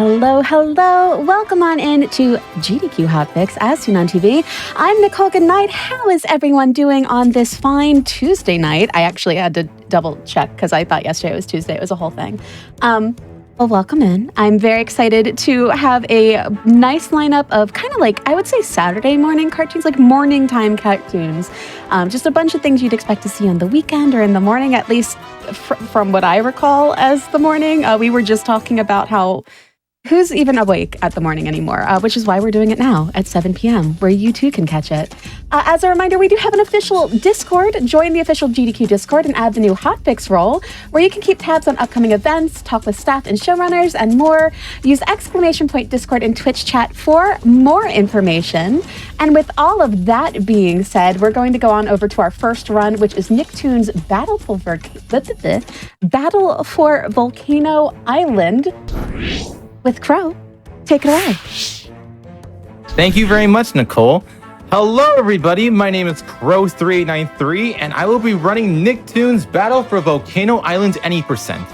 Hello, hello. Welcome on in to GDQ Hotfix as Toon on TV. I'm Nichole Goodnight. How is everyone doing on this fine Tuesday night? I actually had to double check because I thought yesterday was Tuesday. It was a whole thing. Well, welcome in. I'm very excited to have a nice lineup of kind of like, I would say Saturday morning cartoons, like morning time cartoons. Just a bunch of things you'd expect to see on the weekend or in the morning, at least from what I recall as the morning. We were just talking about how who's even awake at the morning anymore, which is why we're doing it now at 7 p.m., where you too can catch it. As a reminder, we do have an official Discord. Join the official GDQ Discord and add the new Hotfix role, where you can keep tabs on upcoming events, talk with staff and showrunners, and more. Use !Discord and Twitch chat for more information. And with all of that being said, we're going to go on over to our first run, which is Nicktoons Battle for Volcano Island. With Crow, take it away. Thank you very much, Nichole. Hello, everybody. My name is Crow3893, and I will be running Nicktoons Battle for Volcano Island any percent.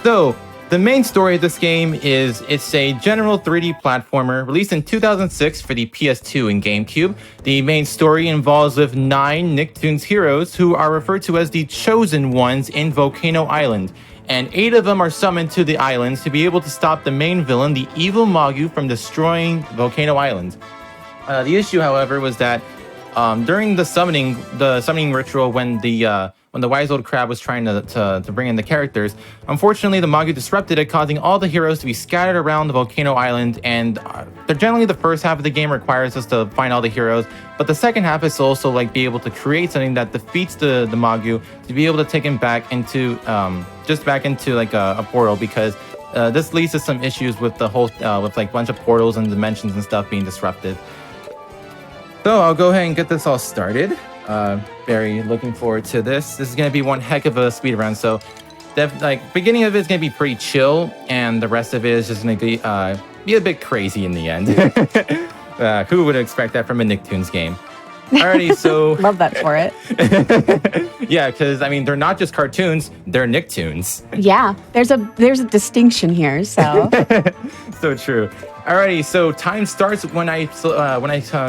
So, the main story of this game is it's a general 3D platformer released in 2006 for the PS2 and GameCube. The main story involves with 9 Nicktoons heroes who are referred to as the Chosen Ones in Volcano Island. And 8 of them are summoned to the islands to be able to stop the main villain, the evil Magu, from destroying Volcano Island. The issue, however, was that during the summoning ritual, when the wise old crab was trying to bring in the characters, unfortunately the Magu disrupted it, causing all the heroes to be scattered around the Volcano Island. And generally the first half of the game requires us to find all the heroes, but the second half is also like be able to create something that defeats the Magu to be able to take him back into like a portal, because this leads to some issues with the whole with like a bunch of portals and dimensions and stuff being disrupted. So I'll go ahead and get this all started. Very looking forward to this. This is going to be one heck of a speed run. So beginning of it is going to be pretty chill, and the rest of it is just going to be a bit crazy in the end. Who would expect that from a Nicktoons game? Alrighty, so love that for it. Yeah, because I mean they're not just cartoons; they're Nicktoons. Yeah, there's a distinction here. So so true. Alrighty, so time starts when I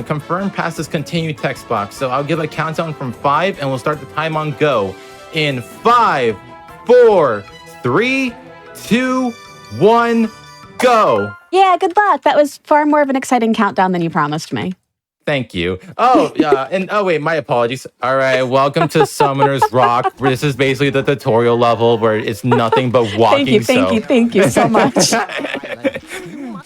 confirm past this continue text box. So I'll give a countdown from 5, and we'll start the time on go in 5, 4, 3, 2, 1, go. Yeah, good luck. That was far more of an exciting countdown than you promised me. Thank you. Oh, yeah, and oh wait, my apologies. All right, welcome to Summoner's Rock. This is basically the tutorial level where it's nothing but walking. Thank you so much.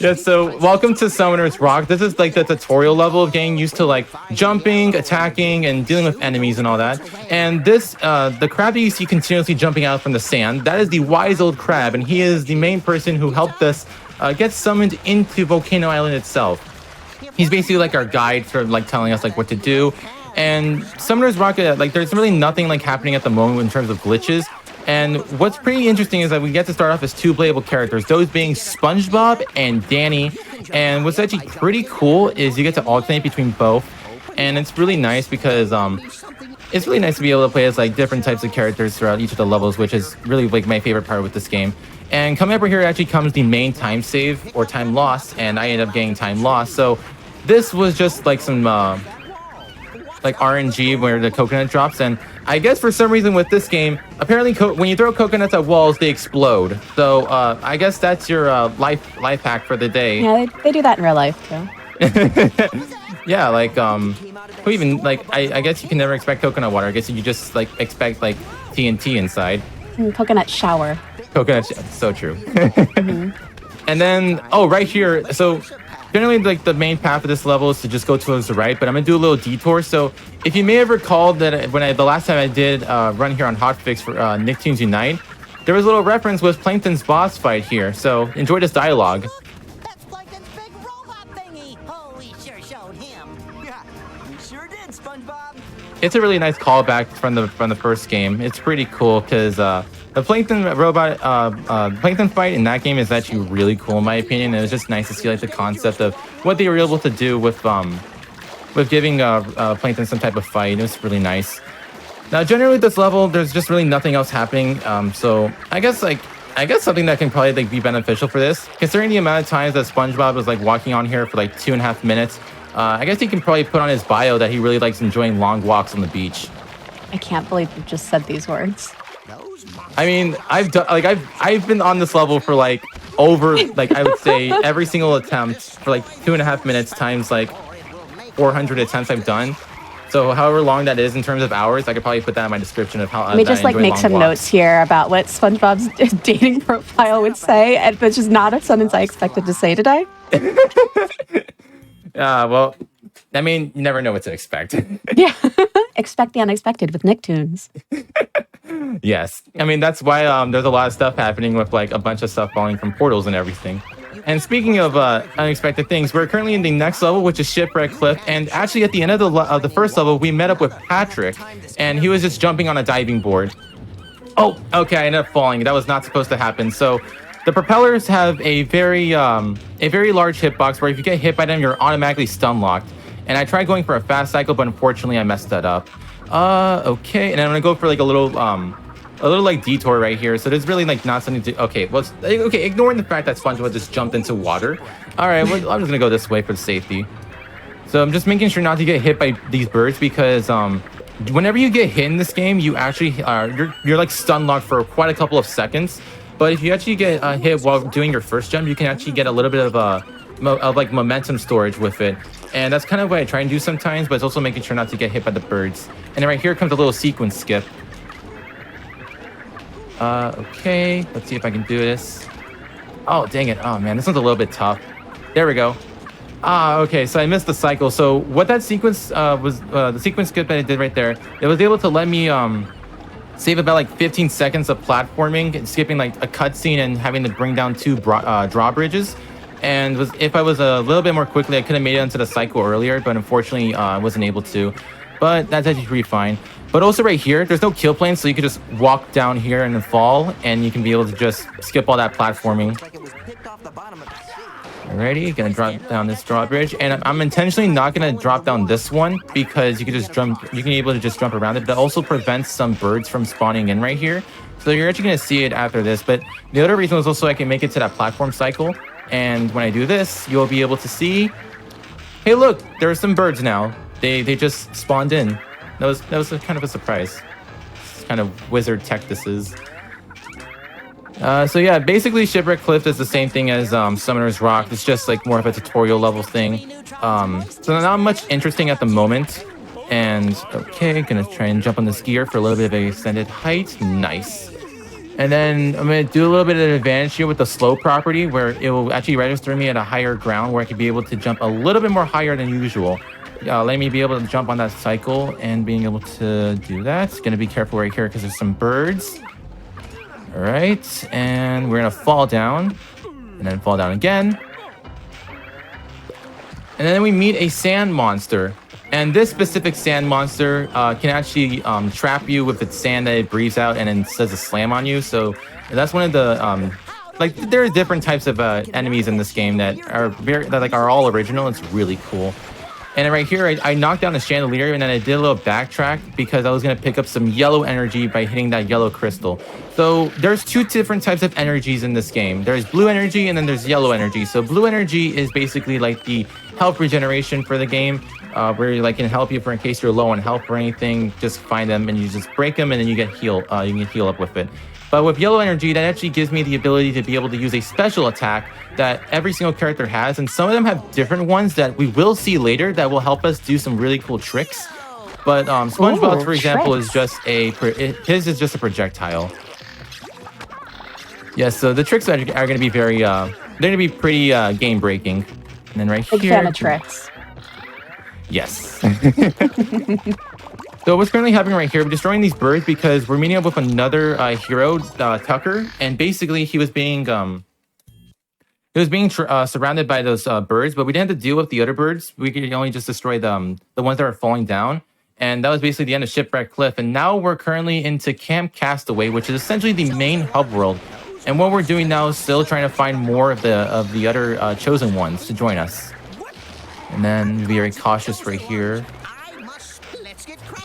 Yeah, so welcome to Summoner's Rock. This is like the tutorial level of getting used to like jumping, attacking, and dealing with enemies and all that. And this, the crab that you see continuously jumping out from the sand, that is the wise old crab, and he is the main person who helped us get summoned into Volcano Island itself. He's basically like our guide for like telling us like what to do. And Summoner's Rock, like there's really nothing like happening at the moment in terms of glitches. And what's pretty interesting is that we get to start off as 2 playable characters, those being SpongeBob and Danny. And what's actually pretty cool is you get to alternate between both. And it's really nice because it's really nice to be able to play as like different types of characters throughout each of the levels, which is really like my favorite part with this game. And coming over here actually comes the main time save or time lost, and I ended up getting time lost. So this was just like some like RNG where the coconut drops, and I guess for some reason with this game, apparently when you throw coconuts at walls, they explode. So I guess that's your life hack for the day. Yeah, they do that in real life too. Yeah, like who even like I guess you can never expect coconut water. I guess you just like expect like TNT inside. Coconut shower. Coconut, so true. Mm-hmm. And then right here, so generally, like the main path of this level is to just go towards the right, but I'm gonna do a little detour. So if you may have recalled that the last time I did run here on Hotfix for Nicktoons Unite, there was a little reference with Plankton's boss fight here. So enjoy this dialogue. That's Plankton's big robot thingy. Oh, we sure showed him. Yeah, we sure did, SpongeBob. It's a really nice callback from the first game. It's pretty cool because the Plankton robot Plankton fight in that game is actually really cool in my opinion. And it's just nice to see like the concept of what they were able to do with giving Plankton some type of fight. It was really nice. Now generally this level there's just really nothing else happening. So I guess like I guess something that can probably like be beneficial for this, considering the amount of times that SpongeBob was like walking on here for like 2.5 minutes. I guess he can probably put on his bio that he really likes enjoying long walks on the beach. I can't believe you just said these words. I mean, I've been on this level for like over like I would say every single attempt for like 2.5 minutes times like 400 attempts I've done. So however long that is in terms of hours, I could probably put that in my description of how. Let me just like make some notes here about what SpongeBob's dating profile would say, and which is not a sentence I expected to say today. Well, I mean, you never know what to expect. Yeah, expect the unexpected with Nicktoons. Yes, I mean that's why there's a lot of stuff happening with like a bunch of stuff falling from portals and everything. And speaking of unexpected things, we're currently in the next level, which is Shipwreck Cliff. And actually, at the end of the first level, we met up with Patrick, and he was just jumping on a diving board. Oh, okay, I ended up falling. That was not supposed to happen. So the propellers have a very large hitbox where if you get hit by them, you're automatically stun locked. And I tried going for a fast cycle, but unfortunately, I messed that up. Okay, and I'm gonna go for like a little like detour right here. So there's really like not something to. Okay, well, okay, ignoring the fact that SpongeBob just jumped into water. All right, well, I'm just gonna go this way for safety. So I'm just making sure not to get hit by these birds because whenever you get hit in this game, you actually you're like stun locked for quite a couple of seconds. But if you actually get hit while doing your first jump, you can actually get a little bit of like momentum storage with it. And that's kind of what I try and do sometimes, but it's also making sure not to get hit by the birds. And then right here comes a little sequence skip. Okay, let's see if I can do this. Oh, dang it. Oh, man, this one's a little bit tough. There we go. Okay, so I missed the cycle. So what that sequence was, the sequence skip that I did right there, it was able to let me save about like 15 seconds of platforming and skipping like a cutscene and having to bring down 2 drawbridges. And if I was a little bit more quickly, I could have made it into the cycle earlier, but unfortunately, I wasn't able to. But that's actually pretty fine. But also right here, there's no kill plane, so you can just walk down here and then fall, and you can be able to just skip all that platforming. Alrighty, gonna drop down this drawbridge, and I'm intentionally not gonna drop down this one because you can just jump. You can be able to just jump around it. That also prevents some birds from spawning in right here. So you're actually gonna see it after this. But the other reason was also I can make it to that platform cycle. And when I do this, you'll be able to see, hey, look, there are some birds now. They just spawned in. That was kind of a surprise. It's kind of wizard tech this is. So yeah, basically Shipwreck Cliff is the same thing as Summoner's Rock. It's just like more of a tutorial level thing. So not much interesting at the moment. And okay, gonna try and jump on this gear for a little bit of an extended height. Nice. And then I'm going to do a little bit of an advantage here with the slow property where it will actually register me at a higher ground where I could be able to jump a little bit more higher than usual. Letting me be able to jump on that cycle and being able to do that. Going to be careful right here because there's some birds. All right. And we're going to fall down and then fall down again. And then we meet a sand monster. And this specific sand monster can actually trap you with its sand that it breathes out and then says a slam on you. So that's one of the like there are different types of enemies in this game that are all original. It's really cool. And then right here, I knocked down the chandelier and then I did a little backtrack because I was gonna pick up some yellow energy by hitting that yellow crystal. So there's 2 different types of energies in this game. There's blue energy and then there's yellow energy. So blue energy is basically like the health regeneration for the game. Where like can help you for in case you're low on health or anything, just find them and you just break them and then you get heal. You can heal up with it. But with yellow energy, that actually gives me the ability to be able to use a special attack that every single character has, and some of them have different ones that we will see later that will help us do some really cool tricks. But SpongeBob, for example, is just his is just a projectile. Yes, so the tricks are going to be very they're going to be pretty game breaking. And then right here, big fan of tricks. Yes. So what's currently happening right here, we're destroying these birds because we're meeting up with another hero, Tucker, and basically he was being surrounded by those birds, but we didn't have to deal with the other birds. We could only just destroy the ones that are falling down, and that was basically the end of Shipwreck Cliff. And now we're currently into Camp Castaway, which is essentially the main hub world. And what we're doing now is still trying to find more of the other chosen ones to join us. And then be very cautious right here.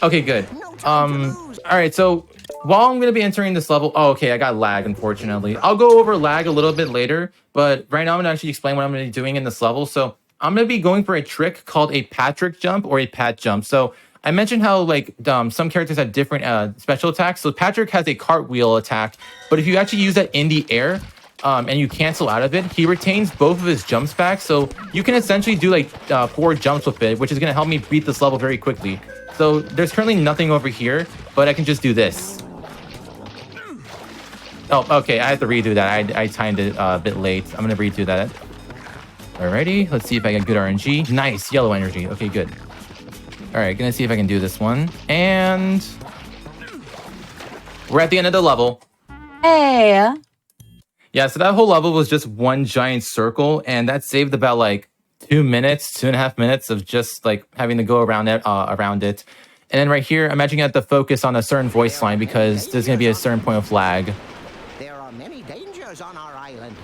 Okay, good. All right, so while I'm going to be entering this level, oh, okay, I got lag, unfortunately. I'll go over lag a little bit later, but right now I'm going to actually explain what I'm going to be doing in this level. So I'm going to be going for a trick called a Patrick jump or a Pat jump. So I mentioned how like some characters have different special attacks. So Patrick has a cartwheel attack, but if you actually use that in the air and you cancel out of it, he retains both of his jumps back. So you can essentially do like 4 jumps with it, which is going to help me beat this level very quickly. So there's currently nothing over here, but I can just do this. Oh, okay, I have to redo that. I timed it a bit late. I'm going to redo that. Alrighty, let's see if I get good RNG. Nice, yellow energy. Okay, good. Alright, gonna see if I can do this one. And we're at the end of the level. Hey. Yeah, so that whole level was just one giant circle, and that saved about like 2 minutes, 2.5 minutes of just like having to go around it. And then right here, I'm actually gonna have to focus on a certain voice line because there's gonna be a certain point of lag. There are many dangers on our island.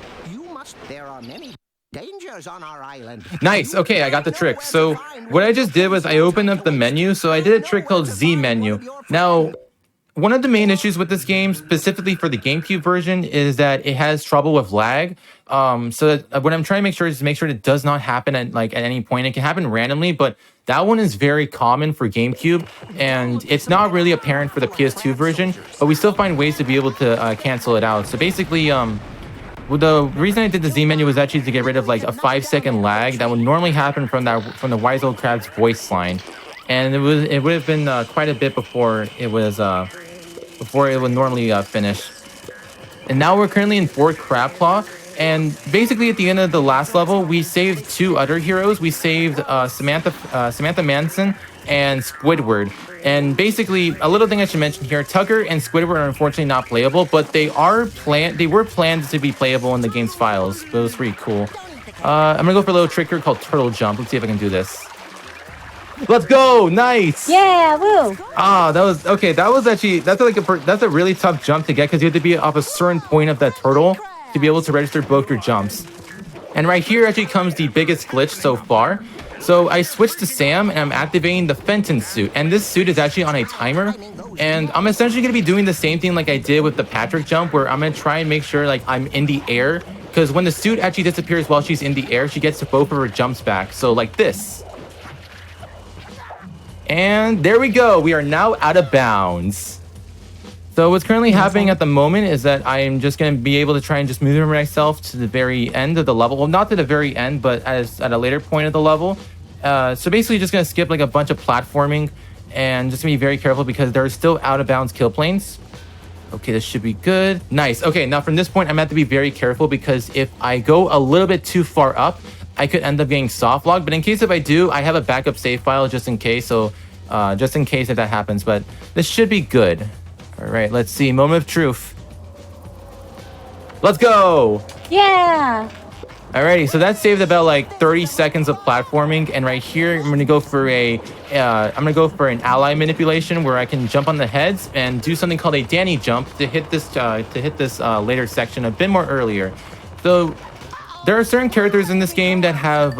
There are many dangers on our island. Nice. Okay, I got the trick. So what I just did was I opened up the menu. So I did a trick called Z menu. Now, one of the main issues with this game, specifically for the GameCube version, is that it has trouble with lag. So that, what I'm trying to make sure is to make sure it does not happen at any point. It can happen randomly, but that one is very common for GameCube, and it's not really apparent for the PS2 version. But we still find ways to be able to cancel it out. So basically, well, the reason I did the Z menu was actually to get rid of like a 5-second lag that would normally happen from the Wise Old Crab's voice line, and it would have been quite a bit before it would normally finish. And now we're currently in Fort Crabclaw, and basically at the end of the last level, we saved 2 other heroes. We saved Samantha Manson and Squidward. And basically, a little thing I should mention here, Tucker and Squidward are unfortunately not playable, but they were planned to be playable in the game's files. So it was pretty cool. I'm gonna go for a little trick here called Turtle Jump. Let's see if I can do this. Let's go! Nice! Yeah, woo! Ah, that was okay. That's a really tough jump to get because you have to be off a certain point of that turtle to be able to register both your jumps. And right here actually comes the biggest glitch so far. So I switched to Sam and I'm activating the Fenton suit, and this suit is actually on a timer, and I'm essentially going to be doing the same thing like I did with the Patrick jump, where I'm going to try and make sure like I'm in the air, because when the suit actually disappears while she's in the air, she gets both of her jumps back. So like this. And there we go. We are now out of bounds. So what's currently happening at the moment is that I'm just going to be able to try and just move myself to the very end of the level. Well, not to the very end, but at a later point of the level. So basically just going to skip like a bunch of platforming and just be very careful because there are still out of bounds kill planes. Okay, this should be good. Nice. Okay, now from this point, I'm going to have to be very careful because if I go a little bit too far up, I could end up getting soft logged. But in case if I do, I have a backup save file just in case. So just in case if that happens, but this should be good. All right, let's see. Moment of truth. Let's go. Yeah. Alrighty, so that saved about like 30 seconds of platforming, and right here I'm gonna go for an ally manipulation where I can jump on the heads and do something called a Danny jump to hit this later section a bit more earlier. So there are certain characters in this game that have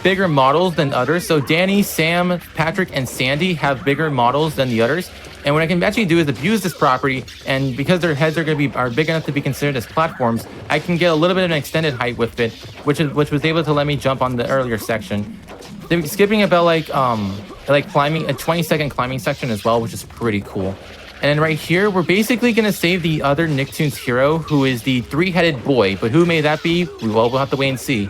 bigger models than others. So Danny, Sam, Patrick, and Sandy have bigger models than the others. And what I can actually do is abuse this property, and because their heads are big enough to be considered as platforms, I can get a little bit of an extended height with it, which was able to let me jump on the earlier section. They're skipping about like climbing a 20-second climbing section as well, which is pretty cool. And then right here, we're basically gonna save the other Nicktoons hero, who is the 3-headed boy. But who may that be? We'll have to wait and see.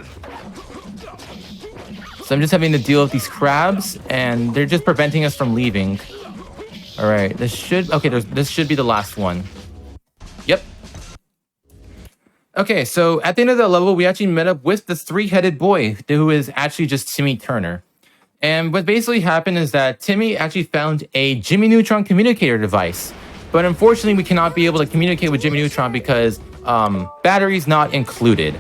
So I'm just having to deal with these crabs, and they're just preventing us from leaving. All right, this should be the last one. Yep. Okay, so at the end of the level, we actually met up with this 3-headed boy, who is actually just Timmy Turner. And what basically happened is that Timmy actually found a Jimmy Neutron communicator device. But unfortunately, we cannot be able to communicate with Jimmy Neutron because batteries not included.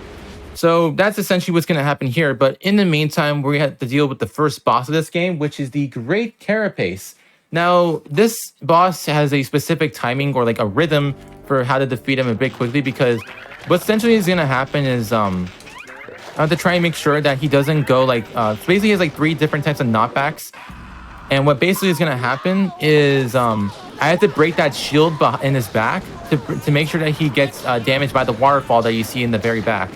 So that's essentially what's going to happen here. But in the meantime, we have to deal with the first boss of this game, which is the Great Carapace. Now, this boss has a specific timing or like a rhythm for how to defeat him a bit quickly, because what essentially is going to happen is I have to try and make sure that he doesn't go like, basically he has like 3 different types of knockbacks. And what basically is going to happen is I have to break that shield in his back to make sure that he gets damaged by the waterfall that you see in the very back.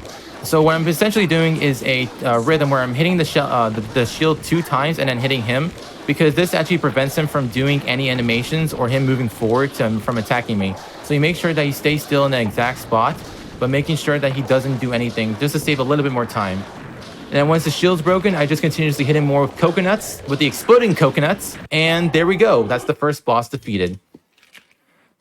So what I'm essentially doing is a rhythm where I'm hitting the shield 2 times and then hitting him, because this actually prevents him from doing any animations or him moving forward from attacking me. So you make sure that he stays still in the exact spot, but making sure that he doesn't do anything just to save a little bit more time. And then once the shield's broken, I just continuously hit him more with coconuts, with the exploding coconuts, and there we go. That's the first boss defeated.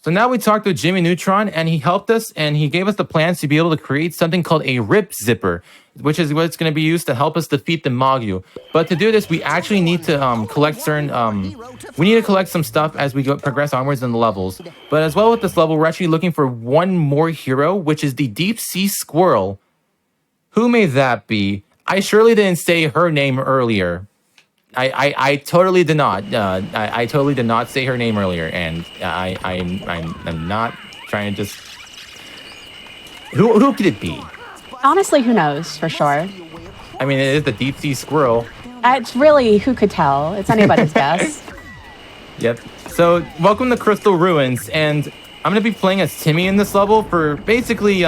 So now we talked with Jimmy Neutron, and he helped us, and he gave us the plans to be able to create something called a rip zipper, which is what's going to be used to help us defeat the Magyu. But to do this, we actually need to collect certain we need to collect some stuff as we progress onwards in the levels. But as well with this level, we're actually looking for one more hero, which is the deep sea squirrel. Who may that be? I surely didn't say her name earlier. I totally did not. I totally did not say her name earlier, and I'm not trying to just. Who could it be? Honestly, who knows for sure? I mean, it is the deep sea squirrel. It's really, who could tell? It's anybody's guess. Yep. So welcome to Crystal Ruins, and I'm gonna be playing as Timmy in this level for basically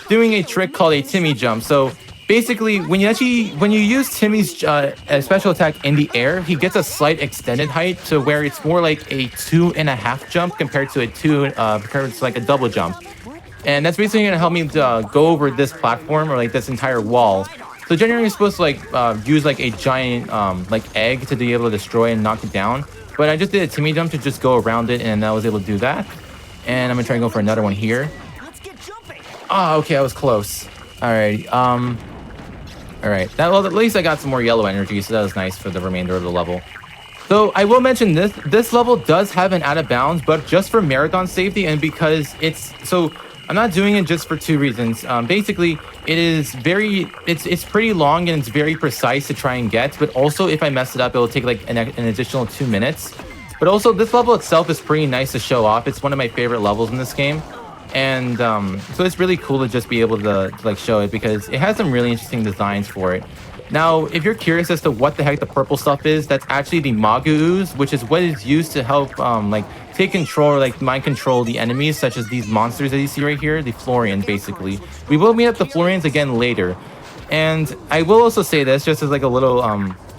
doing a trick called a Timmy jump. So basically, when you use Timmy's special attack in the air, he gets a slight extended height to where it's more like a 2.5 jump compared to like a double jump. And that's basically going to help me go over this platform or like this entire wall. So generally you're supposed to like use like a giant like egg to be able to destroy and knock it down. But I just did a Timmy jump to just go around it, and I was able to do that. And I'm going to try and go for another one here. Let's get jumping. Oh, okay, I was close. Alright, alright. Well, at least I got some more yellow energy, so that was nice for the remainder of the level. So I will mention this level does have an out of bounds, but just for marathon safety, and because I'm not doing it just for 2 reasons. Basically, it's pretty long and it's very precise to try and get, but also if I mess it up, it'll take like an additional 2 minutes. But also, this level itself is pretty nice to show off. It's one of my favorite levels in this game. And so it's really cool to just be able to like show it, because it has some really interesting designs for it. Now, if you're curious as to what the heck the purple stuff is, that's actually the Magyu ooze, which is what is used to help like take control or like mind control the enemies, such as these monsters that you see right here, the Florians basically. We will meet up the Florians again later. And I will also say this just as like a little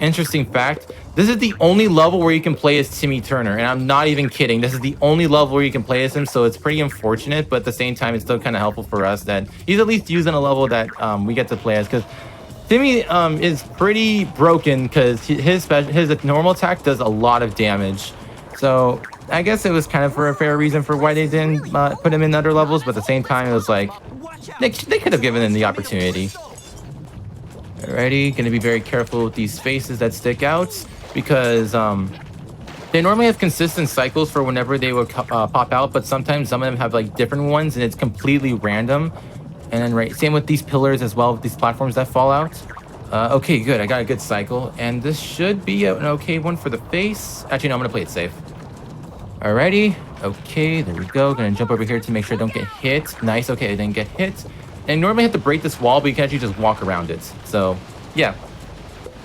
interesting fact. This is the only level where you can play as Timmy Turner, and I'm not even kidding. This is the only level where you can play as him, so it's pretty unfortunate, but at the same time, it's still kind of helpful for us that he's at least using a level that we get to play as, because Timmy is pretty broken, because his normal attack does a lot of damage. So I guess it was kind of for a fair reason for why they didn't put him in other levels, but at the same time, it was like they could have given him the opportunity. Alrighty, gonna be very careful with these faces that stick out, because they normally have consistent cycles for whenever they would pop out, but sometimes some of them have like different ones, and it's completely random. And then same with these pillars as well, with these platforms that fall out. Okay, good, I got a good cycle, and this should be an okay one for the face. Actually, no, I'm gonna play it safe. Alrighty, okay, there we go. Gonna jump over here to make sure I don't get hit. Nice, okay, I didn't get hit. And normally have to break this wall, but you can actually just walk around it. So, yeah.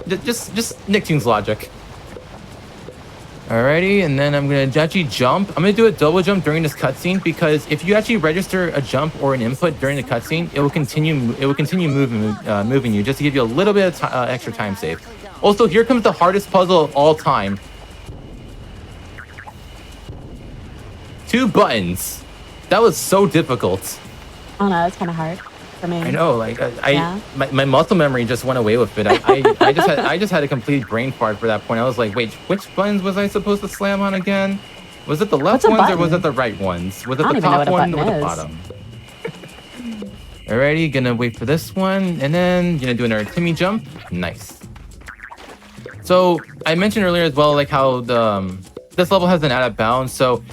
Just Nicktoons logic. Alrighty, and then I'm going to actually jump. I'm going to do a double jump during this cutscene, because if you actually register a jump or an input during the cutscene, it will continue moving you, just to give you a little bit of extra time save. Also, here comes the hardest puzzle of all time. 2 buttons. That was so difficult. Oh no, it's kind of hard for me. I know, like my muscle memory just went away with it. I just had a complete brain fart for that point. I was like, wait, which buttons was I supposed to slam on again? Was it the left ones or was it the right ones? Was it the top one or the bottom? Alrighty, gonna wait for this one, and then gonna do another Timmy jump. Nice. So I mentioned earlier as well, like how this level has an out of bounds. So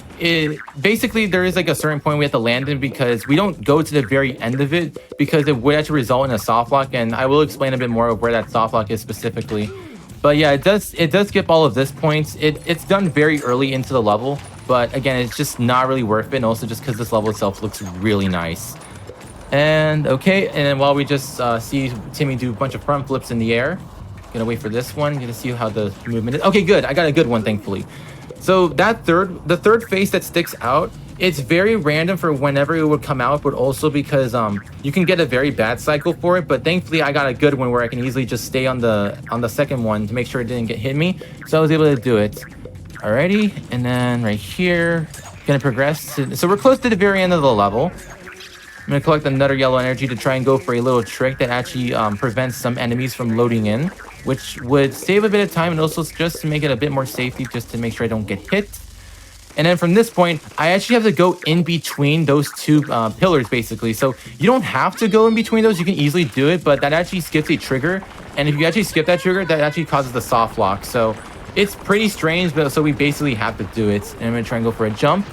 basically there is like a certain point we have to land in, because we don't go to the very end of it, because it would actually result in a soft lock, and I will explain a bit more of where that soft lock is specifically. But yeah, it does skip all of this points. It's done very early into the level, but again, it's just not really worth it, and also just because this level itself looks really nice. And okay, and then while we just see Timmy do a bunch of front flips in the air, Gonna wait for this one. Gonna see how the movement is. Okay, good. I got a good one, thankfully. So the third face that sticks out, it's very random for whenever it would come out, but also because you can get a very bad cycle for it. But thankfully, I got a good one where I can easily just stay on the second one to make sure it didn't hit me. So I was able to do it. Alrighty, and then right here, gonna progress. So we're close to the very end of the level. I'm gonna collect another yellow energy to try and go for a little trick that actually prevents some enemies from loading in, which would save a bit of time and also just to make it a bit more safety, just to make sure I don't get hit. And then from this point, I actually have to go in between those two pillars, basically. So you don't have to go in between those. You can easily do it, but that actually skips a trigger. And if you actually skip that trigger, that actually causes the soft lock. So it's pretty strange, but so we basically have to do it. And I'm gonna try and go for a jump.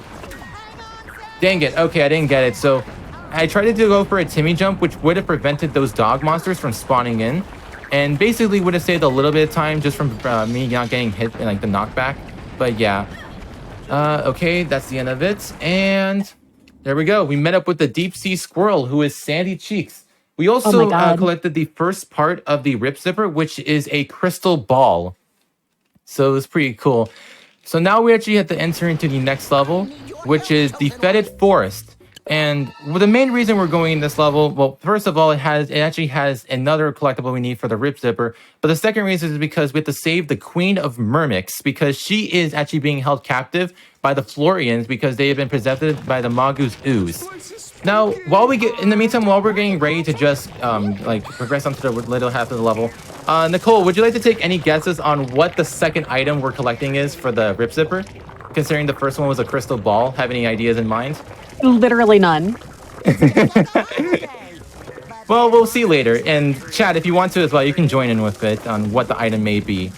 Dang it. Okay, I didn't get it. So I tried to go for a Timmy jump, which would have prevented those dog monsters from spawning in. And basically would have saved a little bit of time just from me not getting hit in like the knockback. But yeah. Okay, that's the end of it. And there we go. We met up with the deep sea squirrel, who is Sandy Cheeks. We also collected the first part of the rip zipper, which is a crystal ball. So it was pretty cool. So now we actually have to enter into the next level, which is the fetid forest. And the main reason we're going in this level, well, first of all, it actually has another collectible we need for the rip zipper. But the second reason is because we have to save the Queen of Myrmix, because she is actually being held captive by the Florians because they have been possessed by the Magus ooze. Now, while we're getting ready to just like progress onto the little half of the level, Nichole, would you like to take any guesses on what the second item we're collecting is for the rip zipper? Considering the first one was a crystal ball, have any ideas in mind? Literally none. Well, we'll see later. And chat, if you want to as well, you can join in with it on what the item may be.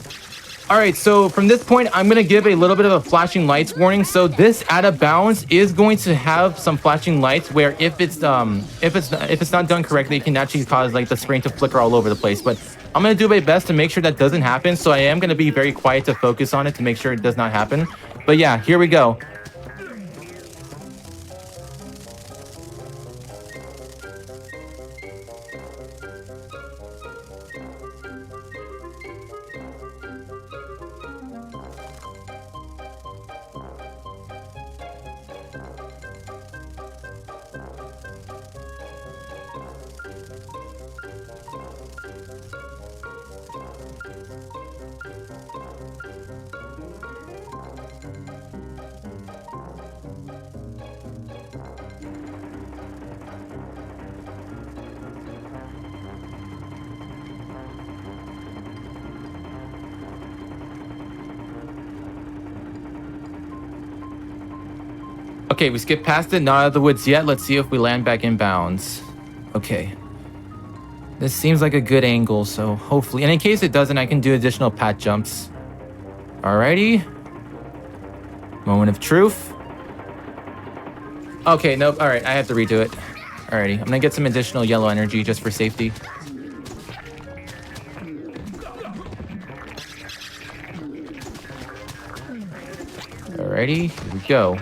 All right, so from this point, I'm going to give a little bit of a flashing lights warning. So this out of bounds is going to have some flashing lights where if it's not done correctly, it can actually cause like the screen to flicker all over the place. But I'm going to do my best to make sure that doesn't happen. So I am going to be very quiet to focus on it to make sure it does not happen. But yeah, here we go. Okay, we skipped past it, not out of the woods yet. Let's see if we land back in bounds. Okay. This seems like a good angle, so hopefully... And in case it doesn't, I can do additional pat jumps. Alrighty. Moment of truth. Okay, nope. Alright, I have to redo it. Alrighty, I'm gonna get some additional yellow energy just for safety. Alrighty, here we go.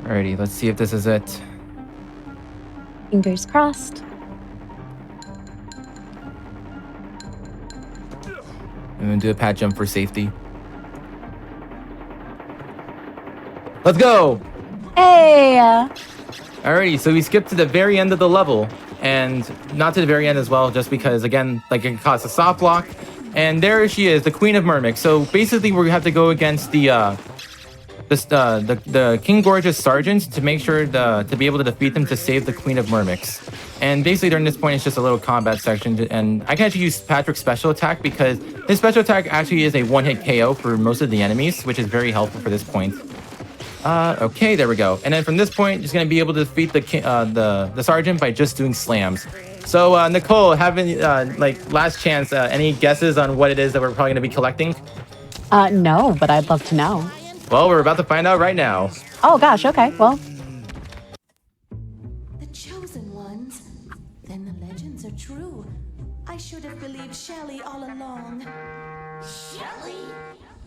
Alrighty, let's see if this is it. Fingers crossed. I'm gonna do a pat jump for safety. Let's go! Hey! Alrighty, so we skipped to the very end of the level. And not to the very end as well, just because, again, like it caused a soft lock. And there she is, the Queen of Myrmix. So basically we have to go against the the King Gorge's sergeants to make sure to be able to defeat them to save the Queen of Myrmix. And basically during this point, it's just a little combat section. And I can actually use Patrick's special attack because his special attack actually is a one-hit KO for most of the enemies, which is very helpful for this point. Okay, there we go. And then from this point, just gonna be able to defeat the sergeant by just doing slams. So Nichole, having like last chance, any guesses on what it is that we're probably gonna be collecting? No, but I'd love to know. Well, we're about to find out right now. Oh gosh, okay, well. The chosen ones. Then the legends are true. I should have believed Shelley all along. Shelly?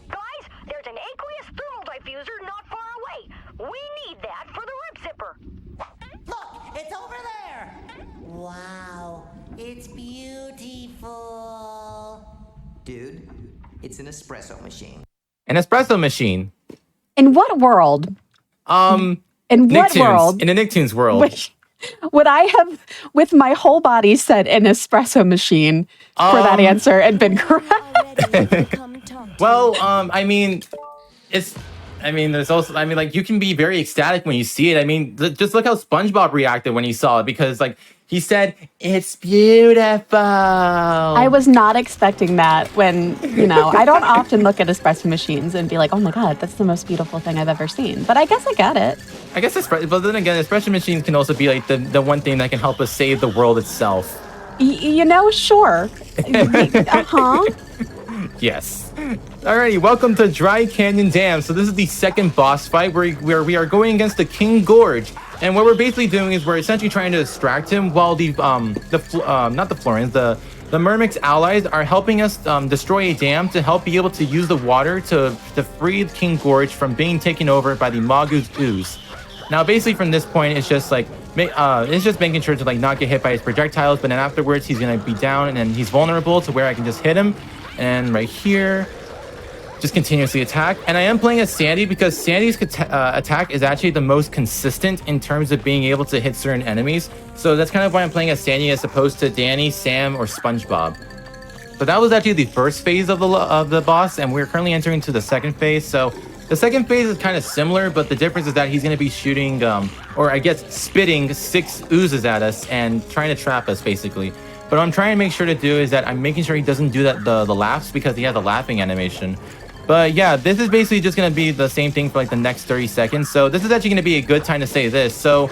Guys, there's an aqueous thermal diffuser not far away. We need that for the rip zipper. Look, it's over there. Wow, it's beautiful. Dude, it's an espresso machine. An espresso machine. In what world? In what Nicktoons. world? In a Nicktoons world. Would I have, with my whole body, said an espresso machine for that answer and been correct? Well, I mean, there's also, like, you can be very ecstatic when you see it. I mean, just look how SpongeBob reacted when he saw it because, like, he said, "It's beautiful." I was not expecting that when, I don't often look at espresso machines and be like, oh my God, that's the most beautiful thing I've ever seen. But I guess I get it. I guess, but then again, espresso machines can also be, like, the one thing that can help us save the world itself. Sure. Uh-huh. Yes. Alrighty, welcome to Dry Canyon Dam. So this is the second boss fight where we are going against the King Gorge. And what we're basically doing is we're essentially trying to distract him while the Myrmix allies are helping us destroy a dam to help be able to use the water to free King Gorge from being taken over by the Magus ooze. Now, basically from this point, it's just like it's just making sure to like not get hit by his projectiles, but then afterwards he's gonna be down and then he's vulnerable to where I can just hit him. And right here, just continuously attack. And I am playing as Sandy because Sandy's attack is actually the most consistent in terms of being able to hit certain enemies. So that's kind of why I'm playing as Sandy as opposed to Danny, Sam, or SpongeBob. So that was actually the first phase of the boss, and we're currently entering into the second phase. So the second phase is kind of similar, but the difference is that he's going to be shooting, or I guess spitting 6 oozes at us and trying to trap us, basically. But what I'm trying to make sure to do is that I'm making sure he doesn't do that the laughs because he has a laughing animation. But yeah, this is basically just going to be the same thing for like the next 30 seconds. So this is actually going to be a good time to say this. So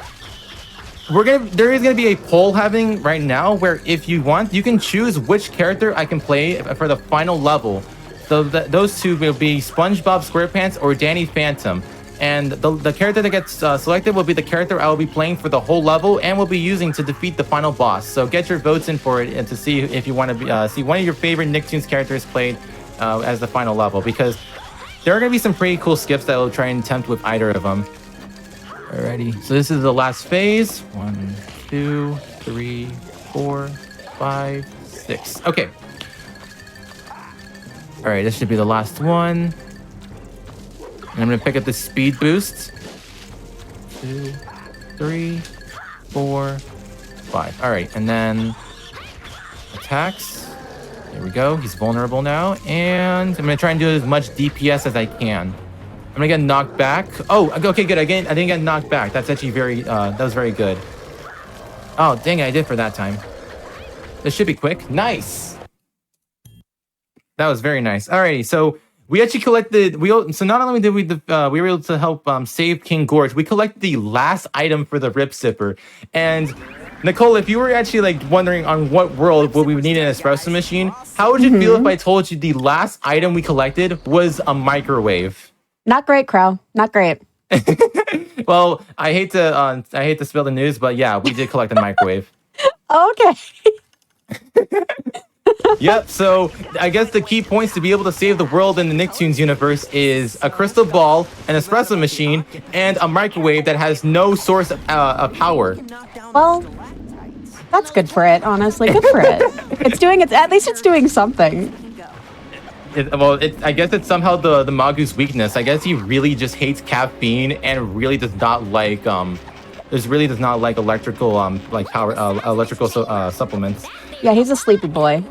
there is going to be a poll happening right now where if you want, you can choose which character I can play for the final level. So those two will be SpongeBob SquarePants or Danny Phantom. And the character that gets selected will be the character I will be playing for the whole level and will be using to defeat the final boss. So get your votes in for it and to see if you want to see one of your favorite Nicktoons characters played as the final level, because there are going to be some pretty cool skips that I'll try and attempt with either of them. Alrighty, so this is the last phase. 1, 2, 3, 4, 5, 6. Okay. Alright, this should be the last one. And I'm going to pick up the speed boost. 2, 3, 4, 5. Alright, and then attacks. There we go. He's vulnerable now. And I'm going to try and do as much DPS as I can. I'm going to get knocked back. Oh, okay, good. I didn't get knocked back. That's actually that was very good. Oh, dang it. I did for that time. This should be quick. Nice. That was very nice. Alrighty, so we actually collected. So not only did we were able to help save King Gorge, we collected the last item for the Rip Zipper. And Nichole, if you were actually like wondering on what world would we need an espresso machine, how would you feel if I told you the last item we collected was a microwave? Not great, Crow. Not great. Well, I hate to spill the news, but yeah, we did collect a microwave. Okay. Yep, so I guess the key points to be able to save the world in the Nicktoons universe is a crystal ball, an espresso machine, and a microwave that has no source of power. Well, that's good for it, honestly. Good for it. At least it's doing something. I guess it's somehow the Magu's weakness. I guess he really just hates caffeine and really does not like electrical supplements. Yeah, he's a sleepy boy.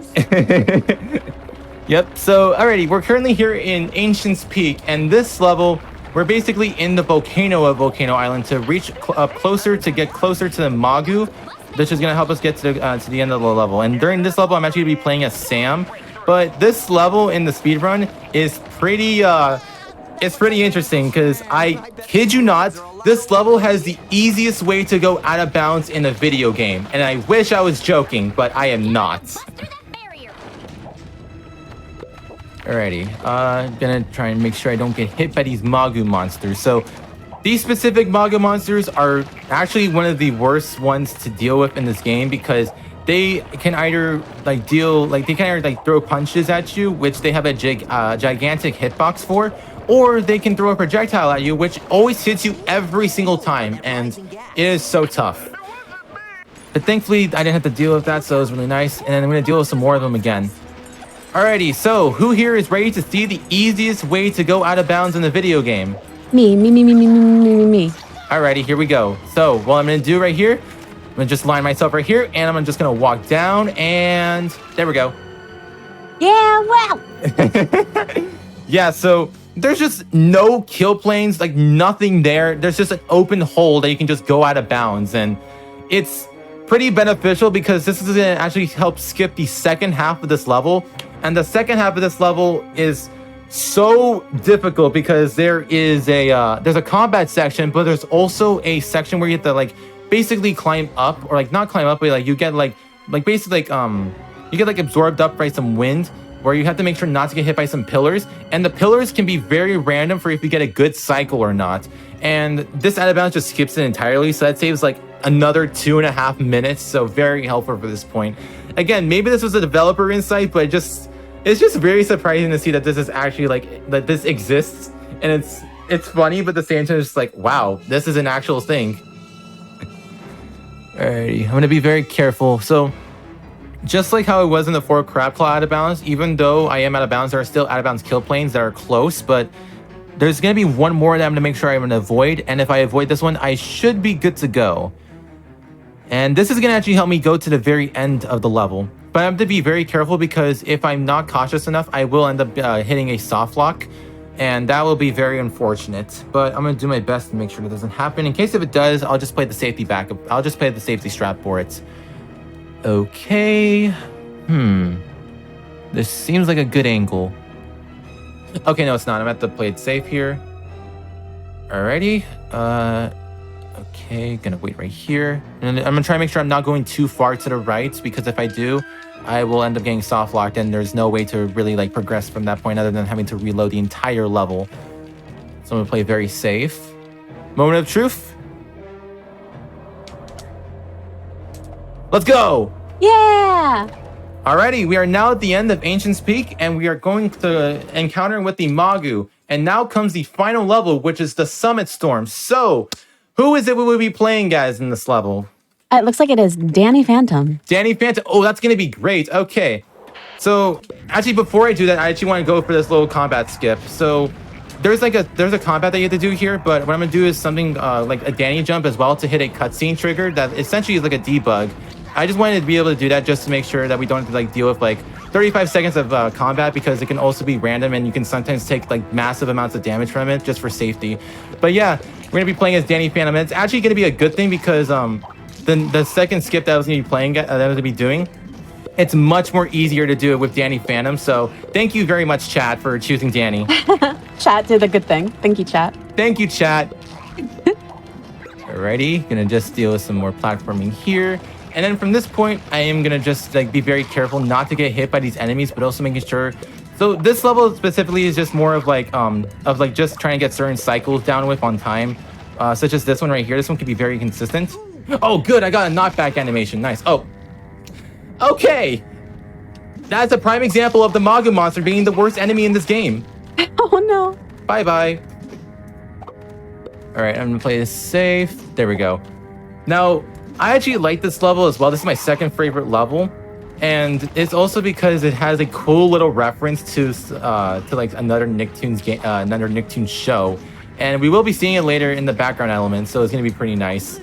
Yep, so alrighty, we're currently here in Ancient's Peak, and this level, we're basically in the volcano of Volcano Island to reach up closer to get closer to the Magu, which is going to help us get to the end of the level. And during this level, I'm actually going to be playing as Sam. But this level in the speedrun is pretty, it's pretty interesting because I kid you not, this level has the easiest way to go out of bounds in a video game. And I wish I was joking, but I am not. Alrighty, gonna try and make sure I don't get hit by these Magu monsters. So these specific Magu monsters are actually one of the worst ones to deal with in this game because they can either throw punches at you, which they have a gigantic hitbox for, or they can throw a projectile at you, which always hits you every single time, and it is so tough. But thankfully, I didn't have to deal with that, so it was really nice. And then I'm gonna deal with some more of them again. Alrighty, so who here is ready to see the easiest way to go out of bounds in the video game? Me. Alrighty, here we go. So what I'm gonna do right here, I'm gonna just line myself right here, and I'm just gonna walk down, and there we go. Yeah, well. Yeah, so there's just no kill planes, like nothing there. There's just an open hole that you can just go out of bounds, and it's pretty beneficial because this is gonna actually help skip the second half of this level. And the second half of this level is so difficult because there's a combat section, but there's also a section where you have to like basically climb up, or like not climb up, but like you get basically you get like absorbed up by some wind, where you have to make sure not to get hit by some pillars. And the pillars can be very random for if you get a good cycle or not. And this out of bounds just skips it entirely, so that saves like another 2.5 minutes, so very helpful for this point. Again, maybe this was a developer insight, but it's just very surprising to see that this is actually that this exists, and it's funny, but at the same time it's like, wow, this is an actual thing. Alrighty, I'm gonna be very careful. So just like how it was in the 4 crab claw out of bounds, even though I am out of bounds, there are still out of bounds kill planes that are close, but there's gonna be one more that I'm gonna make sure I'm gonna avoid, and if I avoid this one, I should be good to go. And this is gonna actually help me go to the very end of the level. But I have to be very careful because if I'm not cautious enough, I will end up hitting a soft lock, and that will be very unfortunate. But I'm gonna do my best to make sure that doesn't happen. In case if it does, I'll just play the safety backup. I'll just play the safety strap for it. Okay. This seems like a good angle. Okay, no, it's not. I'm gonna have to play it safe here. Alrighty. Okay, gonna wait right here. And I'm gonna try to make sure I'm not going too far to the right, because if I do, I will end up getting soft locked, and there's no way to really like progress from that point other than having to reload the entire level. So I'm gonna play very safe. Moment of truth. Let's go! Yeah! Alrighty, we are now at the end of Ancient's Peak, and we are going to encounter with the Magu. And now comes the final level, which is the Summit Storm. So, who is it we will be playing as in this level? It looks like it is Danny Phantom. Danny Phantom. Oh, that's going to be great. Okay. So, actually, before I do that, I actually want to go for this little combat skip. So, there's a combat that you have to do here, but what I'm going to do is something like a Danny jump as well to hit a cutscene trigger that essentially is like a debug. I just wanted to be able to do that just to make sure that we don't have to like deal with like 35 seconds of combat, because it can also be random and you can sometimes take like massive amounts of damage from it just for safety. But yeah, we're going to be playing as Danny Phantom. And it's actually going to be a good thing because the second skip that I was going to be playing, that I was going to be doing, it's much more easier to do it with Danny Phantom. So thank you very much, chat, for choosing Danny. Chat did a good thing. Thank you, chat. Thank you, chat. Alrighty, gonna just deal with some more platforming here. And then from this point, I am gonna just like be very careful not to get hit by these enemies, but also making sure. So this level specifically is just more of like just trying to get certain cycles down with on time, such as this one right here. This one can be very consistent. Oh, good, I got a knockback animation. Nice. Oh, okay. That's a prime example of the Magu monster being the worst enemy in this game. Oh no. Bye bye. All right, I'm gonna play this safe. There we go. Now, I actually like this level as well. This is my second favorite level, and it's also because it has a cool little reference to like another Nicktoons game, another Nicktoons show, and we will be seeing it later in the background element. So it's gonna be pretty nice.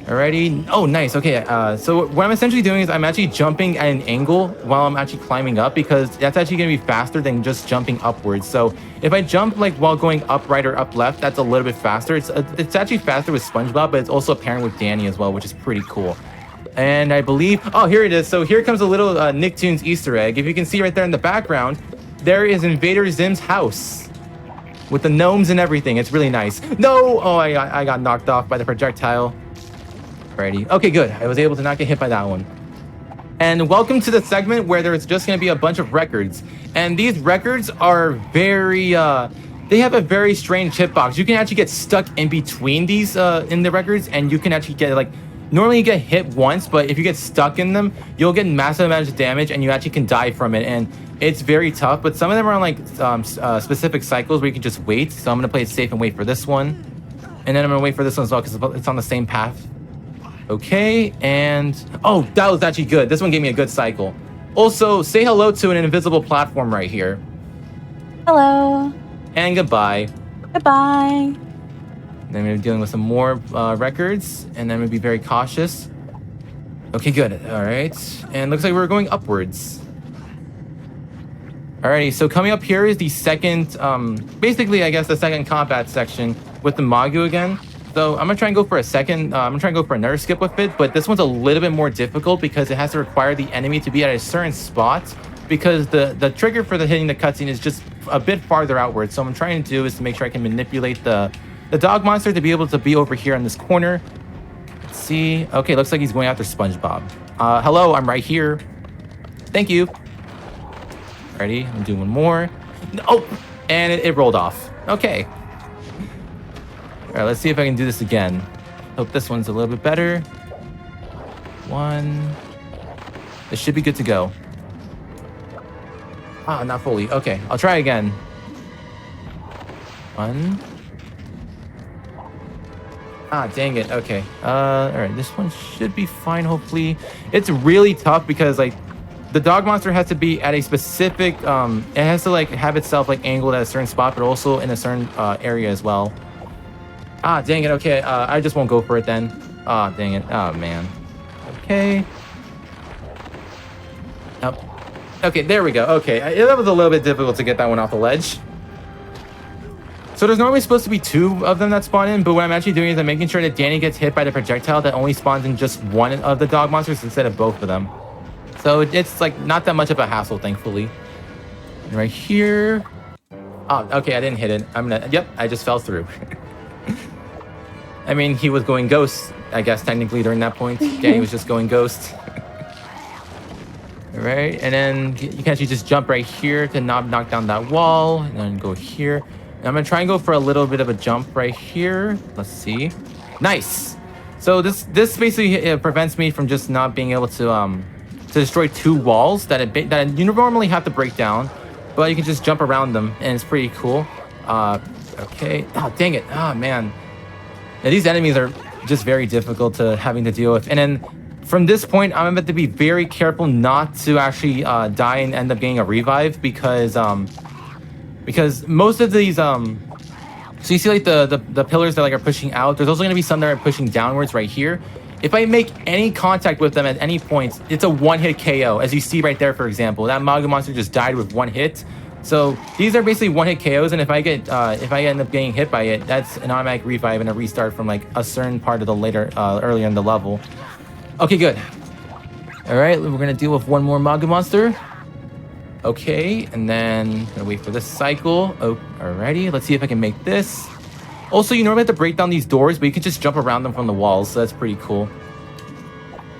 Alrighty. Oh, nice. Okay. So what I'm essentially doing is I'm actually jumping at an angle while I'm actually climbing up because that's actually going to be faster than just jumping upwards. So if I jump like while going up right or up left, that's a little bit faster. It's actually faster with SpongeBob, but it's also apparent with Danny as well, which is pretty cool. And I believe, oh, here it is. So here comes a little Nicktoons Easter egg. If you can see right there in the background, there is Invader Zim's house with the gnomes and everything. It's really nice. No, oh, I got knocked off by the projectile. Alrighty. Okay, good. I was able to not get hit by that one. And welcome to the segment where there's just going to be a bunch of records. And these records are very, they have a very strange hitbox. You can actually get stuck in between these in the records, and you can actually get like, normally you get hit once, but if you get stuck in them, you'll get massive amounts of damage and you actually can die from it. And it's very tough, but some of them are on like specific cycles where you can just wait. So I'm going to play it safe and wait for this one. And then I'm going to wait for this one as well because it's on the same path. Okay, and oh, that was actually good. This one gave me a good cycle. Also, say hello to an invisible platform right here. Hello. And goodbye. Goodbye. Then we're dealing with some more records, and then we'll be very cautious. Okay, good. All right, and looks like we're going upwards. Alrighty, so coming up here is the second, basically, I guess the second combat section with the Magu again. So I'm gonna try and go for a second. I'm gonna try and go for another skip with it, but this one's a little bit more difficult because it has to require the enemy to be at a certain spot because the trigger for the hitting the cutscene is just a bit farther outward. So what I'm trying to do is to make sure I can manipulate the dog monster to be able to be over here in this corner. Let's see. Okay, looks like he's going after SpongeBob. Hello, I'm right here. Thank you. Ready? I'm doing one more. Oh, and it rolled off. Okay. All right, let's see if I can do this again. Hope this one's a little bit better. One. This should be good to go. Ah, not fully. Okay, I'll try again. One. Ah, dang it. Okay. All right, this one should be fine, hopefully. It's really tough because, like, the dog monster has to be at a specific, it has to, like, have itself, like, angled at a certain spot, but also in a certain area as well. Ah, dang it. Okay, I just won't go for it then. Ah, dang it. Oh, man. Okay. Nope. Okay, there we go. Okay, that was a little bit difficult to get that one off the ledge. So there's normally supposed to be 2 of them that spawn in, but what I'm actually doing is I'm making sure that Danny gets hit by the projectile that only spawns in just one of the dog monsters instead of both of them. So it's like not that much of a hassle, thankfully. And right here. Oh, okay, I didn't hit it. Yep, I just fell through. I mean, he was going ghost, I guess, technically, during that point. Danny was just going ghost. All right, and then you can actually just jump right here to not knock down that wall, and then go here. And I'm going to try and go for a little bit of a jump right here. Let's see. Nice! So this basically prevents me from just not being able to destroy 2 walls that you normally have to break down, but you can just jump around them, and it's pretty cool. Okay. Oh, dang it. Oh, man. Now, these enemies are just very difficult to having to deal with. And then from this point, I'm about to be very careful not to actually die and end up getting a revive because most of these so you see like the pillars that like are pushing out. There's also going to be some that are pushing downwards right here. If I make any contact with them at any point, it's a one-hit KO. As you see right there, for example, that Magu monster just died with 1 hit. So these are basically one-hit KOs, and if I end up getting hit by it, that's an automatic revive and a restart from like a certain part of the earlier in the level. Okay, good. All right, we're gonna deal with one more Magu monster. Okay, and then gonna wait for this cycle. Oh, alrighty. Let's see if I can make this. Also, you normally have to break down these doors, but you can just jump around them from the walls, so that's pretty cool.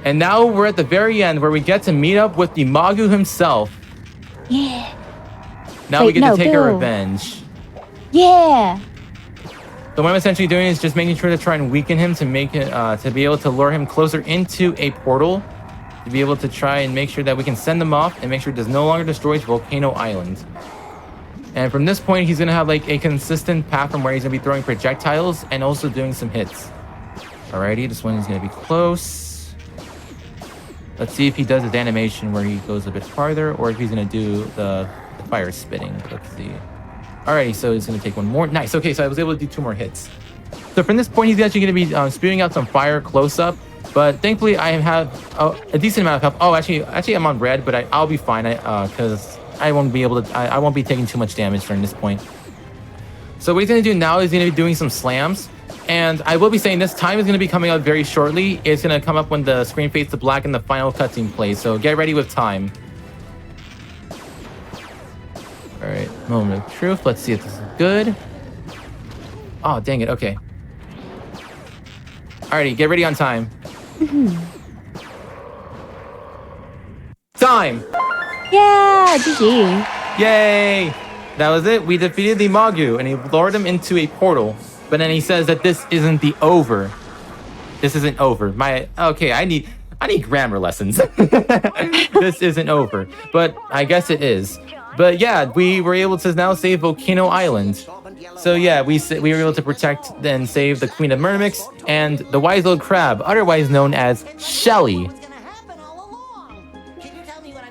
And now we're at the very end where we get to meet up with the Magu himself. Yeah. Now we get to take our revenge. Yeah. So what I'm essentially doing is just making sure to try and weaken him to make it to be able to lure him closer into a portal, to be able to try and make sure that we can send him off and make sure it does no longer destroys Volcano Island. And from this point, he's gonna have like a consistent path from where he's gonna be throwing projectiles and also doing some hits. Alrighty, this one is gonna be close. Let's see if he does his animation where he goes a bit farther, or if he's gonna do the fire spitting. Let's see. Alrighty, so he's gonna take one more. Nice. Okay, so I was able to do 2 more hits. So from this point, he's actually going to be spewing out some fire close up. But thankfully, I have a decent amount of health. Oh, actually, I'm on red, but I'll be fine. Because I won't be able to. I won't be taking too much damage from this point. So what he's going to do now is going to be doing some slams. And I will be saying this time is going to be coming out very shortly. It's going to come up when the screen fades to black and the final cutscene plays. So get ready with time. All right, moment of truth. Let's see if this is good. Oh, dang it. Okay. Alrighty, get ready on time. Time! Yeah, GG. Yay! That was it. We defeated the Magu, and he lured him into a portal. But then he says that this isn't the over. This isn't over. Okay, I need grammar lessons. This isn't over, but I guess it is. But yeah, we were able to now save Volcano Island. So yeah, we were able to protect and save the Queen of Mermix and the wise old crab, otherwise known as Shelly.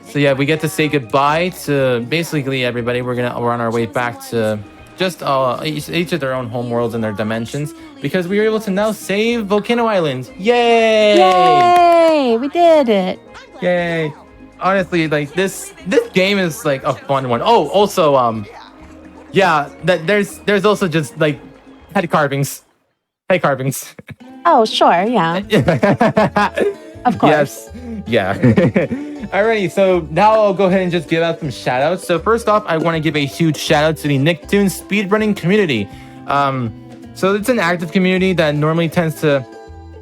So yeah, we get to say goodbye to basically everybody. We're on our way back to just each of their own homeworlds and their dimensions, because we were able to now save Volcano Island. Yay! Yay! We did it. Yay! Honestly, like this game is like a fun one. Oh, also, yeah, there's also just like head carvings. Oh, sure, yeah. Of course. Yes. Yeah. Alrighty, so now I'll go ahead and just give out some shout outs. So first off, I want to give a huge shout out to the Nicktoons speedrunning community. So it's an active community that normally tends to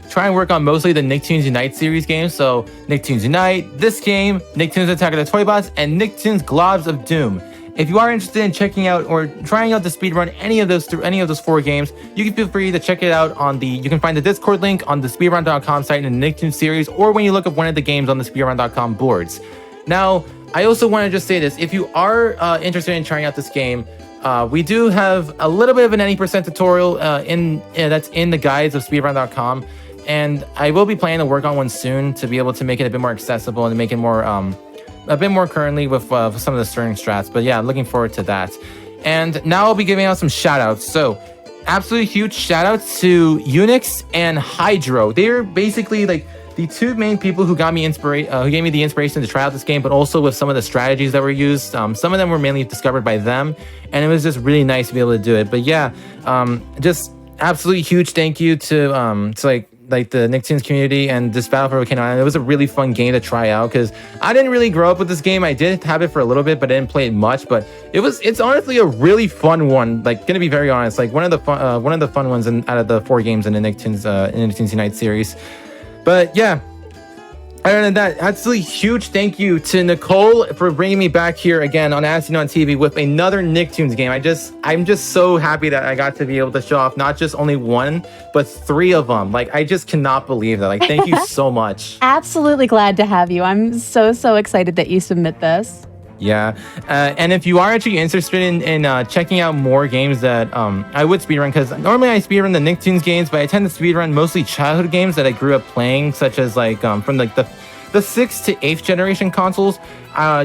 try and work on mostly the Nicktoons Unite series games. So Nicktoons Unite, this game, Nicktoons Attack of the Toybots, and Nicktoons Globs of Doom. If you are interested in checking out or trying out the speedrun any of those 4 games, you can feel free to check it out on you can find the Discord link on the speedrun.com site in the Nicktoons series, or when you look up one of the games on the speedrun.com boards. Now, I also want to just say this. If you are interested in trying out this game, we do have a little bit of an any percent tutorial that's in the guides of speedrun.com. And I will be planning to work on one soon to be able to make it a bit more accessible and make it more a bit more currently with some of the certain strats. But yeah, I'm looking forward to that. And now I'll be giving out some shout outs. So absolutely huge shout outs to Unix and Hydro. They're basically like the 2 main people who got me who gave me the inspiration to try out this game, but also with some of the strategies that were used. Some of them were mainly discovered by them, and it was just really nice to be able to do it. But yeah, just absolutely huge thank you to like the Nicktoons community and this Battle for Volcano Island. It was a really fun game to try out because I didn't really grow up with this game. I did have it for a little bit, but I didn't play it much. But it's honestly a really fun one. Like, gonna be very honest, like one of the fun ones out of the 4 games in the Nicktoons Unite series. But yeah, other than that, absolutely huge thank you to Nichole for bringing me back here again on As Seen on TV with another Nicktoons game. I'm just so happy that I got to be able to show off not just only 1, but 3 of them. Like, I just cannot believe that. Like, thank you so much. Absolutely glad to have you. I'm so excited that you submit this. Yeah, and if you are actually interested in checking out more games that I would speedrun, because normally I speedrun the Nicktoons games, but I tend to speedrun mostly childhood games that I grew up playing, such as like from like the 6th to 8th generation consoles.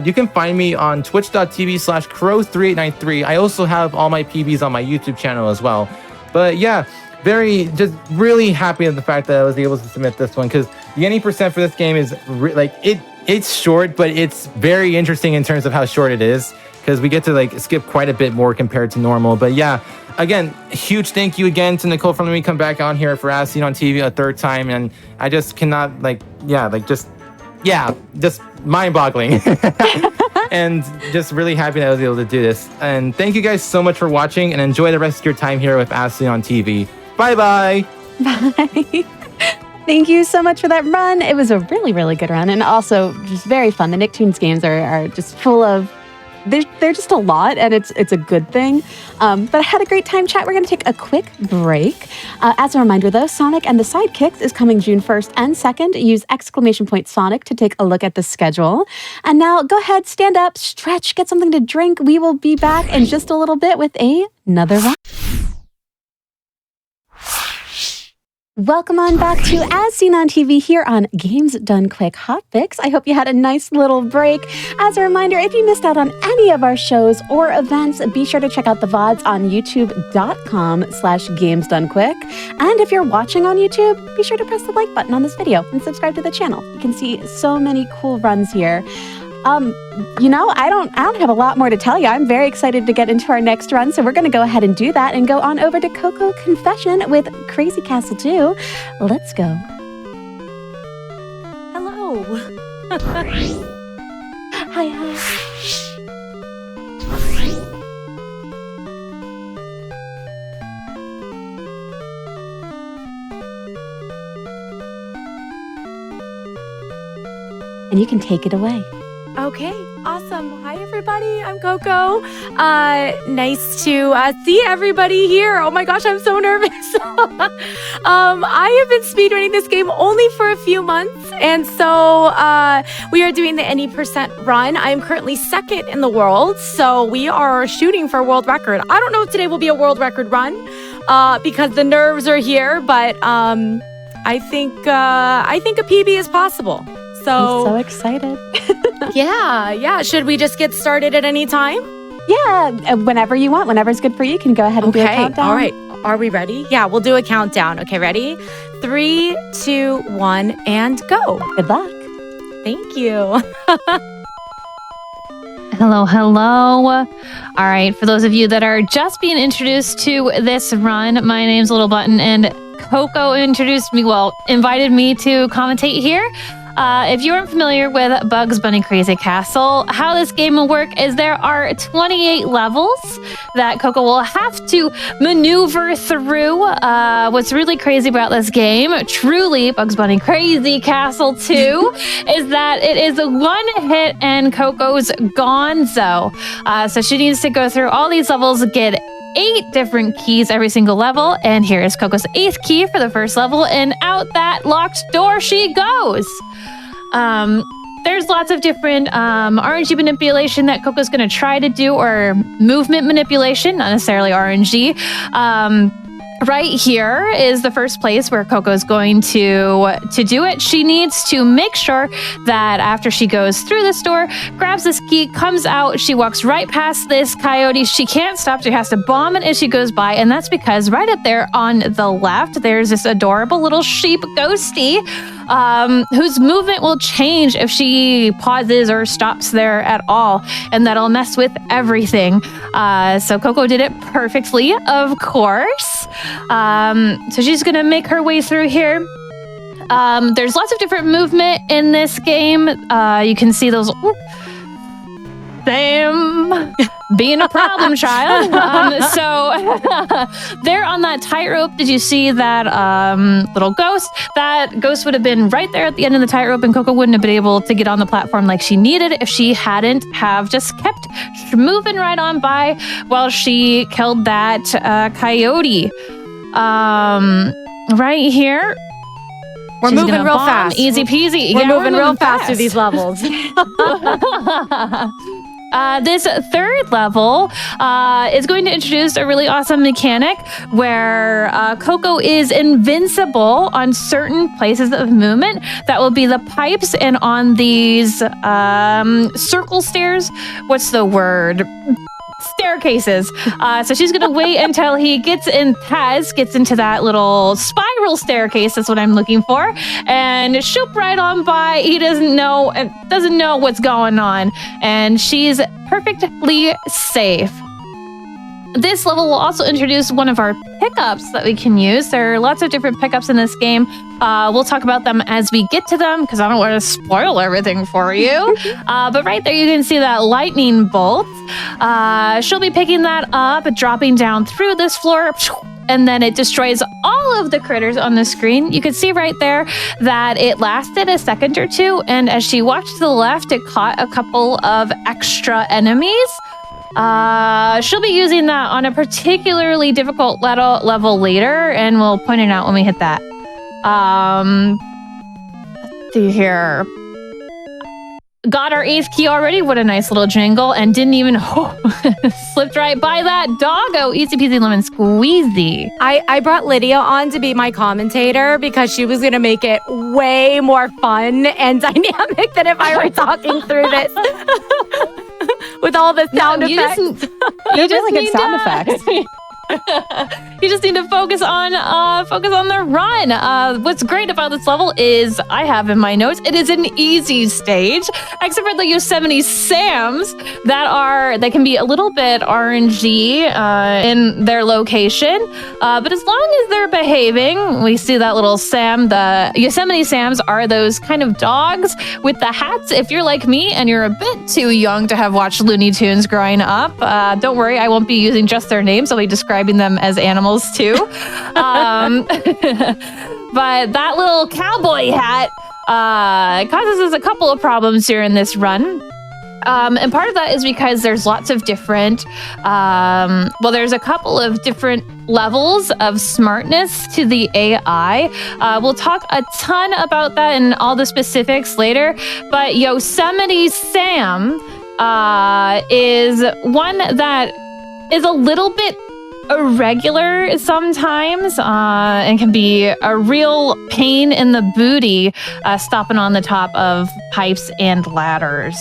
You can find me on twitch.tv/crow3893. I also have all my PBs on my YouTube channel as well. But yeah, just really happy with the fact that I was able to submit this one, because the any percent for this game is it's short, but it's very interesting in terms of how short it is, because we get to like skip quite a bit more compared to normal. But yeah, again, huge thank you again to Nichole for letting me come back on here for As Seen on TV a 3rd time. And I just cannot just mind-boggling. And just really happy that I was able to do this. And thank you guys so much for watching, and enjoy the rest of your time here with As Seen on TV. Bye-bye. Bye. Thank you so much for that run. It was a really good run, and also just very fun. The Nicktoons games are just full of, they're just a lot, and it's a good thing. But I had a great time chat. We're going to take a quick break. As a reminder, though, Sonic and the Sidekicks is coming June 1st and 2nd. Use !Sonic to take a look at the schedule. And now go ahead, stand up, stretch, get something to drink. We will be back in just a little bit with another run. Welcome on back to As Seen on TV here on Games Done Quick Hotfix. I hope you had a nice little break. As a reminder, if you missed out on any of our shows or events, be sure to check out the VODs on youtube.com/gamesdonequick. And if you're watching on YouTube, be sure to press the like button on this video and subscribe to the channel. You can see so many cool runs here. I don't have a lot more to tell you. I'm very excited to get into our next run, so we're going to go ahead and do that and go on over to Coco Confession with Crazy Castle 2. Let's go. Hello. Hi. And you can take it away. Okay, awesome. Hi, everybody. I'm Coco. Nice to see everybody here. Oh my gosh, I'm so nervous. I have been speedrunning this game only for a few months, and so we are doing the any percent run. I am currently second in the world, so we are shooting for a world record. I don't know if today will be a world record run because the nerves are here, but I think a PB is possible. I'm so excited. Yeah. Should we just get started at any time? Yeah, whenever you want. Whenever's good for you, you can go ahead and do a countdown. All right. Are we ready? Yeah, we'll do a countdown. Okay, ready? 3, 2, 1, and go. Good luck. Thank you. Hello. All right, for those of you that are just being introduced to this run, my name's Little Button, and Coco invited me to commentate here. If you aren't familiar with Bugs Bunny Crazy Castle, how this game will work is there are 28 levels that Coco will have to maneuver through. What's really crazy about this game, truly Bugs Bunny Crazy Castle 2, is that it is a one hit and Coco's gonzo. So she needs to go through all these levels, get 8 different keys every single level, and here is Coco's 8th key for the first level, and out that locked door she goes. There's lots of different RNG manipulation that Coco's going to try to do, or movement manipulation, not necessarily RNG. Right here is the first place where Coco's going to do it. She needs to make sure that after she goes through this door, grabs this key, comes out, she walks right past this coyote. She can't stop. She has to bomb it as she goes by. And that's because right up there on the left, there's this adorable little sheep ghosty whose movement will change if she pauses or stops there at all. And that'll mess with everything. So Coco did it perfectly, of course. So she's going to make her way through here. There's lots of different movement in this game. You can see those... Sam being a problem child. So there on that tightrope, did you see that little ghost? That ghost would have been right there at the end of the tightrope, and Coco wouldn't have been able to get on the platform like she needed if she hadn't have just kept moving right on by while she killed that coyote. Right here. We're moving real fast. Easy peasy. We're moving real fast through these levels. This third level is going to introduce a really awesome mechanic where Coco is invincible on certain places of movement. That will be the pipes and on these circle stairs. What's the word? Staircases. So she's going to wait until he gets into that little spiral staircase. That's what I'm looking for. And shoop right on by. He doesn't know what's going on. And she's perfectly safe. This level will also introduce one of our pickups that we can use. There are lots of different pickups in this game. We'll talk about them as we get to them because I don't want to spoil everything for you. But right there, you can see that lightning bolt. She'll be picking that up, dropping down through this floor, and then it destroys all of the critters on the screen. You can see right there that it lasted a second or two, and as she walked to the left, it caught a couple of extra enemies. She'll be using that on a particularly difficult level later, and we'll point it out when we hit that. Let's see here. got our 8th key already. What a nice little jingle. And didn't even slipped right by that doggo. Easy peasy lemon squeezy. I brought Lydia on to be my commentator because she was going to make it way more fun and dynamic than if I were talking through this with all the sound effects. You just really good sound effects. You just need to focus on the run. What's great about this level is I have in my notes it is an easy stage, except for the Yosemite Sams that can be a little bit RNG in their location. But as long as they're behaving, we see that little Sam. The Yosemite Sams are those kind of dogs with the hats. If you're like me and you're a bit too young to have watched Looney Tunes growing up, don't worry, I won't be using just their names. I'll be describing them as animals too. But that little cowboy hat causes us a couple of problems here in this run. And part of that is because there's lots of different, there's a couple of different levels of smartness to the AI. We'll talk a ton about that and all the specifics later. But Yosemite Sam is one that is a little bit irregular sometimes and can be a real pain in the booty stopping on the top of pipes and ladders.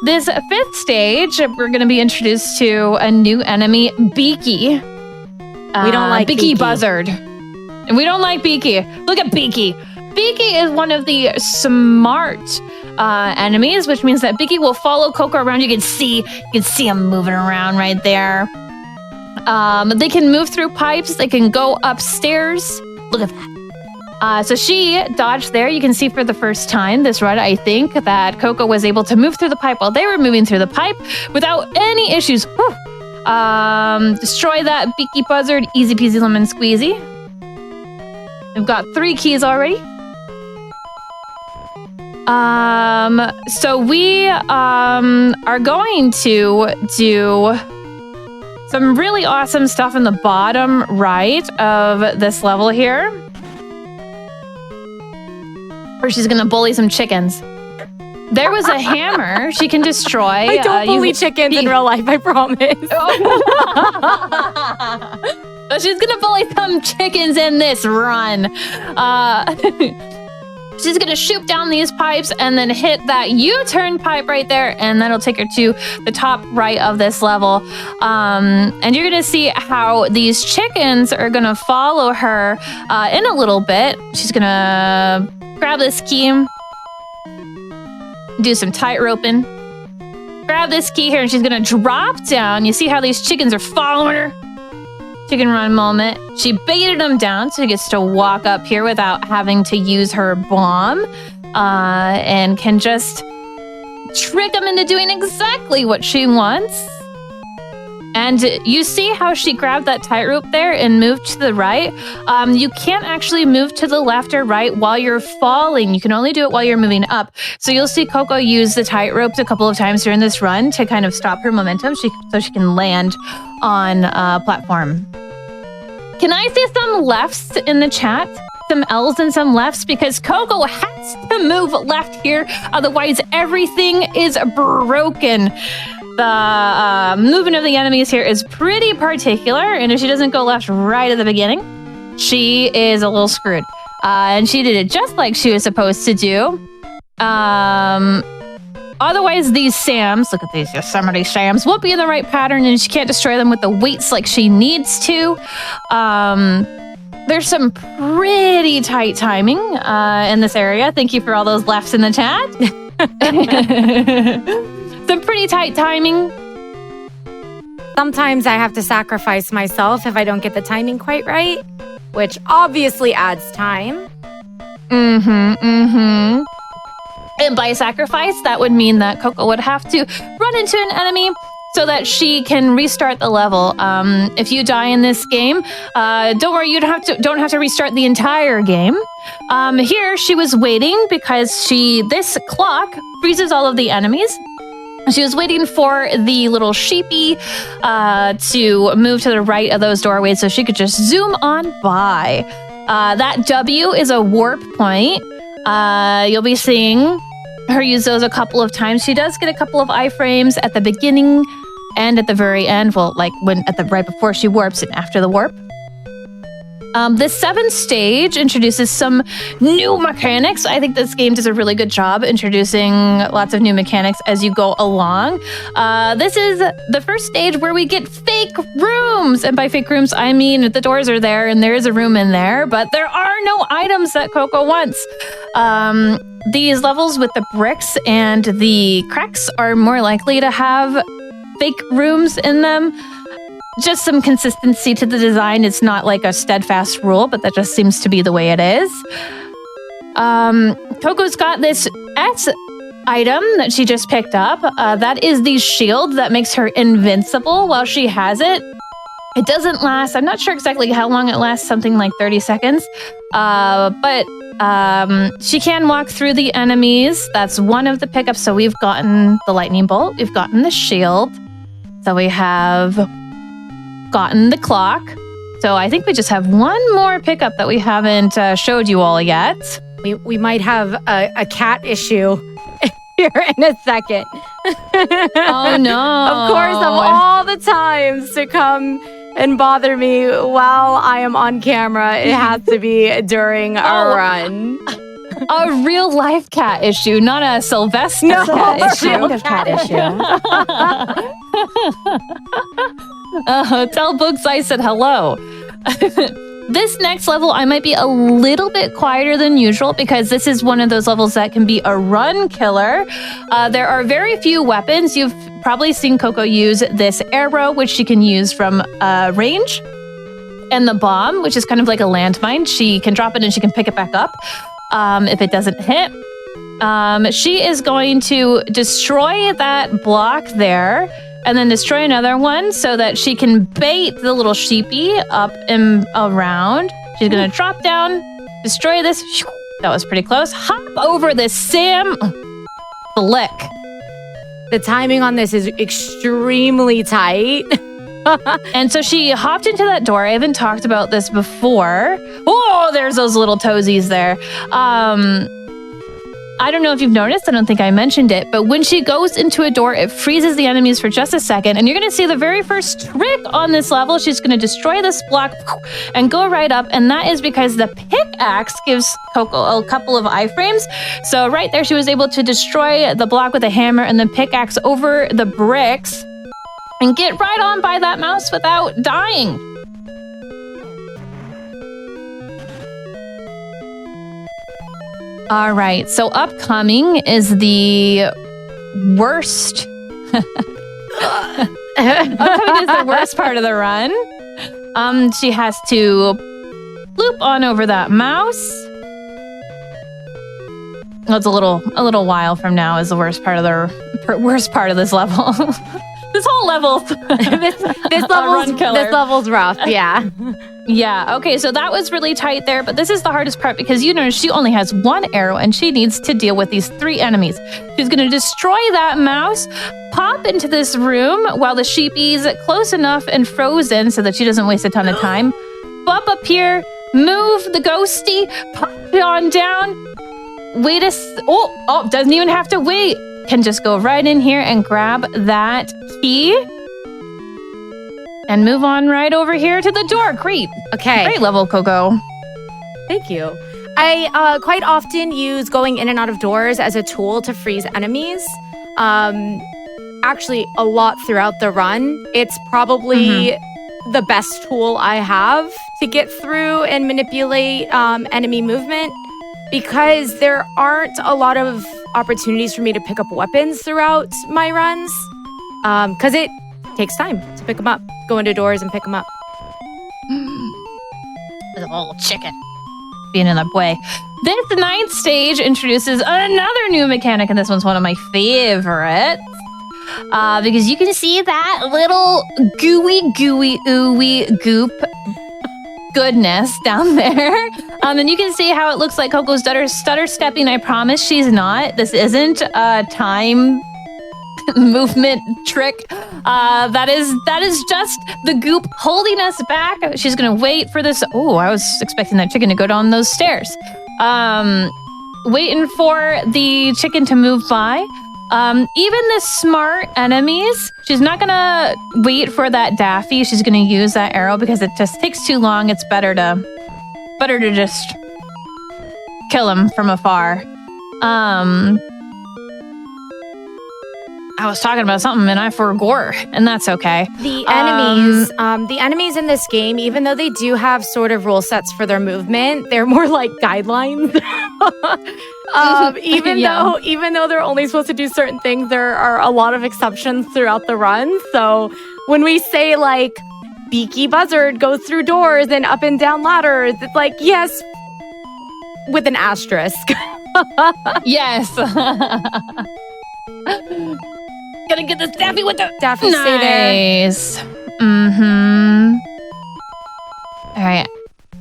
This 5th stage, we're going to be introduced to a new enemy, Beaky. We don't like Beaky Buzzard. And we don't like Beaky. Look at Beaky. Beaky is one of the smart enemies, which means that Beaky will follow Coco around. You can see him moving around right there. They can move through pipes. They can go upstairs. Look at that. So she dodged there. You can see for the first time this run, I think, that Coco was able to move through the pipe while they were moving through the pipe without any issues. Destroy that Beaky Buzzard. Easy peasy lemon squeezy. We've got 3 keys already. So we are going to do some really awesome stuff in the bottom right of this level here, where she's gonna bully some chickens. There was a hammer she can destroy. I don't bully chickens in real life, I promise. So she's gonna bully some chickens in this run. She's gonna shoot down these pipes and then hit that U-turn pipe right there, and that'll take her to the top right of this level. And you're gonna see how these chickens are gonna follow her in a little bit. She's gonna grab this key, do some tight roping, grab this key here, and she's gonna drop down. You see how these chickens are following her? Chicken run moment. She baited him down so he gets to walk up here without having to use her bomb, and can just trick him into doing exactly what she wants. And you see how she grabbed that tightrope there and moved to the right. You can't actually move to the left or right while you're falling. You can only do it while you're moving up. So you'll see Coco use the tightropes a couple of times during this run to kind of stop her momentum so she can land on a platform. Can I see some lefts in the chat? Some L's and some lefts, because Coco has to move left here. Otherwise, everything is broken. The movement of the enemies here is pretty particular, and if she doesn't go left right at the beginning, she is a little screwed. And she did it just like she was supposed to do. Otherwise, these Sams, look at these Yosemite Sams, won't be in the right pattern, and she can't destroy them with the weights like she needs to. There's some pretty tight timing in this area. Thank you for all those lefts in the chat. Some pretty tight timing. Sometimes I have to sacrifice myself if I don't get the timing quite right, which obviously adds time. And by sacrifice, that would mean that Coco would have to run into an enemy so that she can restart the level. If you die in this game, don't worry, you don't have to restart the entire game. Here, she was waiting because this clock freezes all of the enemies. She was waiting for the little sheepy to move to the right of those doorways so she could just zoom on by. That W is a warp point. You'll be seeing her use those a couple of times. She does get a couple of iframes at the beginning and at the very end. Well, like right before she warps and after the warp. This 7th stage introduces some new mechanics. I think this game does a really good job introducing lots of new mechanics as you go along. This is the first stage where we get fake rooms. And by fake rooms, I mean the doors are there and there is a room in there, but there are no items that Coco wants. These levels with the bricks and the cracks are more likely to have fake rooms in them. Just some consistency to the design. It's not like a steadfast rule, but that just seems to be the way it is. Coco's got this S item that she just picked up. That is the shield that makes her invincible while she has it. It doesn't last. I'm not sure exactly how long it lasts, something like 30 seconds. But she can walk through the enemies. That's one of the pickups. So we've gotten the lightning bolt. We've gotten the shield. So we have gotten the clock. So I think we just have one more pickup that we haven't showed you all yet. We might have a cat issue here in a second. Oh no. Of course, of all the times to come and bother me while I am on camera, it has to be during a run. A real life cat issue, not a Sylvester cat issue. Kind of cat issue. Tell Books I said hello. This next level, I might be a little bit quieter than usual because this is one of those levels that can be a run killer. There are very few weapons. You've probably seen Coco use this arrow, which she can use from range, and the bomb, which is kind of like a landmine. She can drop it and she can pick it back up if it doesn't hit. She is going to destroy that block there and then destroy another one so that she can bait the little sheepy up and around. She's going to drop down, destroy this. That was pretty close. Hop over this Sam Flick. The timing on this is extremely tight. And so she hopped into that door. I haven't talked about this before. Oh, there's those little toesies there. I don't know if you've noticed, I don't think I mentioned it, but when she goes into a door, it freezes the enemies for just a second. And you're going to see the very first trick on this level. She's going to destroy this block and go right up. And that is because the pickaxe gives Coco a couple of iframes. So right there, she was able to destroy the block with a hammer and then pickaxe over the bricks and get right on by that mouse without dying. All right, so upcoming is the worst. Upcoming is the worst part of the run. She has to loop on over that mouse. Well, it's a little while from now is the worst part of this level. This whole level. this level's rough. Yeah. Yeah. Okay. So that was really tight there, but this is the hardest part because you know she only has one arrow and she needs to deal with these 3 enemies. She's going to destroy that mouse, pop into this room while the sheepy's close enough and frozen so that she doesn't waste a ton of time. Bump up here, move the ghosty, pop it on down. Doesn't even have to wait. Can just go right in here and grab that key and move on right over here to the door. Great. Okay. Great level, Coco. Thank you. I quite often use going in and out of doors as a tool to freeze enemies. Actually, a lot throughout the run. It's probably the best tool I have to get through and manipulate enemy movement because there aren't a lot of opportunities for me to pick up weapons throughout my runs because it takes time to pick them up. Go into doors and pick them up. There's a little chicken being in the way. This 9th stage introduces another new mechanic, and this one's one of my favorites. Because you can see that little gooey, ooey goop goodness down there. And you can see how it looks like Coco's stutter stepping. I promise she's not. This isn't a time movement trick. That is just the goop holding us back. She's gonna wait for this. Oh, I was expecting that chicken to go down those stairs. waiting for the chicken to move by. Even the smart enemies, she's not gonna wait for that Daffy. She's gonna use that arrow because it just takes too long. It's better to just kill him from afar. I was talking about something and I forgot, and that's okay. The enemies in this game, even though they do have sort of rule sets for their movement, they're more like guidelines. Even though they're only supposed to do certain things, there are a lot of exceptions throughout the run. So when we say like Beaky Buzzard goes through doors and up and down ladders, it's like, yes, with an asterisk. Yes. Gonna get this Daffy with the Daffy. Nice. Mm-hmm. All right.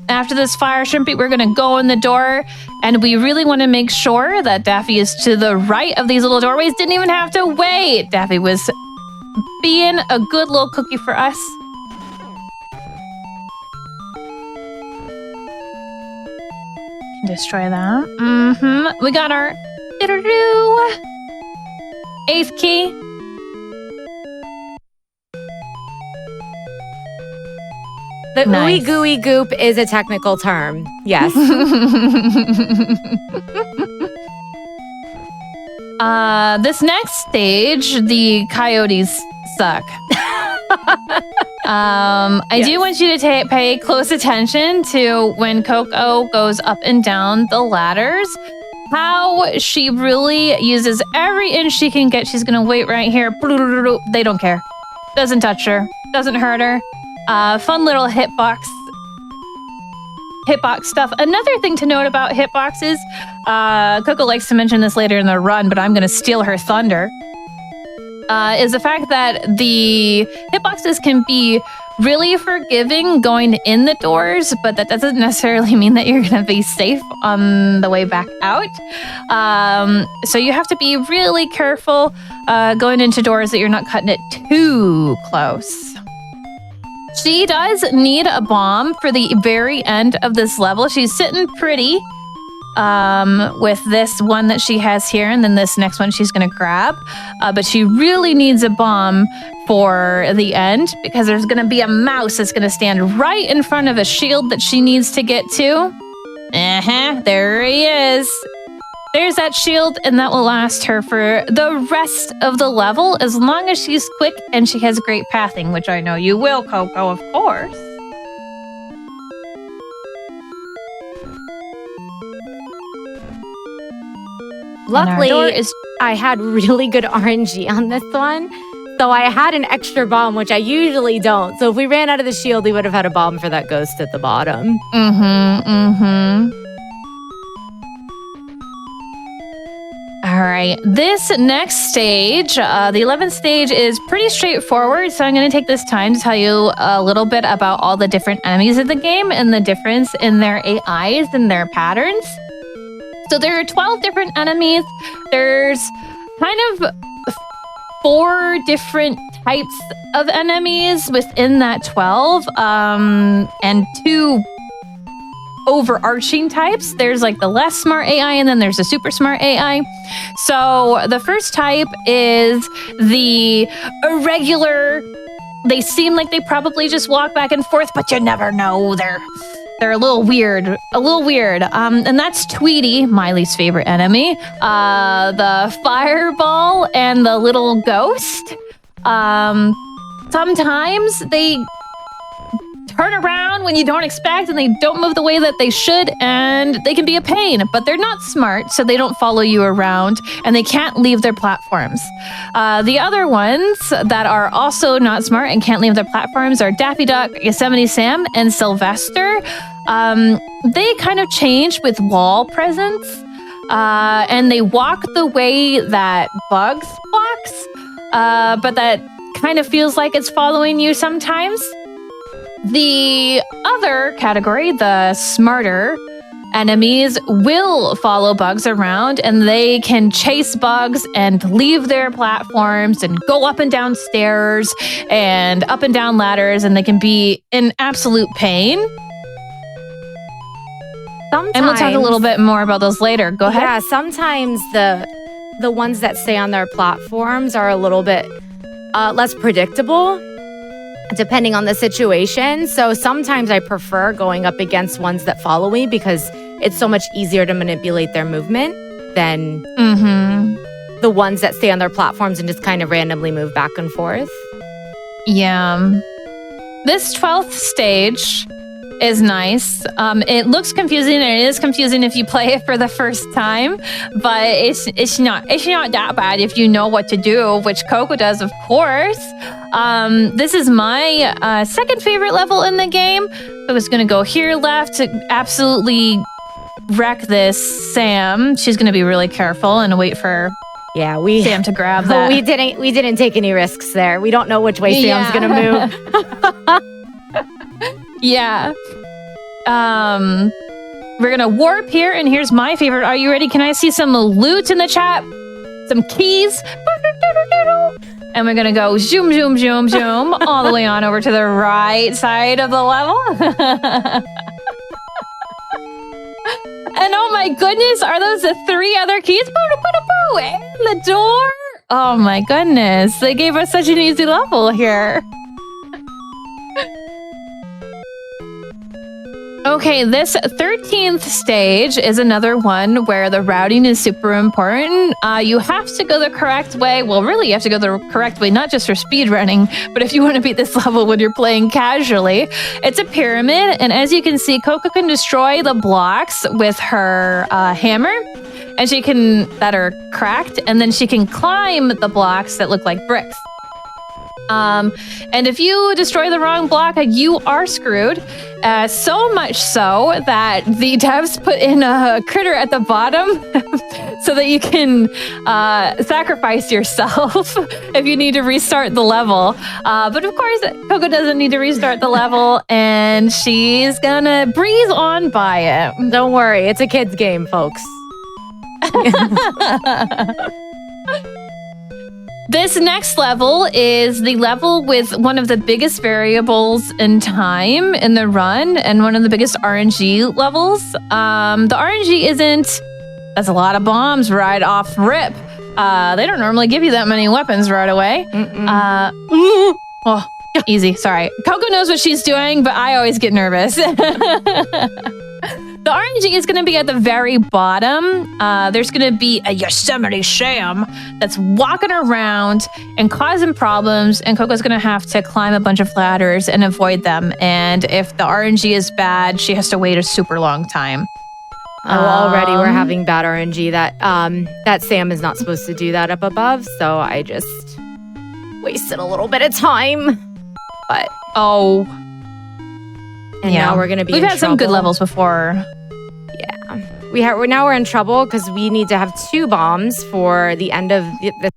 After this fire shrimpy, we're gonna go in the door, and we really want to make sure that Daffy is to the right of these little doorways. Didn't even have to wait. Daffy was being a good little cookie for us. Destroy that. Mm-hmm. We got our 8th key. The Nice. ooey gooey goop is a technical term. Yes. This next stage, the coyotes suck. I do want you to pay close attention to when Coco goes up and down the ladders. How she really uses every inch she can get. She's gonna wait right here. They don't care. Doesn't touch her. Doesn't hurt her. Fun little hitbox stuff. Another thing to note about hitboxes, Coco likes to mention this later in the run, but I'm going to steal her thunder, is the fact that the hitboxes can be really forgiving going in the doors, but that doesn't necessarily mean that you're going to be safe on the way back out. So you have to be really careful going into doors that you're not cutting it too close. She does need a bomb for the very end of this level. She's sitting pretty with this one that she has here, and then this next one she's going to grab. But she really needs a bomb for the end because there's going to be a mouse that's going to stand right in front of a shield that she needs to get to. There he is. There's that shield, and that will last her for the rest of the level as long as she's quick and she has great pathing, which I know you will, Coco, of course. Luckily, I had really good RNG on this one. So I had an extra bomb, which I usually don't. So if we ran out of the shield, we would have had a bomb for that ghost at the bottom. All right, this next stage, the 11th stage, is pretty straightforward. So I'm going to take this time to tell you a little bit about all the different enemies in the game and the difference in their AIs and their patterns. So there are 12 different enemies. There's kind of 4 different types of enemies within that 12, and 2 overarching types. There's like the less smart AI, and then there's the super smart AI. So the first type is the irregular. They seem like they probably just walk back and forth, but you never know. They're a little weird. And that's Tweety, Miley's favorite enemy. The fireball and the little ghost. Sometimes they turn around when you don't expect, and they don't move the way that they should, and they can be a pain, but they're not smart, so they don't follow you around, and they can't leave their platforms. The other ones that are also not smart and can't leave their platforms are Daffy Duck, Yosemite Sam, and Sylvester. They kind of change with wall presence, and they walk the way that Bugs walks, but that kind of feels like it's following you sometimes. The other category, the smarter enemies, will follow Bugs around, and they can chase Bugs and leave their platforms and go up and down stairs and up and down ladders, and they can be an absolute pain. Sometimes, And we'll talk a little bit more about those later. Go ahead. Yeah, sometimes the ones that stay on their platforms are a little bit less predictable, depending on the situation. So sometimes I prefer going up against ones that follow me because it's so much easier to manipulate their movement than the ones that stay on their platforms and just kind of randomly move back and forth. Yeah. This 12th stage is nice. It looks confusing, and it is confusing if you play it for the first time, but it's not that bad if you know what to do, which Coco does, of course. This is my second favorite level in the game. I was gonna go here left to absolutely wreck this Sam. She's gonna be really careful and wait for Sam to grab that. We didn't take any risks there. We don't know which way Sam's gonna move. Yeah. We're gonna warp here, and here's my favorite. Are you ready? Can I see some loot in the chat? Some keys. And we're gonna go zoom, zoom, zoom, zoom all the way on over to the right side of the level. And oh my goodness, are those the 3 other keys? And the door. Oh my goodness, they gave us such an easy level here. Okay, this 13th stage is another one where the routing is super important. You have to go the correct way. Well, really, you have to go the correct way, not just for speedrunning, but if you want to beat this level when you're playing casually. It's a pyramid, and as you can see, Coco can destroy the blocks with her hammer, and that are cracked, and then she can climb the blocks that look like bricks. And if you destroy the wrong block, you are screwed. So much so that the devs put in a critter at the bottom so that you can sacrifice yourself if you need to restart the level. But of course, Coco doesn't need to restart the level, and she's gonna breeze on by it. Don't worry, it's a kid's game, folks. This next level is the level with one of the biggest variables in time in the run and one of the biggest RNG levels. The RNG that's a lot of bombs right off rip. They don't normally give you that many weapons right away. Easy, sorry. Coco knows what she's doing, but I always get nervous. The RNG is going to be at the very bottom. There's going to be a Yosemite Sam that's walking around and causing problems, and Coco's going to have to climb a bunch of ladders and avoid them. And if the RNG is bad, she has to wait a super long time. Already we're having bad RNG. That Sam is not supposed to do that up above, so I just wasted a little bit of time. But now we're gonna be. We've had some good levels before. Yeah, we're in trouble because we need to have 2 bombs for the end of this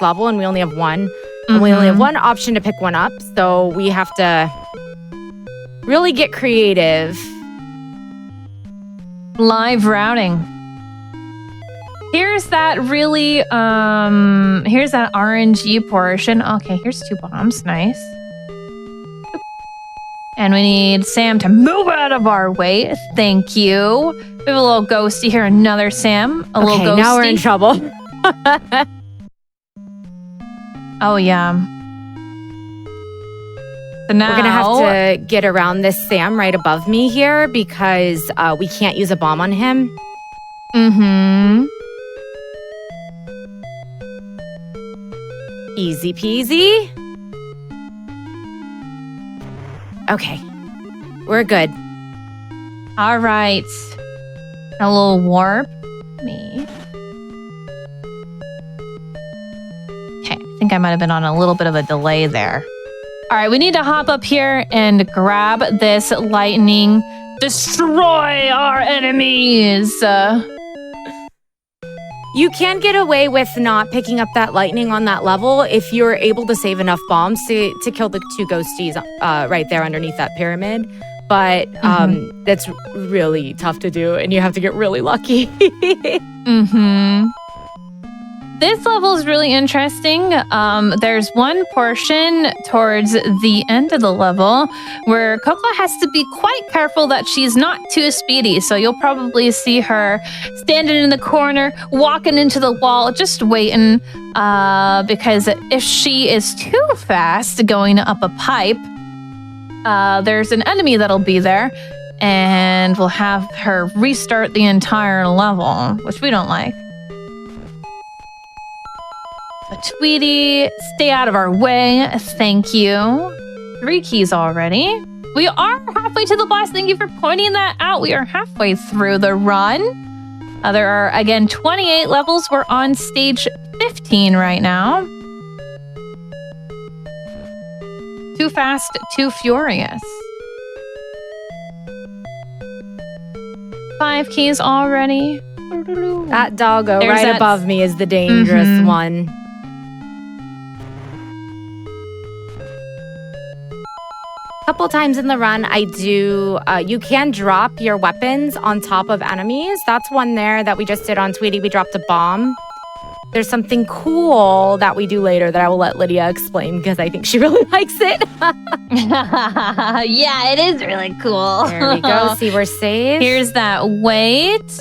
level, and we only have 1. And we only have 1 option to pick one up, so we have to really get creative. Live routing. Here's that here's that RNG portion. Okay, here's 2 bombs. Nice. And we need Sam to move out of our way. Thank you. We have a little ghosty here. Another Sam. A little ghosty. Now we're in trouble. Oh, yeah. So now we're going to have to get around this Sam right above me here because we can't use a bomb on him. Easy peasy. Okay, we're good. All right. A little warp. Me. Okay, I think I might have been on a little bit of a delay there. All right, we need to hop up here and grab this lightning. Destroy our enemies. You can get away with not picking up that lightning on that level if you're able to save enough bombs to kill the 2 ghosties right there underneath that pyramid. But that's really tough to do, and you have to get really lucky. this level is really interesting. There's one portion towards the end of the level where Coco has to be quite careful that she's not too speedy. So you'll probably see her standing in the corner, walking into the wall, just waiting. Because if she is too fast going up a pipe, there's an enemy that'll be there. And we'll have her restart the entire level, which we don't like. But Tweety, stay out of our way. Thank you. 3 keys already. We are halfway to the boss. Thank you for pointing that out. We are halfway through the run. There are, again, 28 levels. We're on stage 15 right now. Too fast, too furious. 5 keys already. That doggo There's right that- above me is the dangerous one. Couple times in the run, I do. You can drop your weapons on top of enemies. That's one there that we just did on Tweety. We dropped a bomb. There's something cool that we do later that I will let Lydia explain because I think she really likes it. Yeah, it is really cool. There we go. See, we're safe. Here's that weight.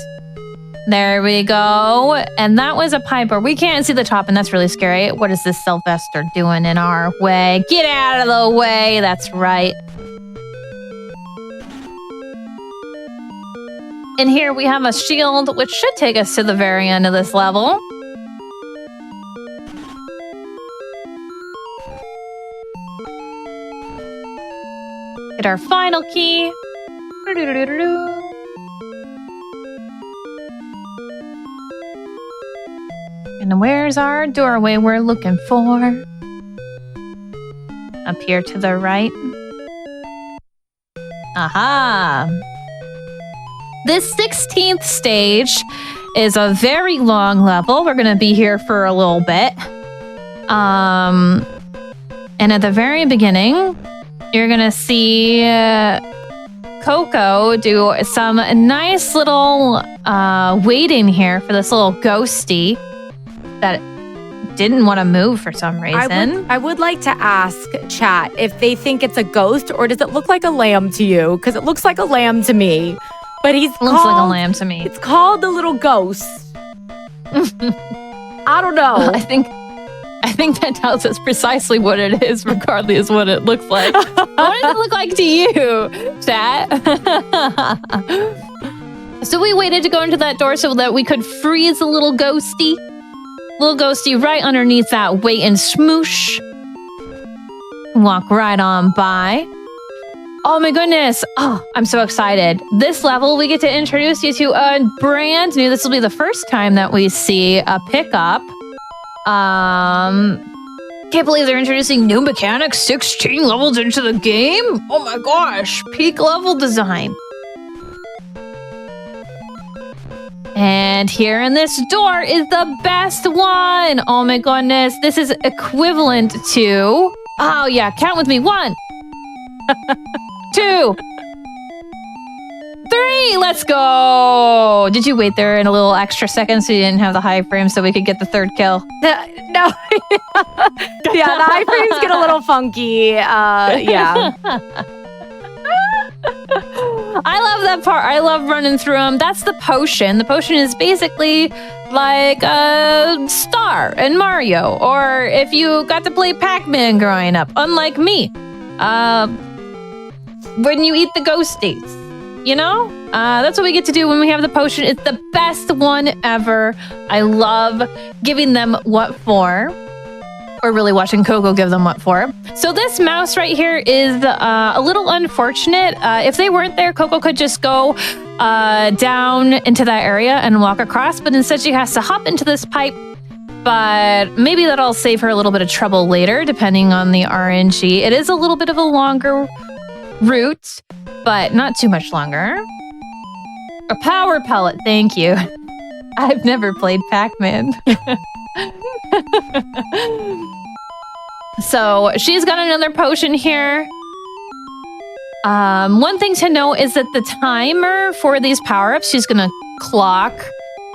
There we go. And that was a pipe where we can't see the top, and that's really scary. What is this Sylvester doing in our way? Get out of the way. That's right. And here we have a shield, which should take us to the very end of this level. Get our final key. And where's our doorway we're looking for? Up here to the right. Aha! This 16th stage is a very long level. We're going to be here for a little bit. And at the very beginning, you're going to see Coco do some nice little waiting here for this little ghosty that didn't want to move for some reason. I would like to ask chat if they think it's a ghost or does it look like a lamb to you? Because it looks like a lamb to me. But Looks like a lamb to me. It's called the little ghost. I don't know. I think that tells us precisely what it is, regardless of what it looks like. What does it look like to you, chat? So we waited to go into that door so that we could freeze a little ghosty. Little ghosty right underneath that weight and smoosh. Walk right on by. Oh my goodness. Oh, I'm so excited. This level, we get to introduce you to a brand new, this will be the first time that we see a pickup. Can't believe they're introducing new mechanics 16 levels into the game. Oh my gosh, peak level design. And here in this door is the best one. Oh my goodness, this is equivalent to, oh yeah, count with me. 1, 2, 3, let's go. Did you wait there in a little extra second so you didn't have the high frame so we could get the 3rd kill? No. Yeah, the iframes get a little funky. Yeah. I love that part. I love running through them. That's the potion. The potion is basically like a star in Mario, or if you got to play Pac-Man growing up, unlike me. When you eat the ghosties, you know? That's what we get to do when we have the potion. It's the best one ever. I love giving them what for. Or really watching Coco give them what for. So this mouse right here is a little unfortunate. If they weren't there, Coco could just go down into that area and walk across, but instead she has to hop into this pipe. But maybe that'll save her a little bit of trouble later, depending on the RNG. It is a little bit of a longer route, but not too much longer. A power pellet, thank you. I've never played Pac-Man. So she's got another potion here. One thing to note is that the timer for these power-ups, she's gonna clock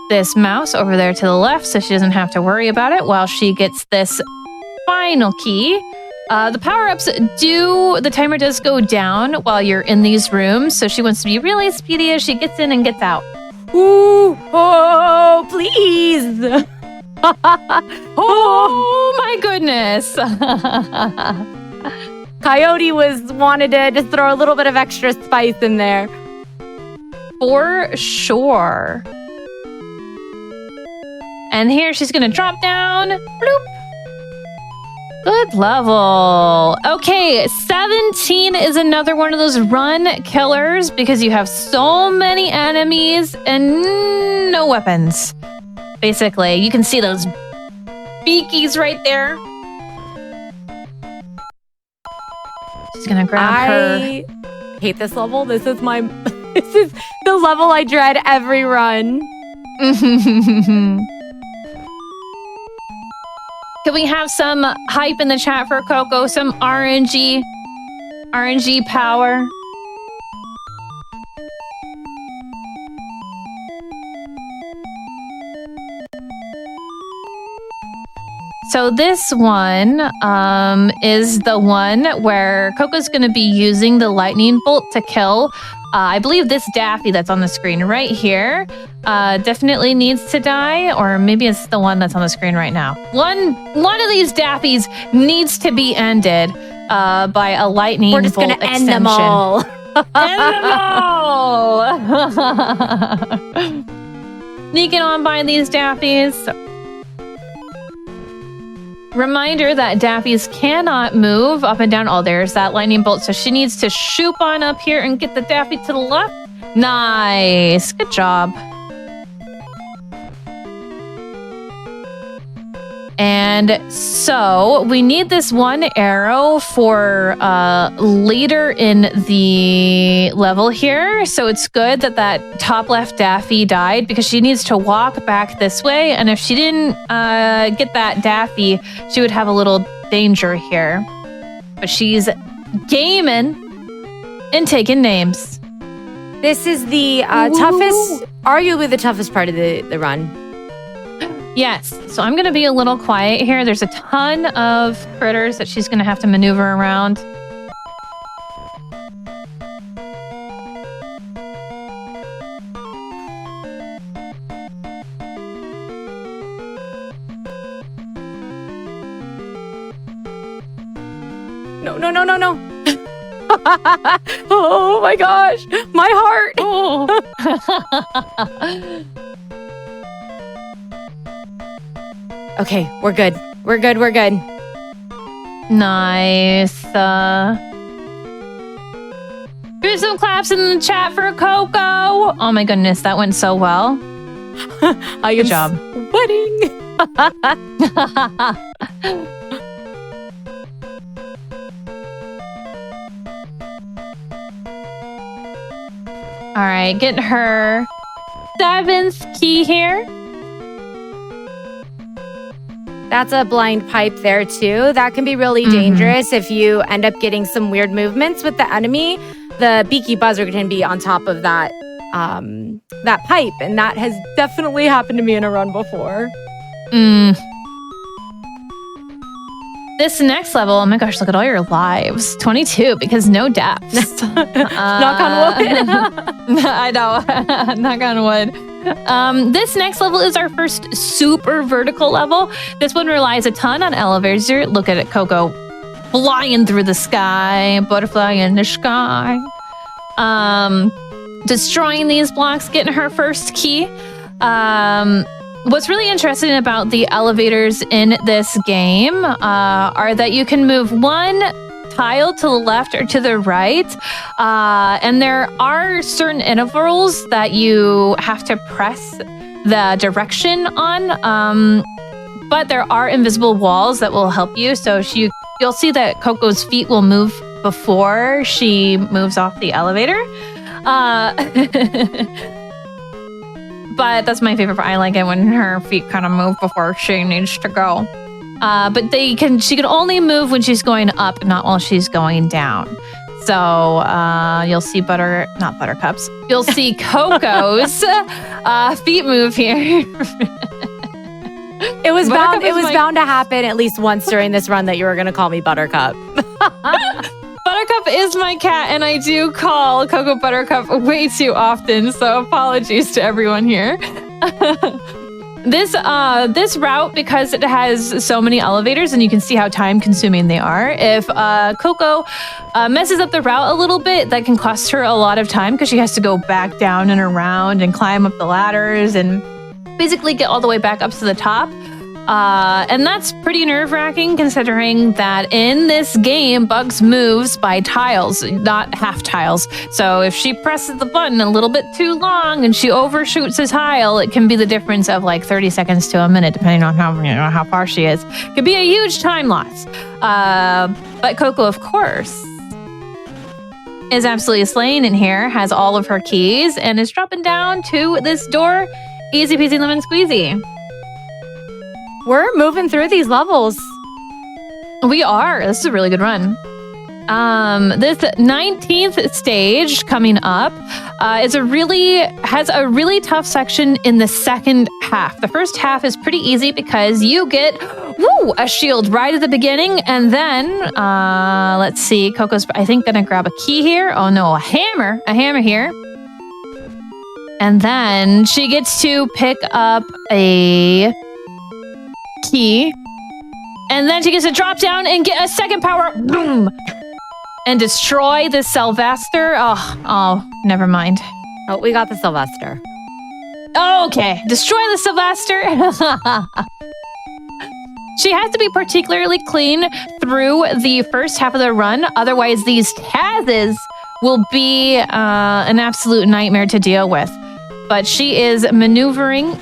this mouse over there to the left so she doesn't have to worry about it while she gets this final key. The power-ups the timer does go down while you're in these rooms, so she wants to be really speedy as she gets in and gets out. Ooh, oh, please. Oh my goodness. Coyote wanted to just throw a little bit of extra spice in there. For sure. And here she's gonna drop down. Bloop. Good level. Okay, 17 is another one of those run killers because you have so many enemies and no weapons. Basically, you can see those beakies right there. She's gonna grab her. I hate this level. This is the level I dread every run. Can we have some hype in the chat for Coco? Some RNG power. So this one is the one where Coco's going to be using the lightning bolt to kill. I believe this Daffy that's on the screen right here definitely needs to die, or maybe it's the one that's on the screen right now. One of these Daffys needs to be ended by a lightning bolt extension. We're just going to end them all. End them all! Sneaking on by these Daffys. Reminder that Daffys cannot move up and down. Oh, there's that lightning bolt. So she needs to shoot on up here and get the Daffy to the left. Nice. Good job. And so we need this one arrow for later in the level here. So it's good that that top left Daffy died because she needs to walk back this way. And if she didn't get that Daffy, she would have a little danger here. But she's gaming and taking names. This is the toughest, arguably the toughest part of the run. Yes, so I'm going to be a little quiet here. There's a ton of critters that she's going to have to maneuver around. No. Oh my gosh, my heart. Oh. Okay, we're good. Nice. Do some claps in the chat for Coco. Oh my goodness, that went so well. Good job. Sweating. All right, getting her 7th key here. That's a blind pipe there too. That can be really dangerous if you end up getting some weird movements with the enemy. The beaky buzzer can be on top of that that pipe, and that has definitely happened to me in a run before. This next level, oh my gosh, look at all your lives. 22, because no deaths. Knock on wood. I know. Knock on wood. This next level is our first super vertical level. This one relies a ton on elevators. Look at it, Coco. Flying through the sky. Butterfly in the sky. Destroying these blocks, getting her first key. What's really interesting about the elevators in this game are that you can move one tile to the left or to the right, and there are certain intervals that you have to press the direction on, but there are invisible walls that will help you. So you'll see that Coco's feet will move before she moves off the elevator. But that's my favorite part. I like it when her feet kind of move before she needs to go. But she can only move when she's going up, not while she's going down. So you'll see not Buttercup's. You'll see Coco's feet move here. It was Buttercup bound to happen at least once during this run that you were going to call me Buttercup. Buttercup is my cat, and I do call Coco Buttercup way too often, so apologies to everyone here. This route, because it has so many elevators, and you can see how time-consuming they are, if Coco messes up the route a little bit, that can cost her a lot of time because she has to go back down and around and climb up the ladders and basically get all the way back up to the top. And that's pretty nerve-wracking considering that in this game, Bugs moves by tiles, not half tiles. So if she presses the button a little bit too long and she overshoots a tile, it can be the difference of like 30 seconds to a minute, depending on how far she is. It could be a huge time loss. But Coco, of course, is absolutely slaying in here, has all of her keys, and is dropping down to this door. Easy peasy lemon squeezy. We're moving through these levels. We are. This is a really good run. This 19th stage coming up has a really tough section in the second half. The first half is pretty easy because you get a shield right at the beginning, and then let's see, Coco's I think gonna grab a key here. Oh no, a hammer here. And then she gets to pick up a key, and then she gets to drop down and get a second power, boom, and destroy the Sylvester. Oh, never mind. Oh, we got the Sylvester. Okay, destroy the Sylvester. She has to be particularly clean through the first half of the run, otherwise these Tazes will be an absolute nightmare to deal with. But she is maneuvering.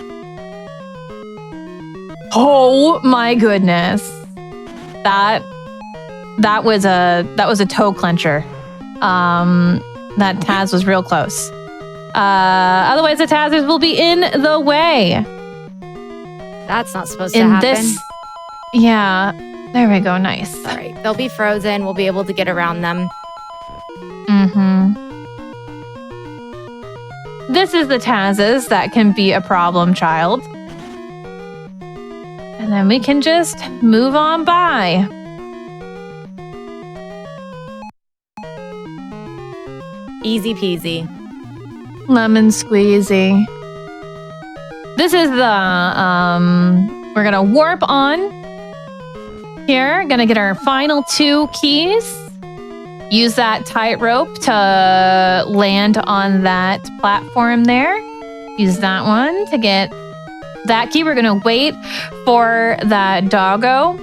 Oh my goodness. That was a toe clencher. That Taz was real close. Otherwise the Tazers will be in the way. That's not supposed to happen. Yeah. There we go. Nice. All right. They'll be frozen. We'll be able to get around them. This is the Tazes that can be a problem child. And then we can just move on by. Easy peasy. Lemon squeezy. This is the, we're gonna warp on here. Gonna get our final 2 keys. Use that tightrope to land on that platform there. Use that one to get that key. We're gonna wait for that doggo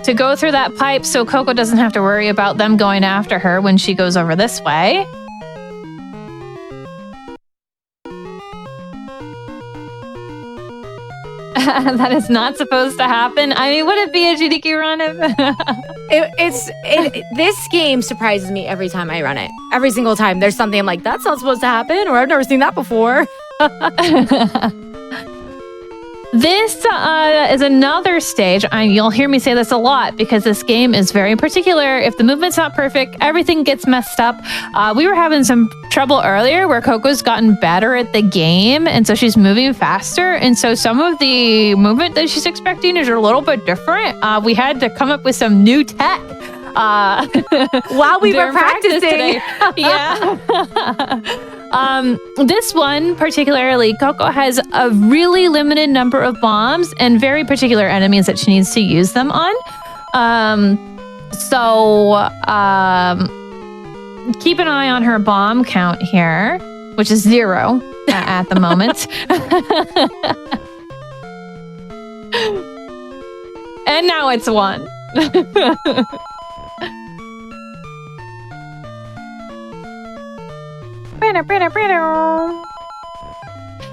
to go through that pipe so Coco doesn't have to worry about them going after her when she goes over this way. That is not supposed to happen. I mean, would it be a GDQ run if this game surprises me every time I run it. Every single time there's something I'm like, that's not supposed to happen, or I've never seen that before. This is another stage. You'll hear me say this a lot because this game is very particular. If the movement's not perfect, everything gets messed up. We were having some trouble earlier where Coco's gotten better at the game, and so she's moving faster. And so some of the movement that she's expecting is a little bit different. We had to come up with some new tech. While we were practicing today. Yeah. This one particularly, Coco has a really limited number of bombs and very particular enemies that she needs to use them on. So keep an eye on her bomb count here, which is 0 at the moment. And now it's 1.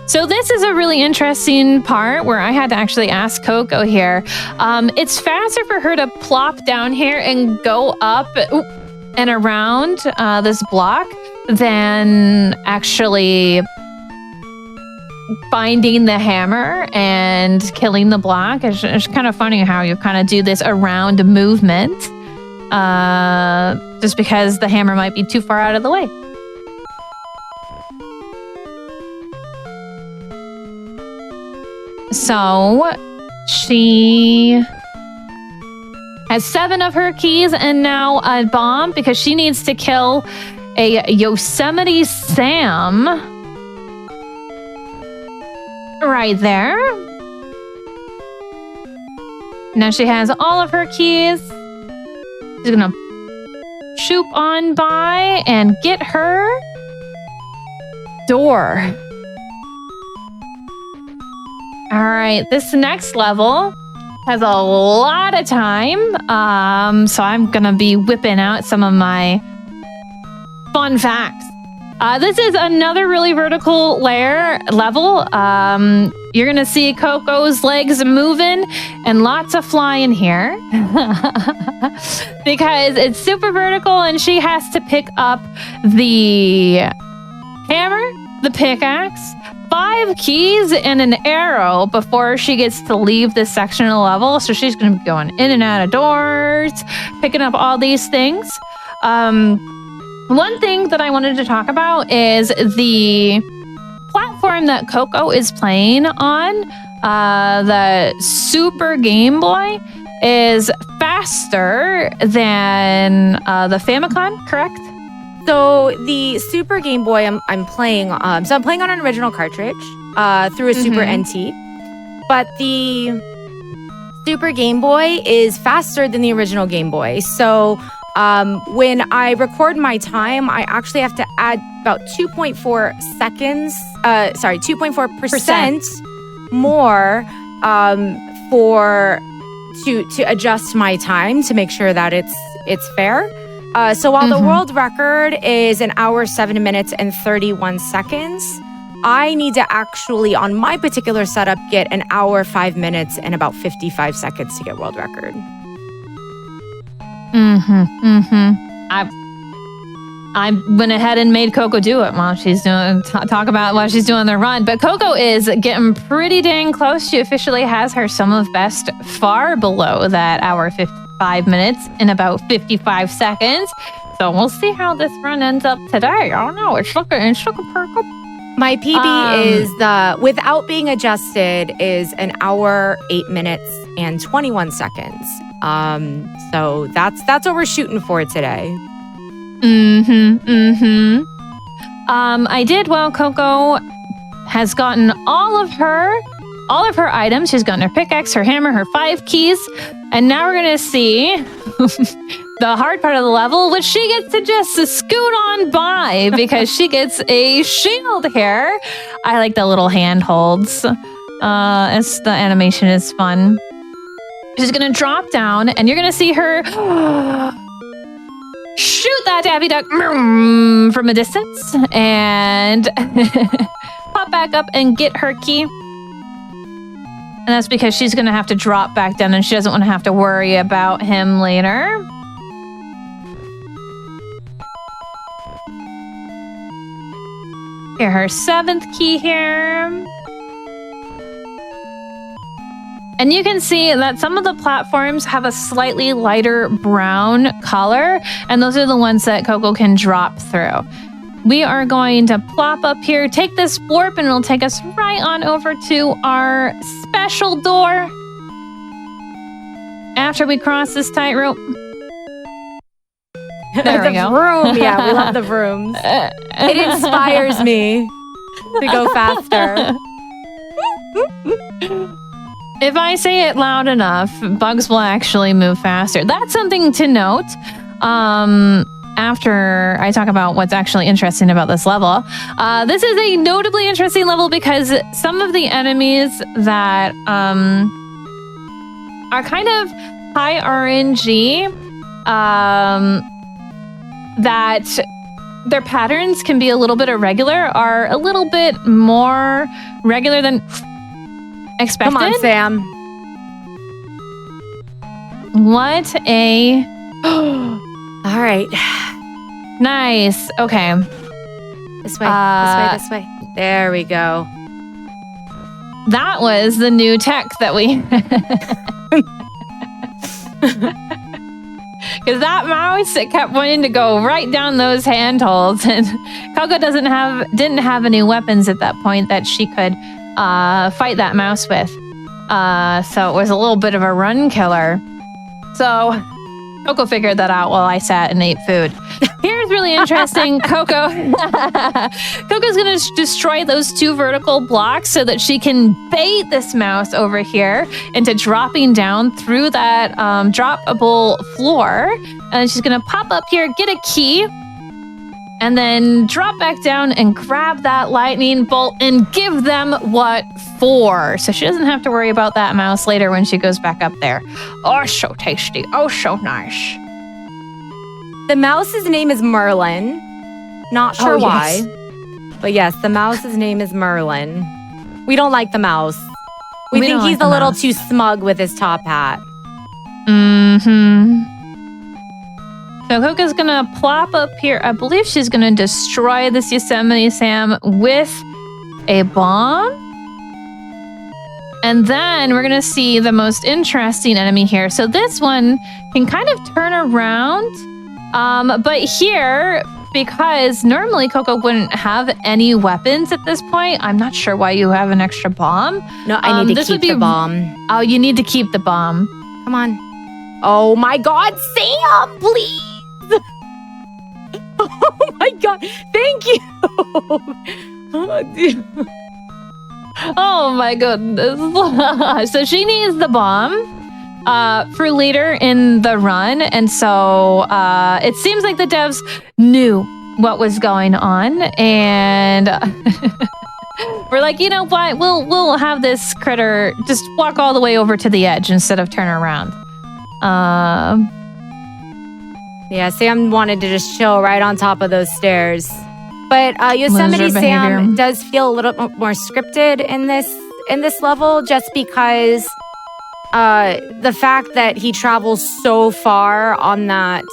So this is a really interesting part where I had to actually ask Coco here. It's faster for her to plop down here and go up and around this block than actually finding the hammer and killing the block. It's kind of funny how you kind of do this around movement. just because the hammer might be too far out of the way. So she has 7 of her keys and now a bomb because she needs to kill a Yosemite Sam right there. Now she has all of her keys. She's gonna shoot on by and get her door. All right, this next level has a lot of time, so I'm gonna be whipping out some of my fun facts. This is another really vertical level. You're gonna see Coco's legs moving and lots of flying here because it's super vertical and she has to pick up the hammer, the pickaxe, 5 keys, and an arrow before she gets to leave this section of the level. So she's gonna be going in and out of doors, picking up all these things. One thing that I wanted to talk about is the platform that Coco is playing on, the Super Game Boy, is faster than the Famicom, correct? So the Super Game Boy I'm playing, so I'm playing on an original cartridge through a Super NT, but the Super Game Boy is faster than the original Game Boy. So when I record my time, I actually have to add about 2.4 seconds, 2.4% more to adjust my time to make sure that it's fair. So while the world record is 1 hour, 7 minutes, and 31 seconds, I need to actually, on my particular setup, get 1 hour, 5 minutes, and about 55 seconds to get world record. I went ahead and made Coco do it while she's doing while she's doing the run. But Coco is getting pretty dang close. She officially has her sum of best far below that 1 hour, 55 minutes in about 55 seconds. So we'll see how this run ends up today. I don't know. It's looking pretty good. My PB is without being adjusted is 1 hour, 8 minutes, and 21 seconds. So that's what we're shooting for today. I did well. Coco has gotten all of her items. She's gotten her pickaxe, her hammer, her 5 keys, and now we're gonna see the hard part of the level, which she gets to just scoot on by because she gets a shield here. I like the little handholds. The animation is fun. She's gonna drop down, and you're gonna see her shoot that Daffy Duck from a distance and pop back up and get her key. And that's because she's gonna have to drop back down, and she doesn't want to have to worry about him later. Get her 7th key here. And you can see that some of the platforms have a slightly lighter brown color, and those are the ones that Coco can drop through. We are going to plop up here, take this warp, and it'll take us right on over to our special door after we cross this tightrope. There we go. Vroom. Yeah, we love the vrooms. It inspires me to go faster. If I say it loud enough, bugs will actually move faster. That's something to note. After I talk about what's actually interesting about this level. This is a notably interesting level because some of the enemies that are kind of high RNG, that their patterns can be a little bit irregular, are a little bit more regular than expected. Come on, Sam. What a... All right. Nice. Okay. This way, this way. There we go. That was the new tech that we... because that mouse it kept wanting to go right down those handholds, and Coco didn't have any weapons at that point that she could fight that mouse with. So it was a little bit of a run killer. So Coco figured that out while I sat and ate food. Here's really interesting. Coco's going to destroy those 2 vertical blocks so that she can bait this mouse over here into dropping down through that droppable floor. And she's going to pop up here, get a key, and then drop back down and grab that lightning bolt and give them what for. So she doesn't have to worry about that mouse later when she goes back up there. Oh, so tasty. Oh, so nice. The mouse's name is Merlin. Not sure why. But yes, the mouse's name is Merlin. We don't like the mouse. We think he's a little too smug with his top hat. Mm-hmm. So Coco's gonna plop up here. I believe she's gonna destroy this Yosemite Sam with a bomb. And then we're gonna see the most interesting enemy here. So this one can kind of turn around. But here, because normally Coco wouldn't have any weapons at this point, I'm not sure why you have an extra bomb. No, I need to keep the bomb. Oh, you need to keep the bomb. Come on. Oh my God, Sam, please. Oh my God, thank you. Oh my goodness. So she needs the bomb for later in the run. And so it seems like the devs knew what was going on. And we're like, you know what? We'll have this critter just walk all the way over to the edge instead of turn around. Yeah, Sam wanted to just chill right on top of those stairs. But Yosemite Sam does feel a little more scripted in this level, just because the fact that he travels so far on that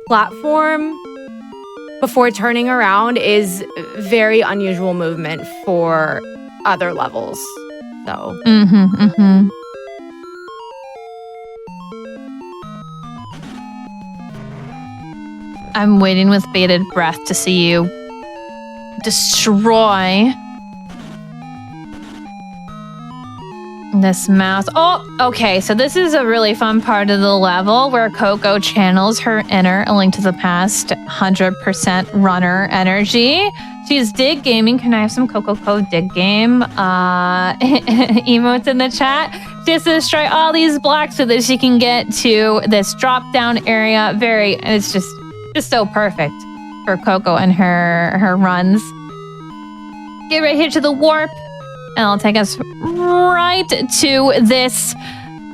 platform before turning around is very unusual movement for other levels. So. I'm waiting with bated breath to see you destroy this mouse. Oh, okay. So this is a really fun part of the level where Coco channels her inner A Link to the Past 100% runner energy. She's dig gaming. Can I have some Coco Code dig game emotes in the chat? She has to destroy all these blocks so that she can get to this drop down area. It's just so perfect for Coco and her runs. Get right here to the warp, and it'll take us right to this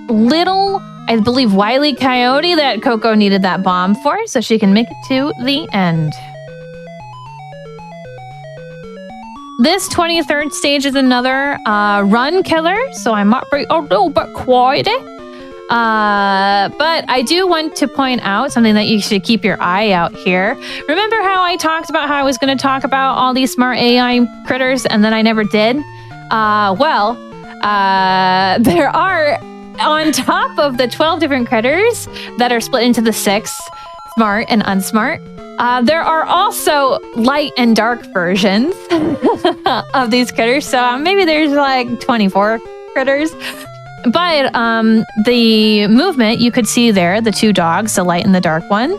little, I believe, Wile E. Coyote that Coco needed that bomb for, so she can make it to the end. This 23rd stage is another run killer, so I might be a little bit quiet. But I do want to point out something that you should keep your eye out here. Remember how I talked about how I was going to talk about all these smart AI critters and then I never did? There are, on top of the 12 different critters that are split into the 6, smart and unsmart, there are also light and dark versions of these critters. So maybe there's like 24 critters. But the movement you could see there, the 2 dogs, the light and the dark one,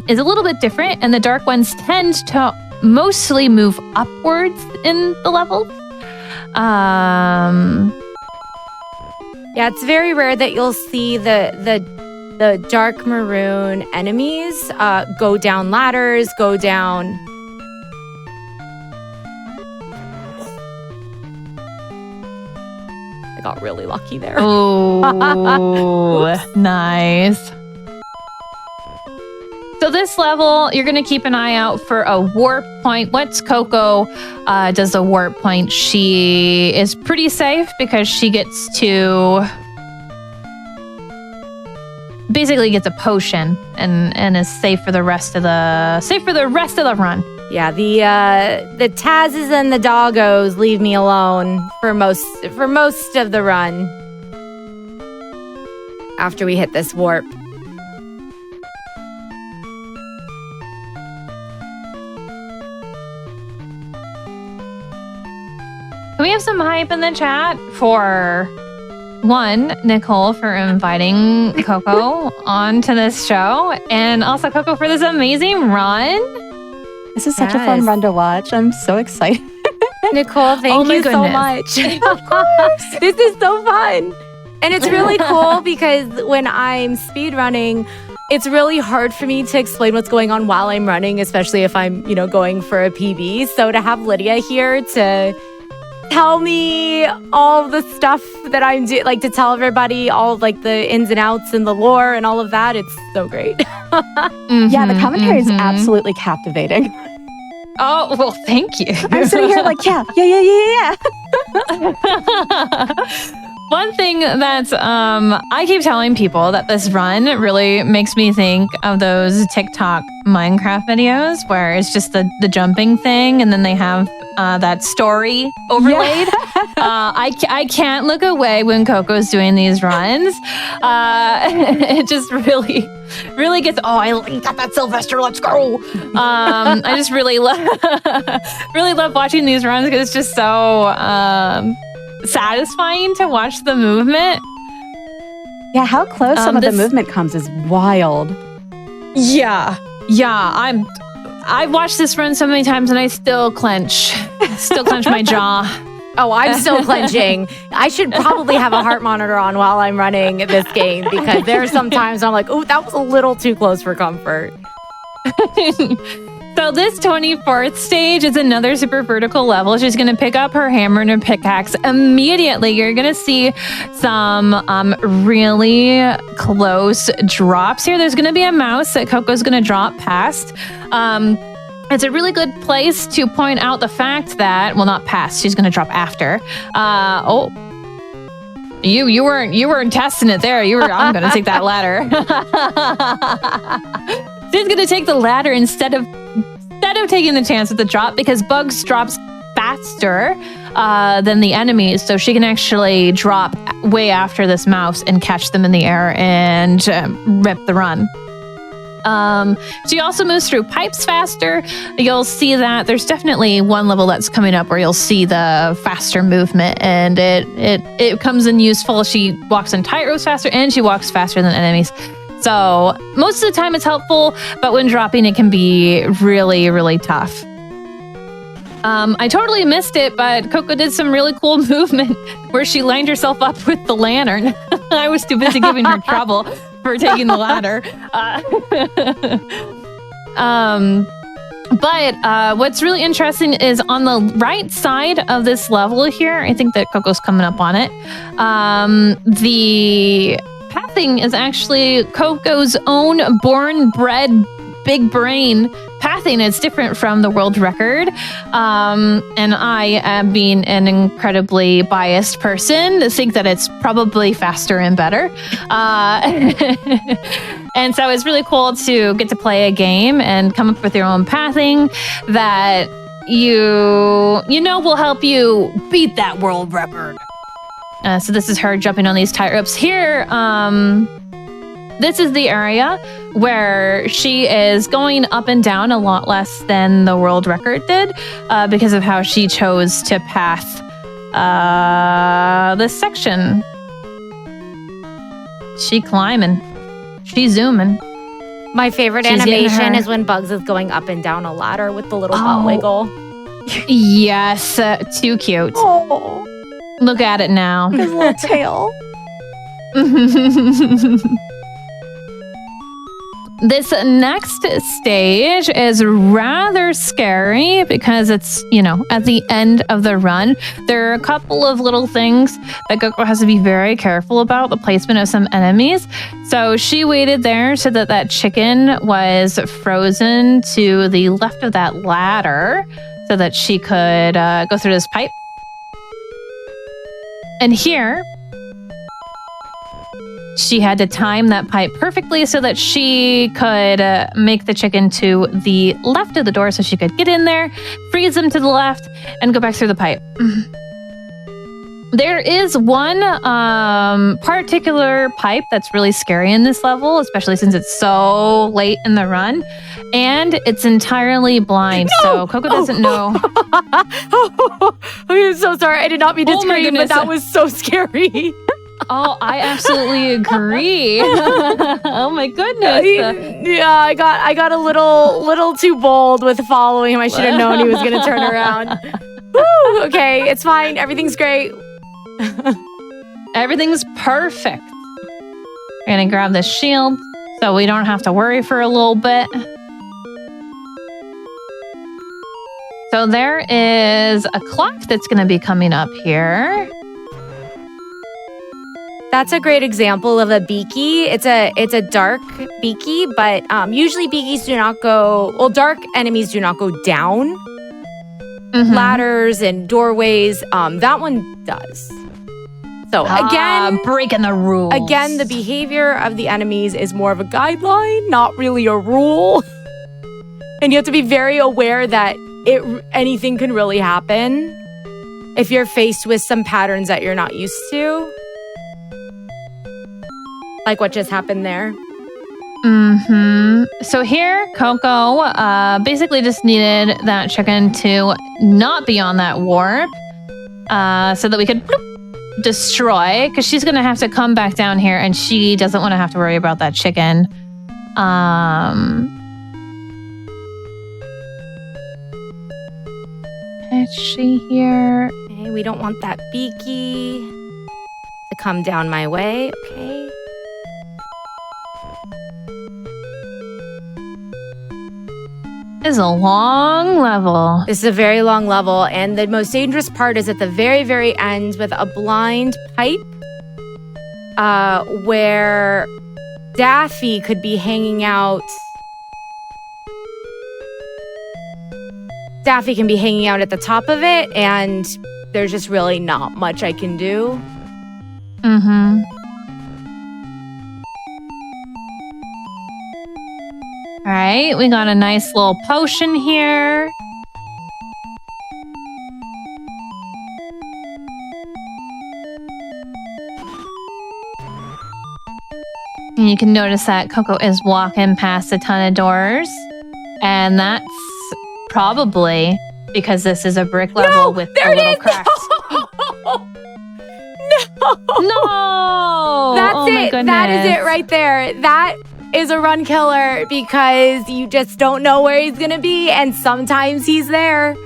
is a little bit different. And the dark ones tend to mostly move upwards in the level. Yeah, it's very rare that you'll see the dark maroon enemies go down ladders, go down... Got really lucky there. Oh, nice. So this level, you're going to keep an eye out for a warp point. Once Coco does a warp point, she is pretty safe because she gets to basically gets a potion and is safe for the rest of the run. Yeah, the Tazes and the doggos leave me alone for most of the run after we hit this warp. Can we have some hype in the chat for one, Nichole for inviting Coco onto this show, and also Coco for this amazing run. This is such a fun run to watch. I'm so excited. Nichole, thank you so much. Of course. This is so fun. And it's really cool because when I'm speedrunning, it's really hard for me to explain what's going on while I'm running, especially if I'm, going for a PB. So to have Lydia here to tell me all the stuff that I'm doing, like to tell everybody all of, like the ins and outs and the lore and all of that, it's so great. Yeah, the commentary is absolutely captivating. Oh, well, thank you. I'm sitting here like, yeah. One thing that I keep telling people that this run really makes me think of those TikTok Minecraft videos where it's just the jumping thing and then they have that story overlaid. Yeah. I can't look away when Coco's doing these runs. It just really gets, I got that Sylvester, let's go. I just really love watching these runs because it's just so satisfying to watch the movement. Yeah, how close some of the movement comes is wild. Yeah. I've watched this run so many times and I still clench my jaw. Oh, I'm still clenching. I should probably have a heart monitor on while I'm running this game because there are some times I'm like, oh, that was a little too close for comfort. So this 24th stage is another super vertical level. She's going to pick up her hammer and her pickaxe. Immediately, you're going to see some really close drops here. There's going to be a mouse that Coco's going to drop past. It's a really good place to point out the fact that, well, not past, she's going to drop after. You weren't testing it there. I'm going to take that ladder. She's going to take the ladder instead of taking the chance with the drop because Bugs drops faster than the enemies, so she can actually drop way after this mouse and catch them in the air and rip the run. She also moves through pipes faster. You'll see that there's definitely one level that's coming up where you'll see the faster movement, and it comes in useful. She walks on tight ropes faster, and she walks faster than enemies. So most of the time it's helpful, but when dropping it can be really, really tough. I totally missed it, but Coco did some really cool movement where she lined herself up with the lantern. I was too busy giving her trouble for taking the ladder. But what's really interesting is on the right side of this level here, I think that Coco's coming up on it, the pathing is actually Coco's own born-bred big brain pathing. It's different from the world record. And I, am being an incredibly biased person, think that it's probably faster and better. And so it's really cool to get to play a game and come up with your own pathing that you know will help you beat that world record. So this is her jumping on these tight ropes here. This is the area where she is going up and down a lot less than the world record did because of how she chose to path this section. She climbing. She zooming. My favorite animation is when Bugs is going up and down a ladder with the little butt wiggle. Yes, too cute. Oh. Look at it now. His little tail. This next stage is rather scary because it's, at the end of the run. There are a couple of little things that Coco has to be very careful about, the placement of some enemies. So she waited there so that chicken was frozen to the left of that ladder so that she could go through this pipe. And here, she had to time that pipe perfectly so that she could make the chicken to the left of the door so she could get in there, freeze them to the left, and go back through the pipe. There is one particular pipe that's really scary in this level, especially since it's so late in the run, and it's entirely blind, so Coco doesn't know. I'm so sorry. I did not mean to scream, but that was so scary. Oh, I absolutely agree. Oh my goodness. Yeah, I got a little too bold with following him. I should have known he was going to turn around. Woo, okay, it's fine. Everything's great. Everything's perfect. We're gonna grab this shield so we don't have to worry for a little bit. So there is a clock that's gonna be coming up here. That's a great example of a beaky. It's a dark beaky, but usually beakies do not go, well, dark enemies do not go down. Ladders and doorways. That one does. So again, breaking the rules. Again, the behavior of the enemies is more of a guideline, not really a rule. And you have to be very aware that anything can really happen if you're faced with some patterns that you're not used to. Like what just happened there. So here, Coco basically just needed that chicken to not be on that warp so that we could destroy, because she's going to have to come back down here and she doesn't want to have to worry about that chicken. Is she here? Okay, we don't want that beaky to come down my way. Okay. This is a long level. This is a very long level, and the most dangerous part is at the very, very end with a blind pipe where Daffy could be hanging out. Daffy can be hanging out at the top of it, and there's just really not much I can do. All right, we got a nice little potion here. And you can notice that Coco is walking past a ton of doors. And that's probably because this is a brick level with a little cracks. No! That's oh my it. goodness. That is it right there. That is a run killer because you just don't know where he's gonna be, and sometimes he's there.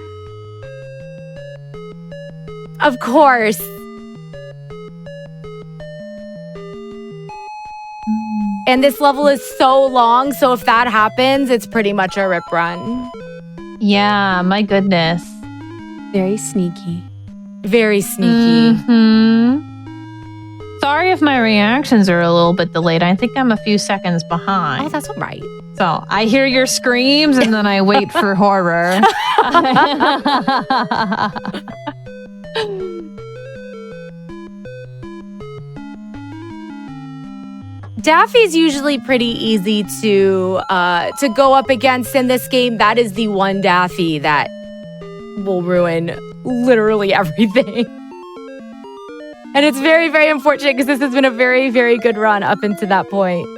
Of course. And this level is so long, so if that happens, it's pretty much a rip run. Yeah, my goodness. Very sneaky. Very sneaky. Sorry if my reactions are a little bit delayed. I think I'm a few seconds behind. Oh, that's all right. So I hear your screams and then I wait for horror. Daffy's usually pretty easy to go up against in this game. That is the one Daffy that will ruin literally everything. And it's very, very unfortunate because this has been a very, very good run up until that point.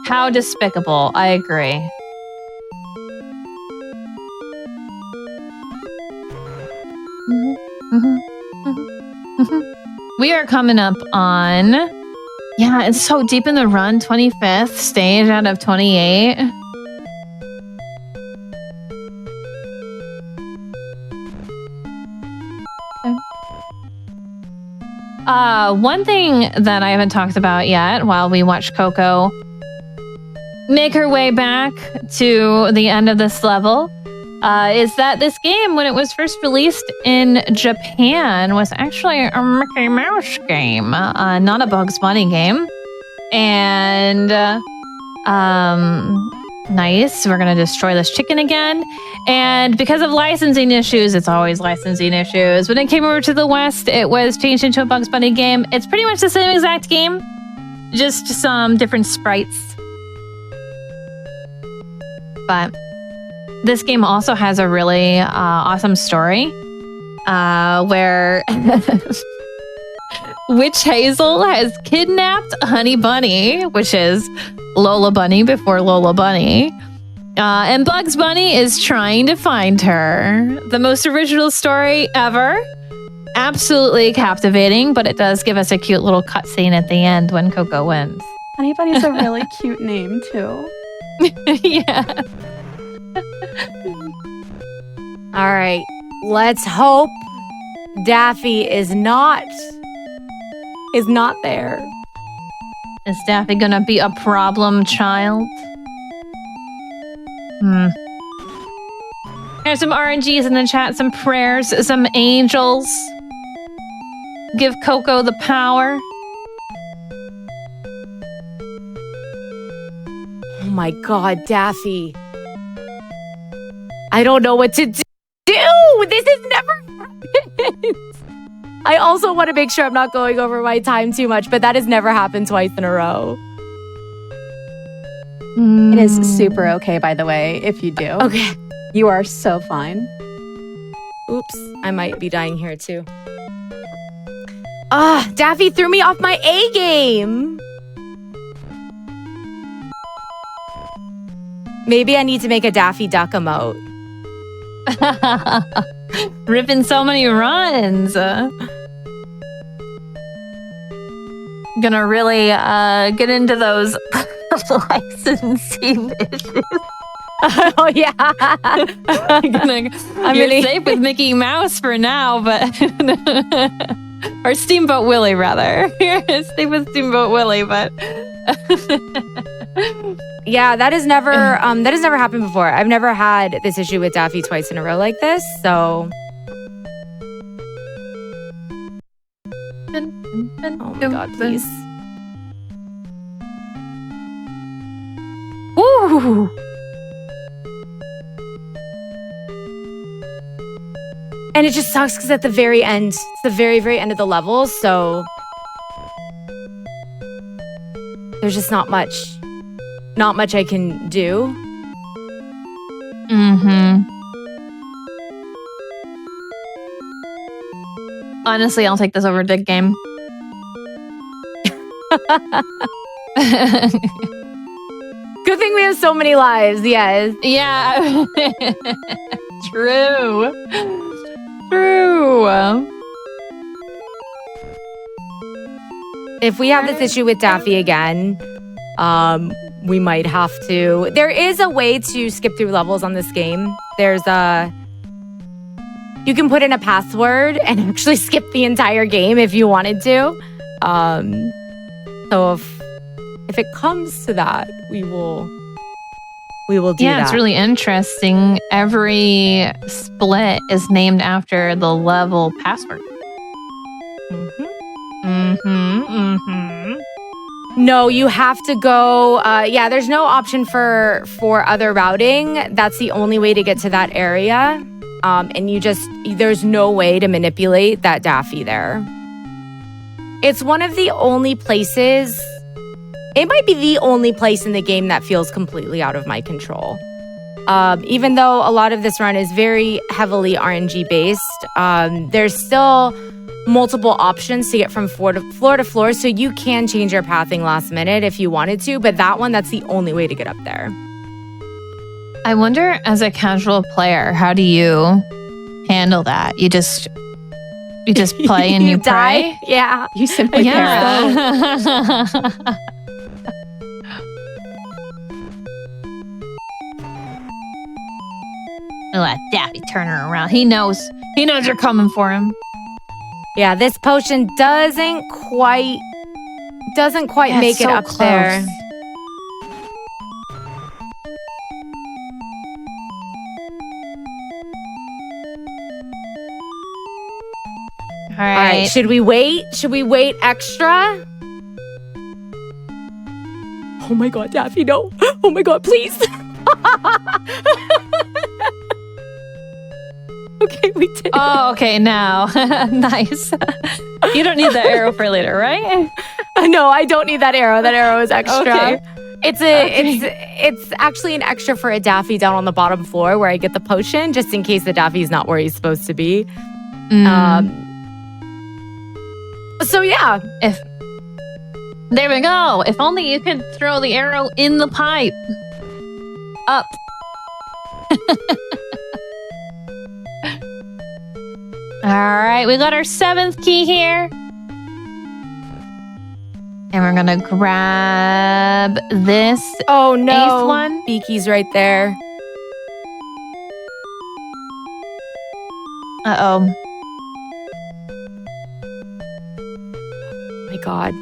How despicable. I agree. We are coming up on, yeah, it's so deep in the run, 25th stage out of 28. One thing that I haven't talked about yet while we watch Coco make her way back to the end of this level is that this game, when it was first released in Japan, was actually a Mickey Mouse game, not a Bugs Bunny game. And nice, we're gonna destroy this chicken again. And because of licensing issues, it's always licensing issues. When it came over to the West, it was changed into a Bugs Bunny game. It's pretty much the same exact game, just some different sprites. But this game also has a really awesome story. where Witch Hazel has kidnapped Honey Bunny, which is Lola Bunny before Lola Bunny. And Bugs Bunny is trying to find her. The most original story ever. Absolutely captivating, but it does give us a cute little cutscene at the end when Coco wins. Honey Bunny's a really cute name, too. Yeah. All right. Let's hope Daffy is not there. Is Daffy gonna be a problem child? There's some RNGs in the chat, some prayers, some angels. Give Coco the power. Oh my God, Daffy. I don't know what to do. This has never happened. I also want to make sure I'm not going over my time too much, but that has never happened twice in a row. It is super okay, by the way, if you do. Okay. You are so fine. Oops, I might be dying here too. Daffy threw me off my A game. Maybe I need to make a Daffy Duck emote. Ripping so many runs. Gonna really get into those licensing issues. Oh yeah. You're safe with Mickey Mouse for now, but or Steamboat Willie rather. You're safe with Steamboat Willie, but yeah, that has never happened before. I've never had this issue with Daffy twice in a row like this, so. Oh my God, please. Ooh. And it just sucks because at the very end, it's the very, very end of the level, so there's just not much I can do. Honestly, I'll take this over Dig Game. Good thing we have so many lives, yes. Yeah. True. If we have this issue with Daffy again, we might have to. There is a way to skip through levels on this game. You can put in a password and actually skip the entire game if you wanted to. So if it comes to that, we will do that. Yeah, it's really interesting. Every split is named after the level password. No, you have to go. There's no option for other routing. That's the only way to get to that area. And there's no way to manipulate that Daffy there. It's one of the only places. It might be the only place in the game that feels completely out of my control. Even though a lot of this run is very heavily RNG based, there's still multiple options to get from floor to floor, so you can change your pathing last minute if you wanted to, but that's the only way to get up there. I wonder, as a casual player, how do you handle that? You just play and you die? pray? Yeah. You simply Yeah. Let Daffy turn her around. He knows you're coming for him. Yeah, this potion doesn't quite make it up close. there. All All right, should we wait? Should we wait extra? Oh my God, Daffy, no. Oh my God, please. Okay, we did. Oh, okay, now. Nice. You don't need the arrow for later, right? No, I don't need that arrow. That arrow is extra. Okay. It's actually an extra for a Daffy down on the bottom floor where I get the potion, just in case the Daffy's not where he's supposed to be. So yeah. There we go. If only you could throw the arrow in the pipe. Up. All right, we got our 7th key here. And we're gonna grab this. Oh no. 8th one. Beaky's right there. Uh-oh. My God.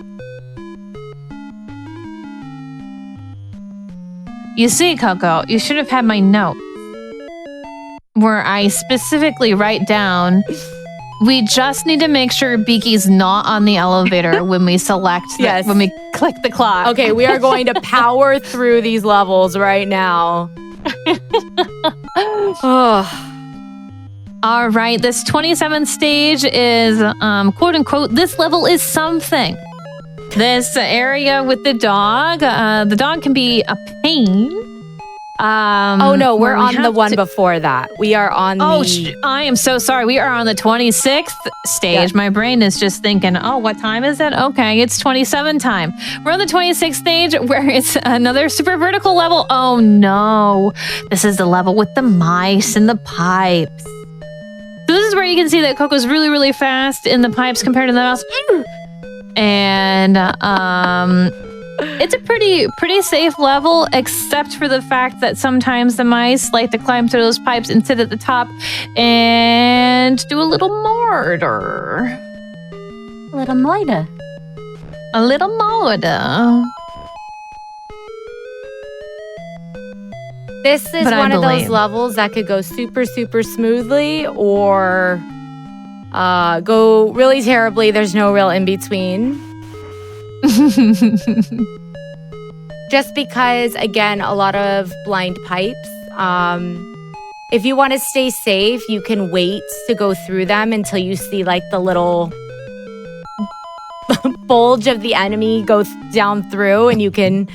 You see, Coco, you should have had my note where I specifically write down, we just need to make sure Beaky's not on the elevator when we select, when we click the clock. Okay, we are going to power through these levels right now. All right, this 27th stage is, quote unquote, this level is something. This area with the dog can be a pain. Oh no, we're on the one before that. We are on I am so sorry. We are on the 26th stage. Yes. My brain is just thinking, oh, what time is it? Okay, it's 27 time. We're on the 26th stage where it's another super vertical level. Oh no. This is the level with the mice and the pipes. So this is where you can see that Coco's really, really fast in the pipes compared to the mouse. And it's a pretty safe level, except for the fact that sometimes the mice like to climb through those pipes and sit at the top and do a little murder. A little murder. A little murder. This is one of those levels that could go super, super smoothly or go really terribly. There's no real in between. Just because, again, a lot of blind pipes. If you want to stay safe, you can wait to go through them until you see like the little bulge of the enemy go down through, and you can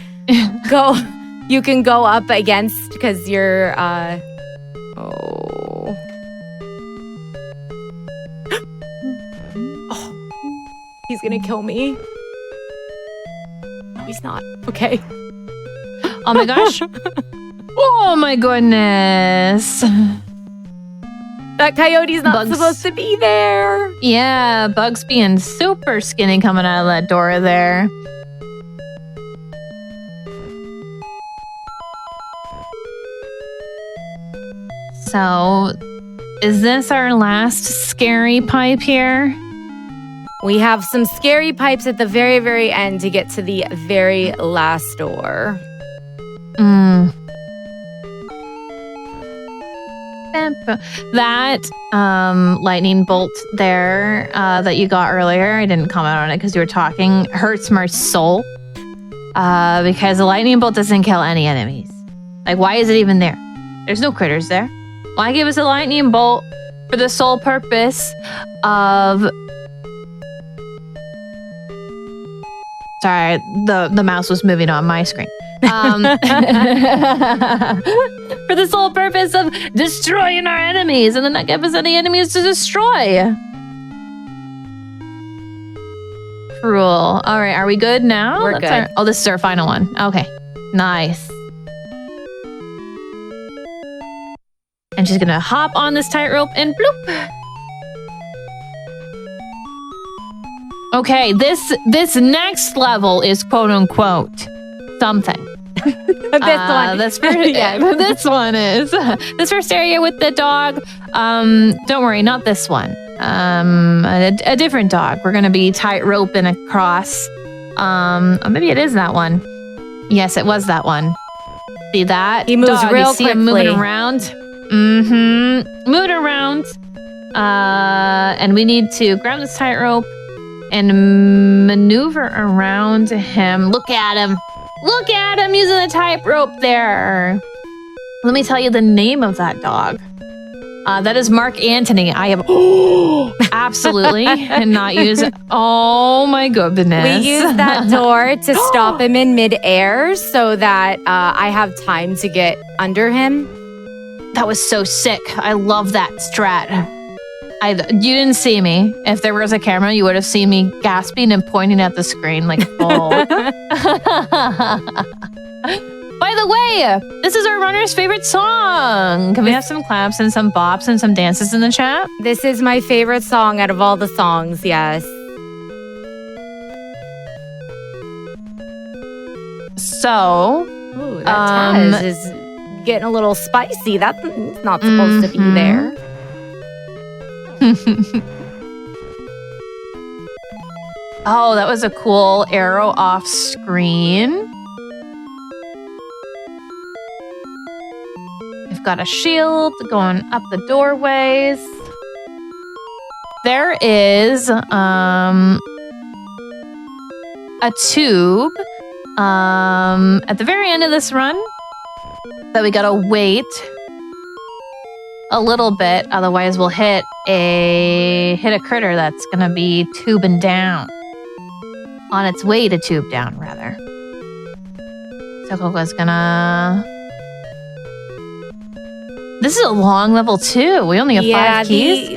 go. You can go up against because you're. Oh, he's gonna kill me. He's not. Okay. Oh my gosh. Oh my goodness. That coyote's not supposed to be there. Yeah, Bugs being super skinny coming out of that door there. So, is this our last scary pipe here? We have some scary pipes at the very, very end to get to the very last door. That lightning bolt there that you got earlier, I didn't comment on it because you were talking, hurts my soul. Because the lightning bolt doesn't kill any enemies. Like, why is it even there? There's no critters there. Why give us a lightning bolt for the sole purpose of... Sorry, the mouse was moving on my screen. For the sole purpose of destroying our enemies and then not give us any enemies to destroy. Cruel. All right, are we good now? We're good. This is our final one. Okay, nice. And she's gonna hop on this tightrope and bloop. Okay, this next level is quote unquote something. This one is this first area with the dog. Don't worry, not this one. A different dog. We're gonna be tightroping across. Maybe it is that one. Yes, it was that one. See that? He moves dog, real you see quickly. him moving around. Moving around. And we need to grab this tightrope and maneuver around him. Look at him. Look at him using the tightrope there. Let me tell you the name of that dog. That is Mark Antony. I have absolutely not used it. Oh my goodness. We use that door to stop him in midair so that I have time to get under him. That was so sick. I love that strat. You didn't see me. If there was a camera, you would have seen me gasping and pointing at the screen like, oh. By the way, this is our runner's favorite song. Can we have some claps and some bops and some dances in the chat? This is my favorite song out of all the songs, yes. So, ooh, that Taz is getting a little spicy. That's not supposed to be there. Oh, that was a cool arrow off screen. We've got a shield going up the doorways. There is a tube at the very end of this run that we gotta wait a little bit, otherwise we'll hit a critter that's gonna be tubing down. On its way to tube down, rather. So Coco's gonna... This is a long level too. We only have 5 keys.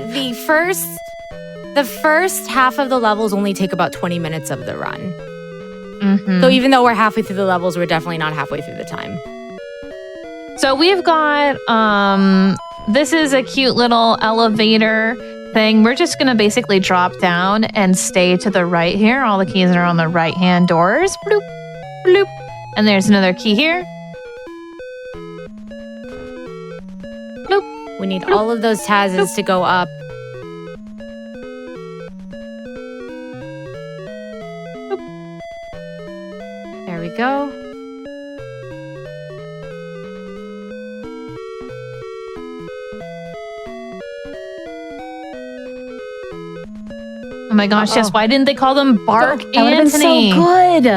The first half of the levels only take about 20 minutes of the run. Mm-hmm. So even though we're halfway through the levels, we're definitely not halfway through the time. So we've got, this is a cute little elevator thing. We're just going to basically drop down and stay to the right here. All the keys are on the right-hand doors. Bloop, bloop. And there's another key here. Bloop. We need all of those Tazes to go up. Bloop. There we go. Oh my gosh, yes. Why didn't they call them Bark That would have been Anthony? so good.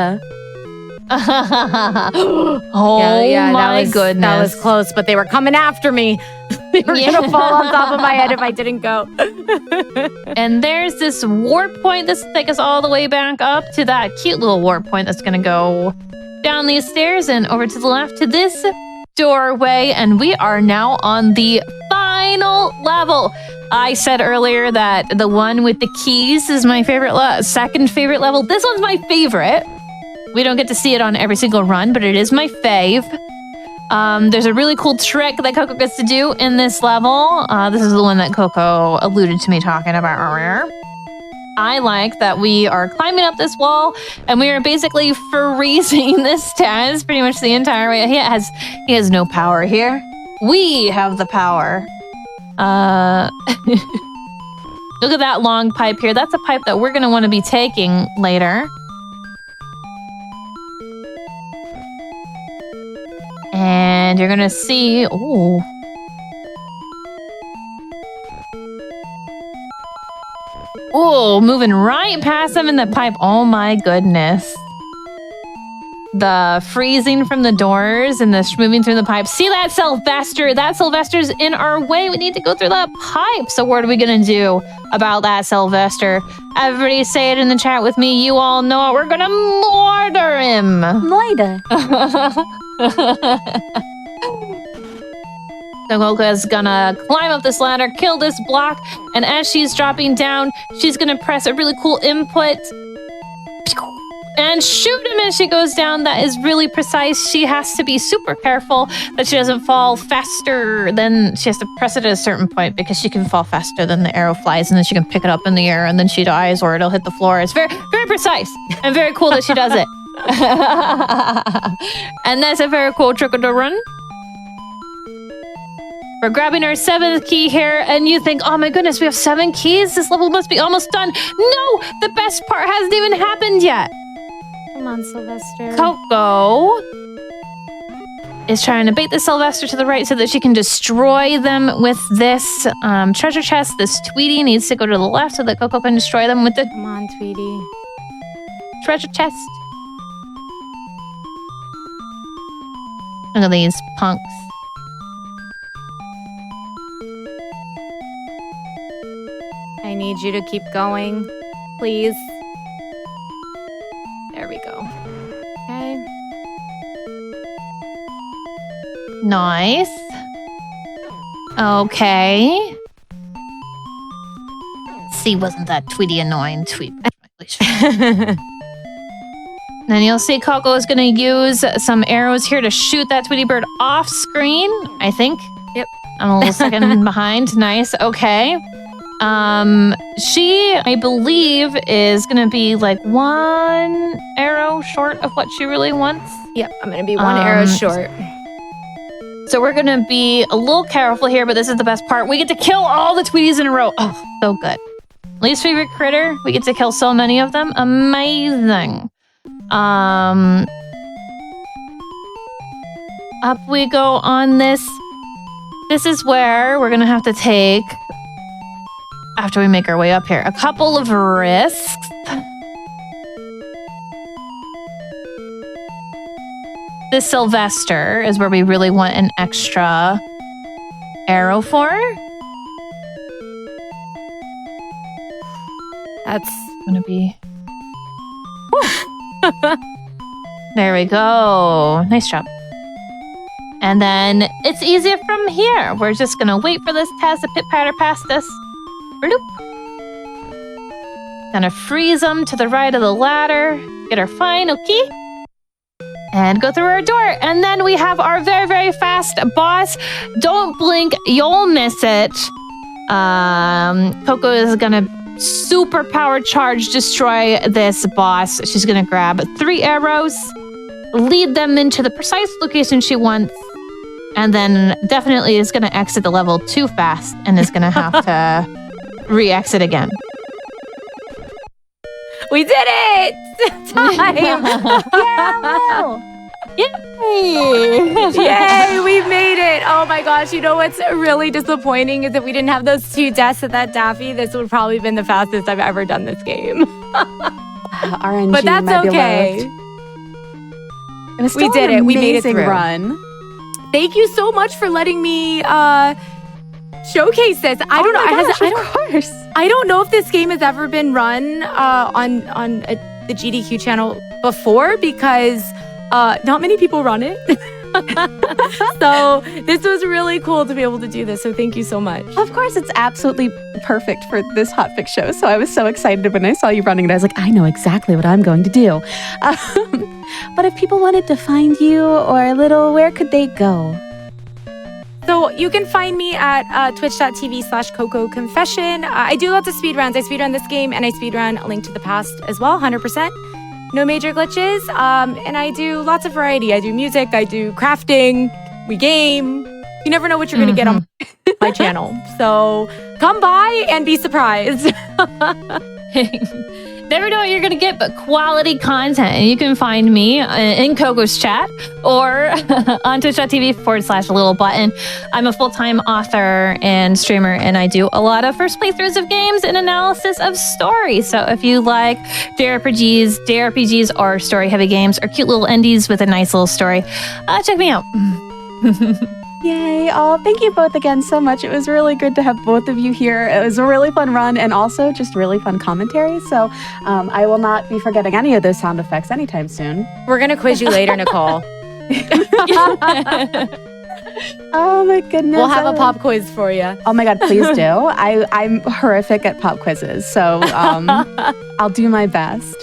Oh yeah, my goodness. That was close, but they were coming after me. They were going to fall on top of my head if I didn't go. And there's this warp point. This will take us all the way back up to that cute little warp point that's going to go down these stairs and over to the left to this doorway. And we are now on the final level. I said earlier that the one with the keys is my favorite, second favorite level. This one's my favorite. We don't get to see it on every single run, but it is my fave. There's a really cool trick that Coco gets to do in this level. This is the one that Coco alluded to me talking about earlier. I like that we are climbing up this wall and we are basically freezing this Taz pretty much the entire way. He has no power here. We have the power. Look at that long pipe here. That's a pipe that we're going to want to be taking later. And you're going to see... Ooh. Ooh, moving right past them in the pipe. Oh my goodness. The freezing from the doors and the moving through the pipe. See that Sylvester? That Sylvester's in our way. We need to go through that pipe. So what are we going to do about that Sylvester? Everybody say it in the chat with me. You all know it. We're going to murder him. Murder. So Coco's gonna climb up this ladder, kill this block, and as she's dropping down, she's gonna press a really cool input and shoot him as she goes down. That is really precise. She has to be super careful that she doesn't fall faster than... She has to press it at a certain point because she can fall faster than the arrow flies, and then she can pick it up in the air, and then she dies, or it'll hit the floor. It's very, very precise and very cool that she does it. And that's a very cool trick of the run. We're grabbing our 7th key here, and you think, oh my goodness, we have 7 keys? This level must be almost done. No, the best part hasn't even happened yet. Come on, Sylvester. Coco is trying to bait the Sylvester to the right so that she can destroy them with this treasure chest. This Tweety needs to go to the left so that Coco can destroy them with the... Come on, Tweety. Treasure chest. Look at these punks. I need you to keep going, please. There we go. Okay. Nice. Okay. see, wasn't that Tweety annoying? Tweet. Then you'll see Coco is going to use some arrows here to shoot that Tweety bird off screen, I think. Yep. I'm a little second behind. Nice. Okay. She, I believe, is going to be like 1 arrow short of what she really wants. Yep, I'm going to be 1 arrow short. So we're going to be a little careful here, but this is the best part. We get to kill all the Tweeties in a row. Oh, so good. Least favorite critter. We get to kill so many of them. Amazing. Up we go on this. This is where we're going to have to take, after we make our way up here, a couple of risks. This Sylvester is where we really want an extra arrow for. That's going to be... There we go. Nice job. And then it's easier from here. We're just going to wait for this Taz to pit-patter past us. Bloop. Gonna freeze them to the right of the ladder. Get our final key. And go through our door. And then we have our very, very fast boss. Don't blink, you'll miss it. Coco is gonna super power charge destroy this boss. She's gonna grab 3 arrows, lead them into the precise location she wants, and then definitely is gonna exit the level too fast and is gonna have to re-exit again. We did it! Time! Yay! Yay, we made it! Oh my gosh, you know what's really disappointing is if we didn't have those 2 deaths at that Daffy, this would probably have been the fastest I've ever done this game. RNG, but that's okay. It was still we did an it. We made it amazing through. Run. Thank you so much for letting me showcase this. I don't know. I don't know if this game has ever been run on the GDQ channel before because not many people run it. So this was really cool to be able to do this. So thank you so much. Of course, it's absolutely perfect for this Hotfix show. So I was so excited when I saw you running it. I was like, I know exactly what I'm going to do. But if people wanted to find you or a little, where could they go? So you can find me at twitch.tv/Coco Confession. I do lots of speedruns. I speedrun this game and I speedrun A Link to the Past as well, 100%. No major glitches. And I do lots of variety. I do music, I do crafting, we game. You never know what you're going to get on my channel. So come by and be surprised. Never know what you're going to get, but quality content. And you can find me in Coco's chat or on twitch.tv/LittleButton. I'm a full-time author and streamer, and I do a lot of first playthroughs of games and analysis of stories. So if you like JRPGs, or story-heavy games, or cute little indies with a nice little story, check me out. Yay. Oh, thank you both again so much. It was really good to have both of you here. It was a really fun run and also just really fun commentary. So I will not be forgetting any of those sound effects anytime soon. We're going to quiz you later, Nichole. Oh my goodness. We'll have a pop quiz for you. Oh my God, please do. I'm horrific at pop quizzes. So I'll do my best.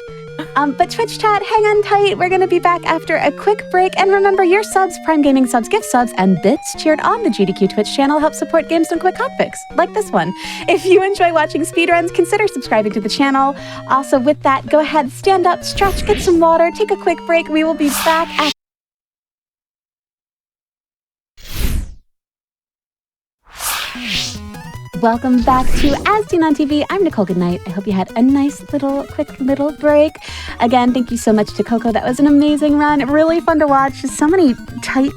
But Twitch chat, hang on tight. We're going to be back after a quick break. And remember, your subs, Prime Gaming subs, gift subs, and bits cheered on the GDQ Twitch channel help support Games Done Quick Hotfix, like this one. If you enjoy watching speedruns, consider subscribing to the channel. Also, with that, go ahead, stand up, stretch, get some water, take a quick break. We will be back after. Welcome back to As Seen on TV. I'm Nichole Goodnight. I hope you had a nice quick little break. Again, thank you so much to Coco. That was an amazing run. Really fun to watch. Just so much tight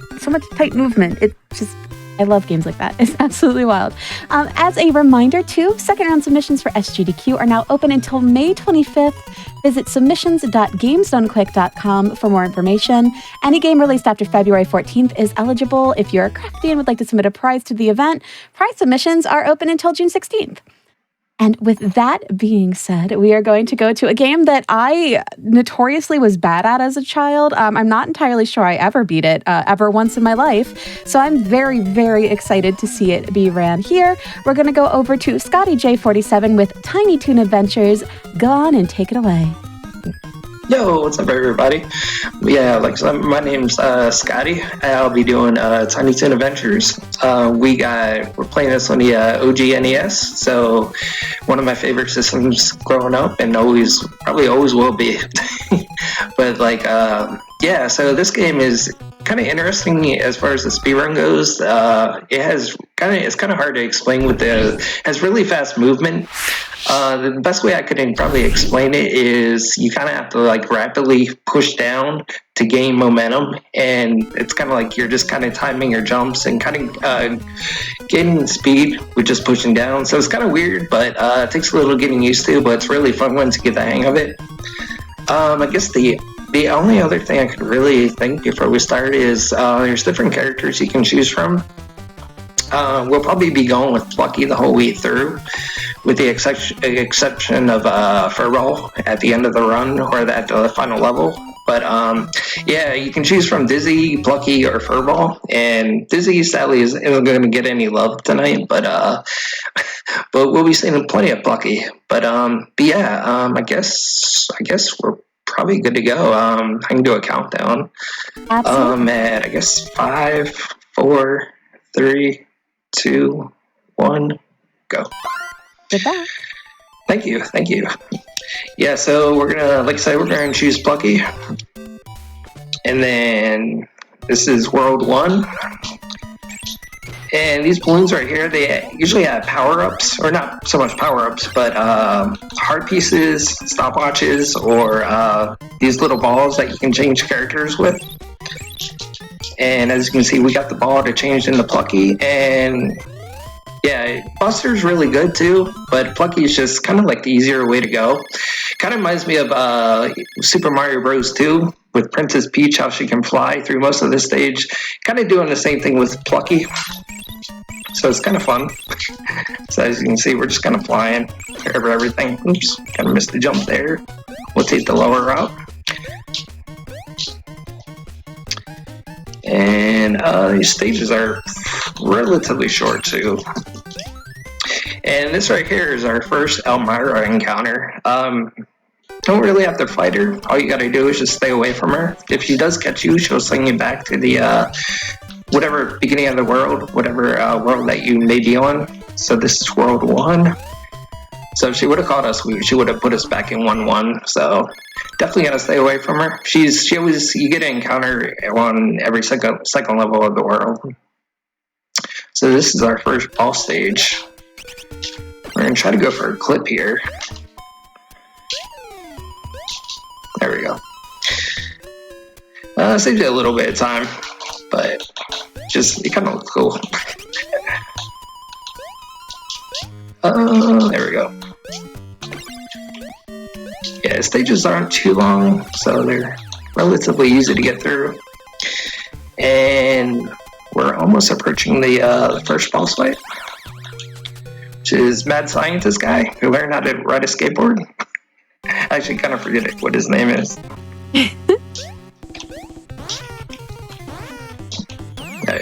movement. It just, I love games like that. It's absolutely wild. As a reminder, too, second round submissions for SGDQ are now open until May 25th. Visit submissions.gamesdonequick.com for more information. Any game released after February 14th is eligible. If you're crafty and would like to submit a prize to the event, prize submissions are open until June 16th. And with that being said, we are going to go to a game that I notoriously was bad at as a child. I'm not entirely sure I ever beat it ever once in my life. So I'm very, very excited to see it be ran here. We're going to go over to Scotty J47 with Tiny Toon Adventures. Go on and take it away. Yo, what's up, everybody? Yeah, like my name's Scotty. I'll be doing Tiny Toon Adventures. We're playing this on the OG NES, so one of my favorite systems growing up, and probably always will be. But yeah, so this game is kind of interesting as far as the speedrun goes. It's kind of hard to explain has really fast movement. The best way I could probably explain it is you kind of have to rapidly push down to gain momentum, and it's kind of like you're just kind of timing your jumps and kind of gaining speed with just pushing down. So it's kind of weird, but it takes a little getting used to, but it's really fun once you get the hang of it. I guess the only other thing I could really think before we start is there's different characters you can choose from. We'll probably be going with Plucky the whole way through, with the exception of Furball at the end of the run or at the final level. But yeah, you can choose from Dizzy, Plucky, or Furball. And Dizzy sadly isn't going to get any love tonight, but we'll be seeing plenty of Plucky. But yeah, I guess we're probably good to go. I can do a countdown. Absolutely. At I guess 5, 4, 3, 2, 1, go. Good back. Thank you. Yeah, so we're gonna choose Plucky, and then this is World 1. And these balloons right here, they usually have power-ups, or not so much power-ups, but heart pieces, stopwatches, or these little balls that you can change characters with. And as you can see, we got the ball to change into Plucky, and yeah, Buster's really good too, but Plucky is just kind of like the easier way to go. Kind of reminds me of Super Mario Bros. 2 with Princess Peach, how she can fly through most of the stage. Kind of doing the same thing with Plucky. So it's kind of fun. So as you can see, we're just kind of flying over everything. Oops, kind of missed the jump there. We'll take the lower route. And these stages are relatively short too. And this right here is our first Elmira encounter. Don't really have to fight her. All you gotta do is just stay away from her. If she does catch you, she'll sling you back to the whatever beginning of the world, whatever world that you may be on. So this is World 1. So if she would have caught us, she would have put us back in 1-1. So definitely gotta stay away from her. You get an encounter on every second level of the world. So this is our first boss stage. We're gonna try to go for a clip here. There we go. Saves you a little bit of time, but it kind of looks cool. There we go. Yeah, stages aren't too long, so they're relatively easy to get through. And we're almost approaching the first boss fight, which is Mad Scientist guy who learned how to ride a skateboard. I actually kind of forget what his name is.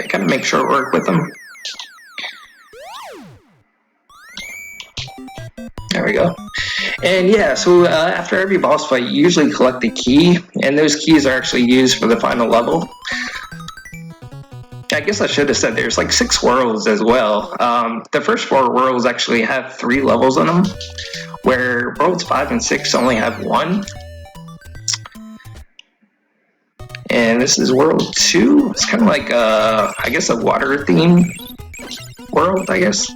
Kind of make short work with him. There we go. And yeah, so after every boss fight, you usually collect a key, and those keys are actually used for the final level. I guess I should have said there's 6 worlds as well. The first 4 worlds actually have 3 levels in them, where worlds 5 and 6 only have 1. And this is World 2. It's kind of like, I guess, a water theme world, I guess.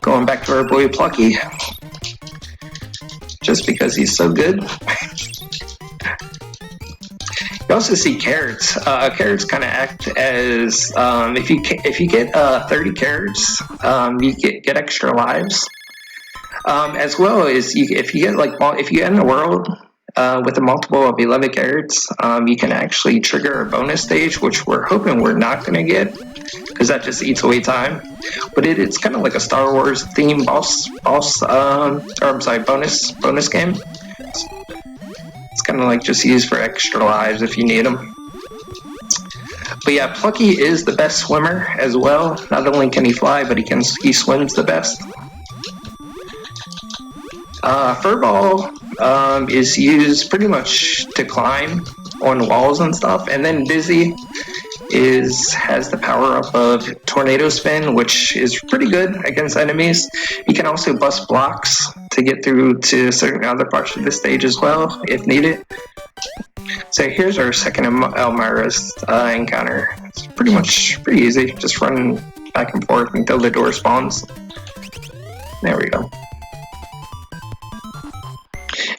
Going back to our boy Plucky. Just because he's so good. You also see carrots. Carrots kind of act as, if you get 30 carrots, you get extra lives. As well as if you end the world with a multiple of 11 carrots, you can actually trigger a bonus stage, which we're hoping we're not going to get. because that just eats away time. But it's kind of like a Star Wars themed bonus game. It's kind of like just used for extra lives if you need them. But yeah, Plucky is the best swimmer as well. Not only can he fly, but he swims the best. Furball is used pretty much to climb on walls and stuff, and then Dizzy has the power up of Tornado Spin, which is pretty good against enemies. You can also bust blocks to get through to certain other parts of the stage as well, if needed. So here's our second Elmira's encounter. It's pretty easy. Just run back and forth until the door spawns. There we go.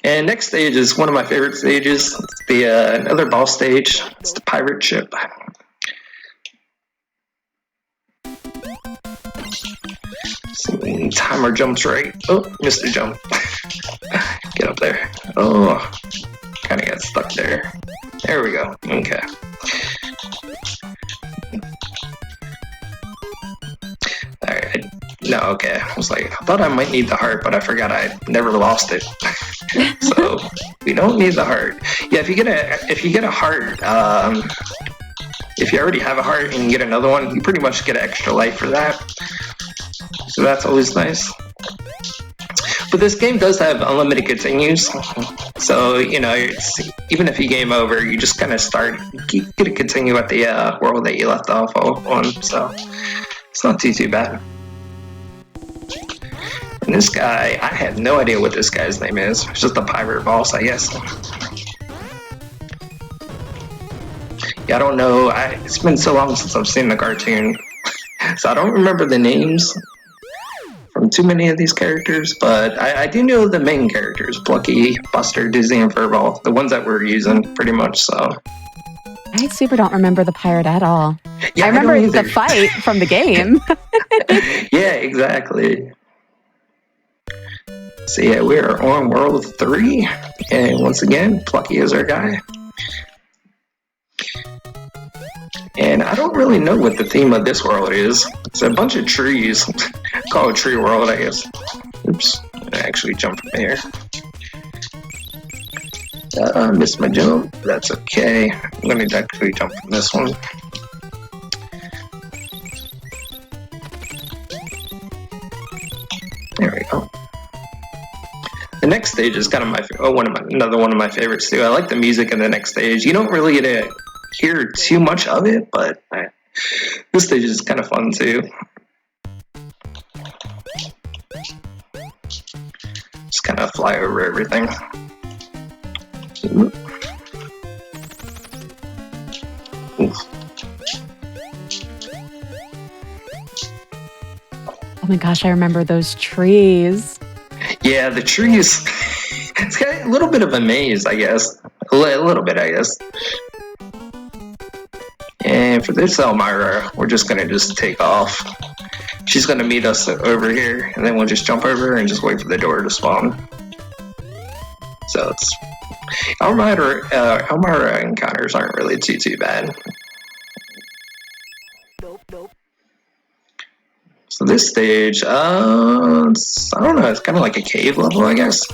And next stage is one of my favorite stages. It's the another boss stage. It's the pirate ship. Timer jumps right. Oh, missed the jump. Get up there. Oh, kind of got stuck there. There we go. Okay. Alright. No, okay. I was like, I thought I might need the heart, but I forgot I never lost it. So we don't need the heart. Yeah, if you get a heart, if you already have a heart and you get another one, you pretty much get an extra life for that. So that's always nice. But this game does have unlimited continues. So, you know, even if you game over, you just kind of get to continue at the world that you left off on. So it's not too bad. And this guy, I have no idea what this guy's name is. It's just a pirate boss, I guess. Yeah, I don't know. It's been so long since I've seen the cartoon. So I don't remember the names from too many of these characters, but I do know the main characters: Plucky, Buster, Dizzy, and Furball. The ones that we're using, pretty much, so. I super don't remember the pirate at all. Yeah, I remember the fight from the game. Yeah, exactly. So yeah, we are on World 3, and once again, Plucky is our guy. And I don't really know what the theme of this world is. It's a bunch of trees. Call it Tree World, I guess. Oops, I actually jumped from here. Missed my jump. That's okay. I'm gonna actually jump from this one. There we go. The next stage is kind of another one of my favorites too. I like the music in the next stage. You don't really get to hear too much of it, but this stage is kind of fun too. Just kind of fly over everything. Oof. Oh my gosh, I remember those trees. Yeah, the trees. It's got a little bit of a maze, I guess. A little bit, I guess. And for this Elmira, we're just gonna take off. She's gonna meet us over here, and then we'll just jump over and just wait for the door to spawn. So it's Elmira encounters aren't really too bad. So this stage, I don't know, it's kind of like a cave level, I guess.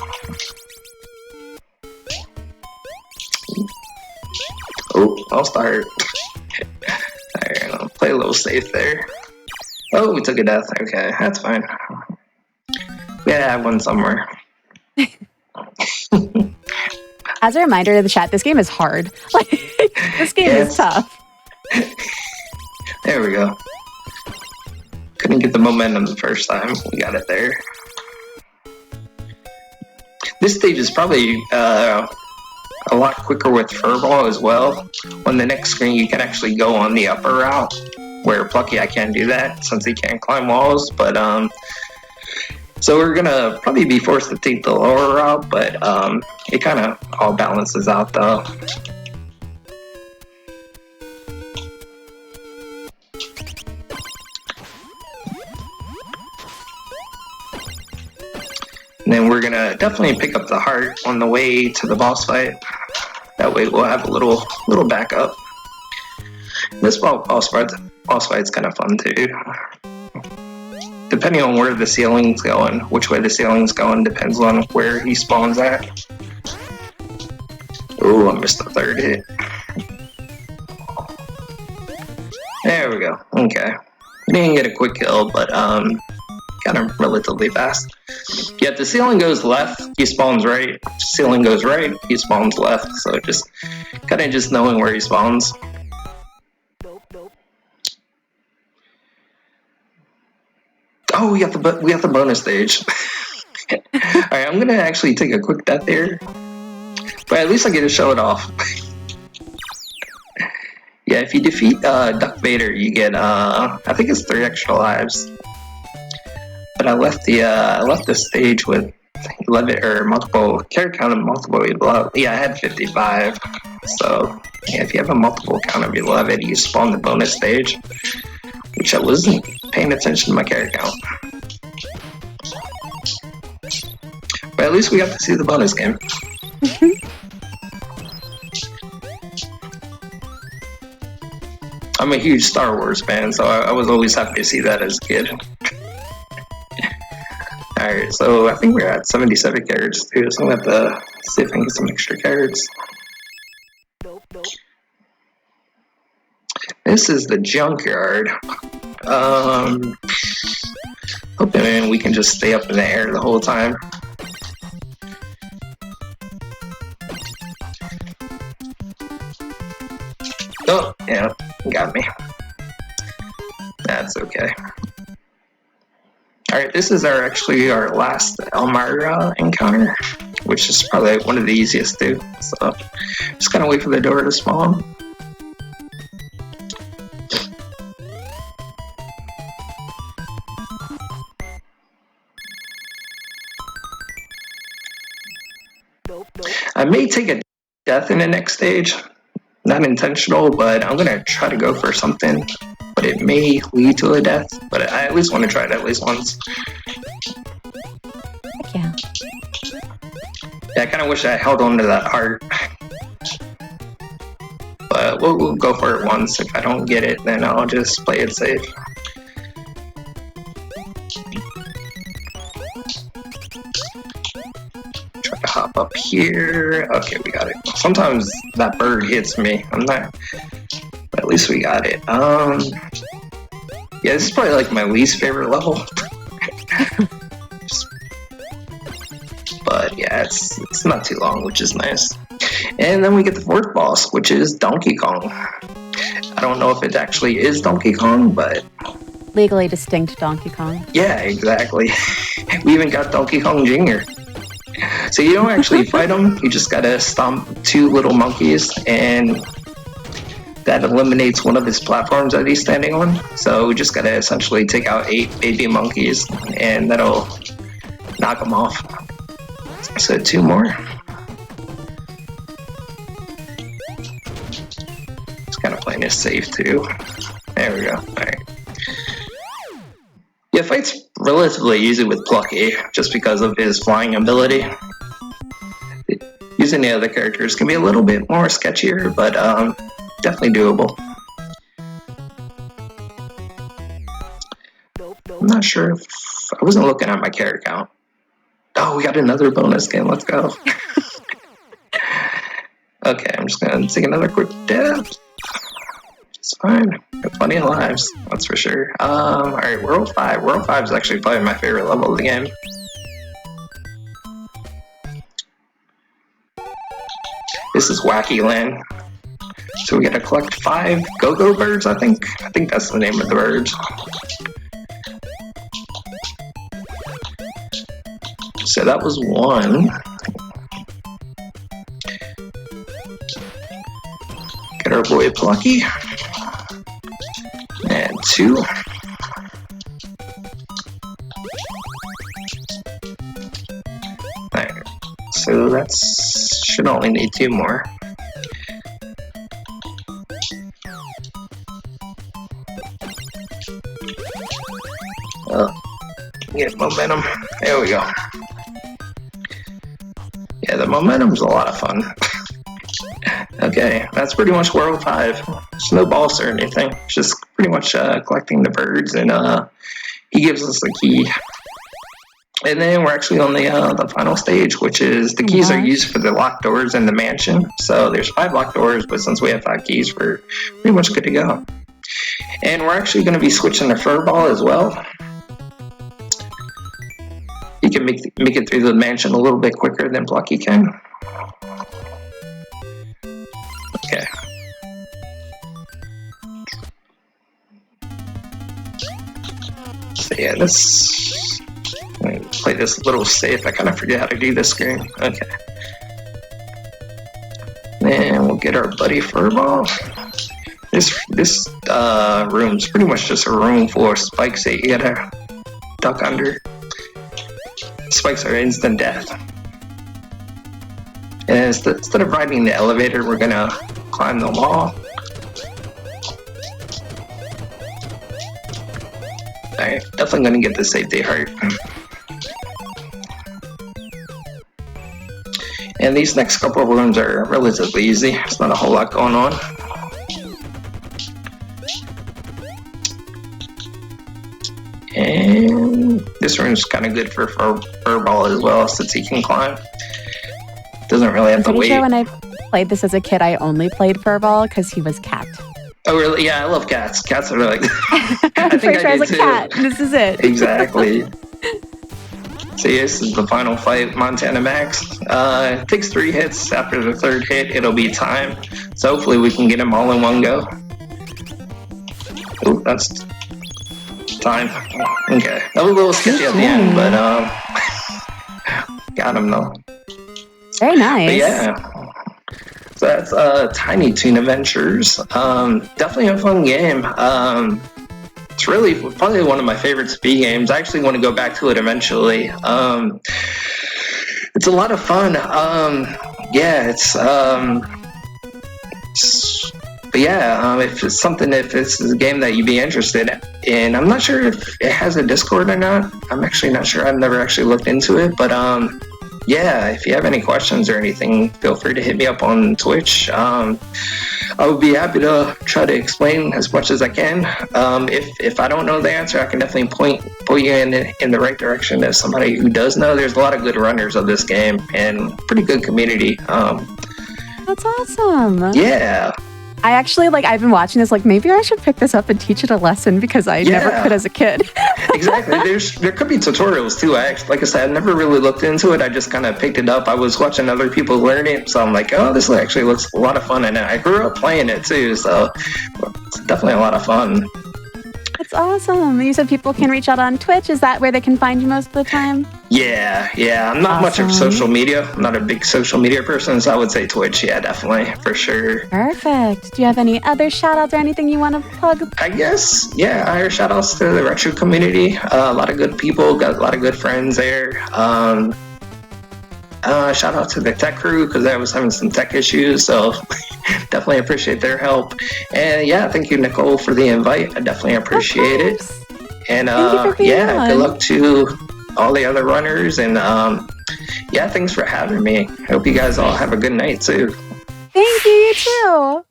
Oh, I'll start. Alright, I'll play a little safe there. Oh, we took a death. Okay, that's fine. We gotta have one somewhere. As a reminder to the chat, this game is hard. Like, this game is tough. There we go. Couldn't get the momentum the first time. We got it there. This stage is probably a lot quicker with Furball as well. On the next screen, you can actually go on the upper route, where Plucky, I can't do that since he can't climb walls. But so we're gonna probably be forced to take the lower route, but it kind of all balances out though. And then we're gonna definitely pick up the heart on the way to the boss fight. That way we'll have a little backup. This boss fight boss fight's kind of fun too. Depending on where the ceiling's going, which way the ceiling's going depends on where he spawns at. Ooh, I missed the third hit. There we go. Okay. Didn't get a quick kill, but kind of relatively fast. Yeah, if the ceiling goes left, he spawns right. If the ceiling goes right, he spawns left. So just kind of just knowing where he spawns. Oh, we got the bonus stage. Alright, I'm gonna actually take a quick death here. But at least I get to show it off. Yeah, if you defeat Duck Vader, you get I think it's 3 extra lives. But I left the stage with 11 or multiple character count of multiple beloved. Yeah, I had 55. So yeah, if you have a multiple count of beloved, you spawn the bonus stage, which I wasn't paying attention to my character count. But at least we got to see the bonus game. I'm a huge Star Wars fan, so I was always happy to see that as a kid. Alright, so I think we're at 77 carrots too, so I'm gonna have to see if I can get some extra carrots. This is the junkyard. Hoping we can just stay up in the air the whole time. Oh, yeah, got me. That's okay. Alright, this is actually our last Elmira encounter, which is probably one of the easiest too. So, just gotta wait for the door to spawn. I may take a death in the next stage. Not intentional, but I'm gonna try to go for something. But it may lead to a death. But I at least want to try it at least once. Heck yeah. Yeah, I kind of wish I held on to that heart. But we'll go for it once. If I don't get it, then I'll just play it safe. Try to hop up here. Okay, we got it. Sometimes that bird hits me. I'm not... But at least we got it. Yeah, this is probably like my least favorite level. But yeah, it's not too long, which is nice. And then we get the fourth boss, which is Donkey Kong. I don't know if it actually is Donkey Kong, but... Legally distinct Donkey Kong. Yeah, exactly. We even got Donkey Kong Jr. So you don't actually fight him, you just gotta stomp 2 little monkeys, and that eliminates one of his platforms that he's standing on. So we just gotta essentially take out 8 baby monkeys, and that'll knock him off. So 2 more. Just kind of playing this safe too. There we go. Alright. Yeah, fight's relatively easy with Plucky, just because of his flying ability. Using the other characters can be a little bit more sketchier, but definitely doable. I'm not sure if... I wasn't looking at my character count. Oh, we got another bonus game. Let's go. Okay, I'm just gonna take another quick death. It's fine. Got plenty of lives, that's for sure. Alright, World 5. World 5 is actually probably my favorite level of the game. This is Wacky Land. So we gotta collect 5 go-go birds, I think. I think that's the name of the birds. So that was 1. Get our boy Plucky. And 2. Alright, so that's should only need 2 more. Oh, get momentum. There we go. Yeah, the momentum's a lot of fun. Okay, that's pretty much World 5. There's no boss or anything. It's just pretty much collecting the birds, and he gives us the key. And then we're actually on the final stage, which is the keys are used for the locked doors in the mansion. So there's 5 locked doors, but since we have 5 keys, we're pretty much good to go. And we're actually going to be switching to Furball as well. You can make it through the mansion a little bit quicker than Plucky can. Okay. So yeah, let me play this little safe. I kind of forget how to do this screen. Okay. Then we'll get our buddy Furball. This room's pretty much just a room full of spikes that you gotta duck under. Spikes are instant death. And instead of riding the elevator, we're gonna climb the wall. Alright, definitely gonna get the safety heart. And these next couple of rooms are relatively easy. It's not a whole lot going on. And this room's kind of good for Furball as well, since he can climb. Doesn't really have to wait. Sure when I played this as a kid, I only played Furball because he was cat. Oh, really? Yeah, I love cats. Cats are like... I'm pretty sure I was like, cat, this is it. Exactly. So this is the final fight, Montana Max. It takes 3 hits. After the 3rd hit, it'll be time. So hopefully we can get him all in one go. Oh, that's time. Okay, that was a little sketchy at the end, but got him though. Very nice. But yeah. So that's Tiny Toon Adventures. Definitely a fun game. It's really probably one of my favorite speed games. I actually want to go back to it eventually. It's a lot of fun. Yeah, but yeah, if it's a game that you'd be interested in, I'm not sure if it has a Discord or not. I'm actually not sure. I've never actually looked into it, but yeah, if you have any questions or anything, feel free to hit me up on Twitch. I would be happy to try to explain as much as I can. If I don't know the answer, I can definitely point you in the right direction as somebody who does know. There's a lot of good runners of this game and pretty good community. That's awesome. Yeah. I actually, I've been watching this, maybe I should pick this up and teach it a lesson because I never could as a kid. Exactly. There could be tutorials too. Like I said, I never really looked into it. I just kind of picked it up. I was watching other people learn it, so I'm like, oh, this actually looks a lot of fun. And I grew up playing it too, so it's definitely a lot of fun. That's awesome. You said people can reach out on Twitch. Is that where they can find you most of the time? Yeah. I'm not much of social media. I'm not a big social media person, so I would say Twitch. Yeah, definitely, for sure. Perfect. Do you have any other shout-outs or anything you want to plug? I guess, yeah, I heard shout-outs to the retro community. A lot of good people, got a lot of good friends there. Shout out to the tech crew because I was having some tech issues, so definitely appreciate their help. And yeah, thank you, Nichole, for the invite. I definitely appreciate it. And yeah, good luck to all the other runners. And yeah, thanks for having me. I hope you guys all have a good night too. Thank you, you too.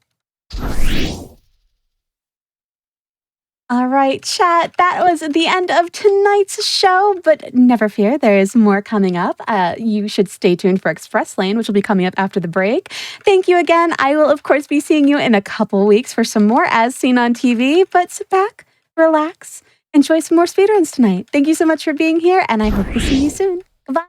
All right, chat, that was the end of tonight's show, but never fear, there is more coming up. You should stay tuned for Express Lane, which will be coming up after the break. Thank you again. I will, of course, be seeing you in a couple weeks for some more As Seen on TV, but sit back, relax, enjoy some more speedruns tonight. Thank you so much for being here, and I hope to see you soon. Goodbye.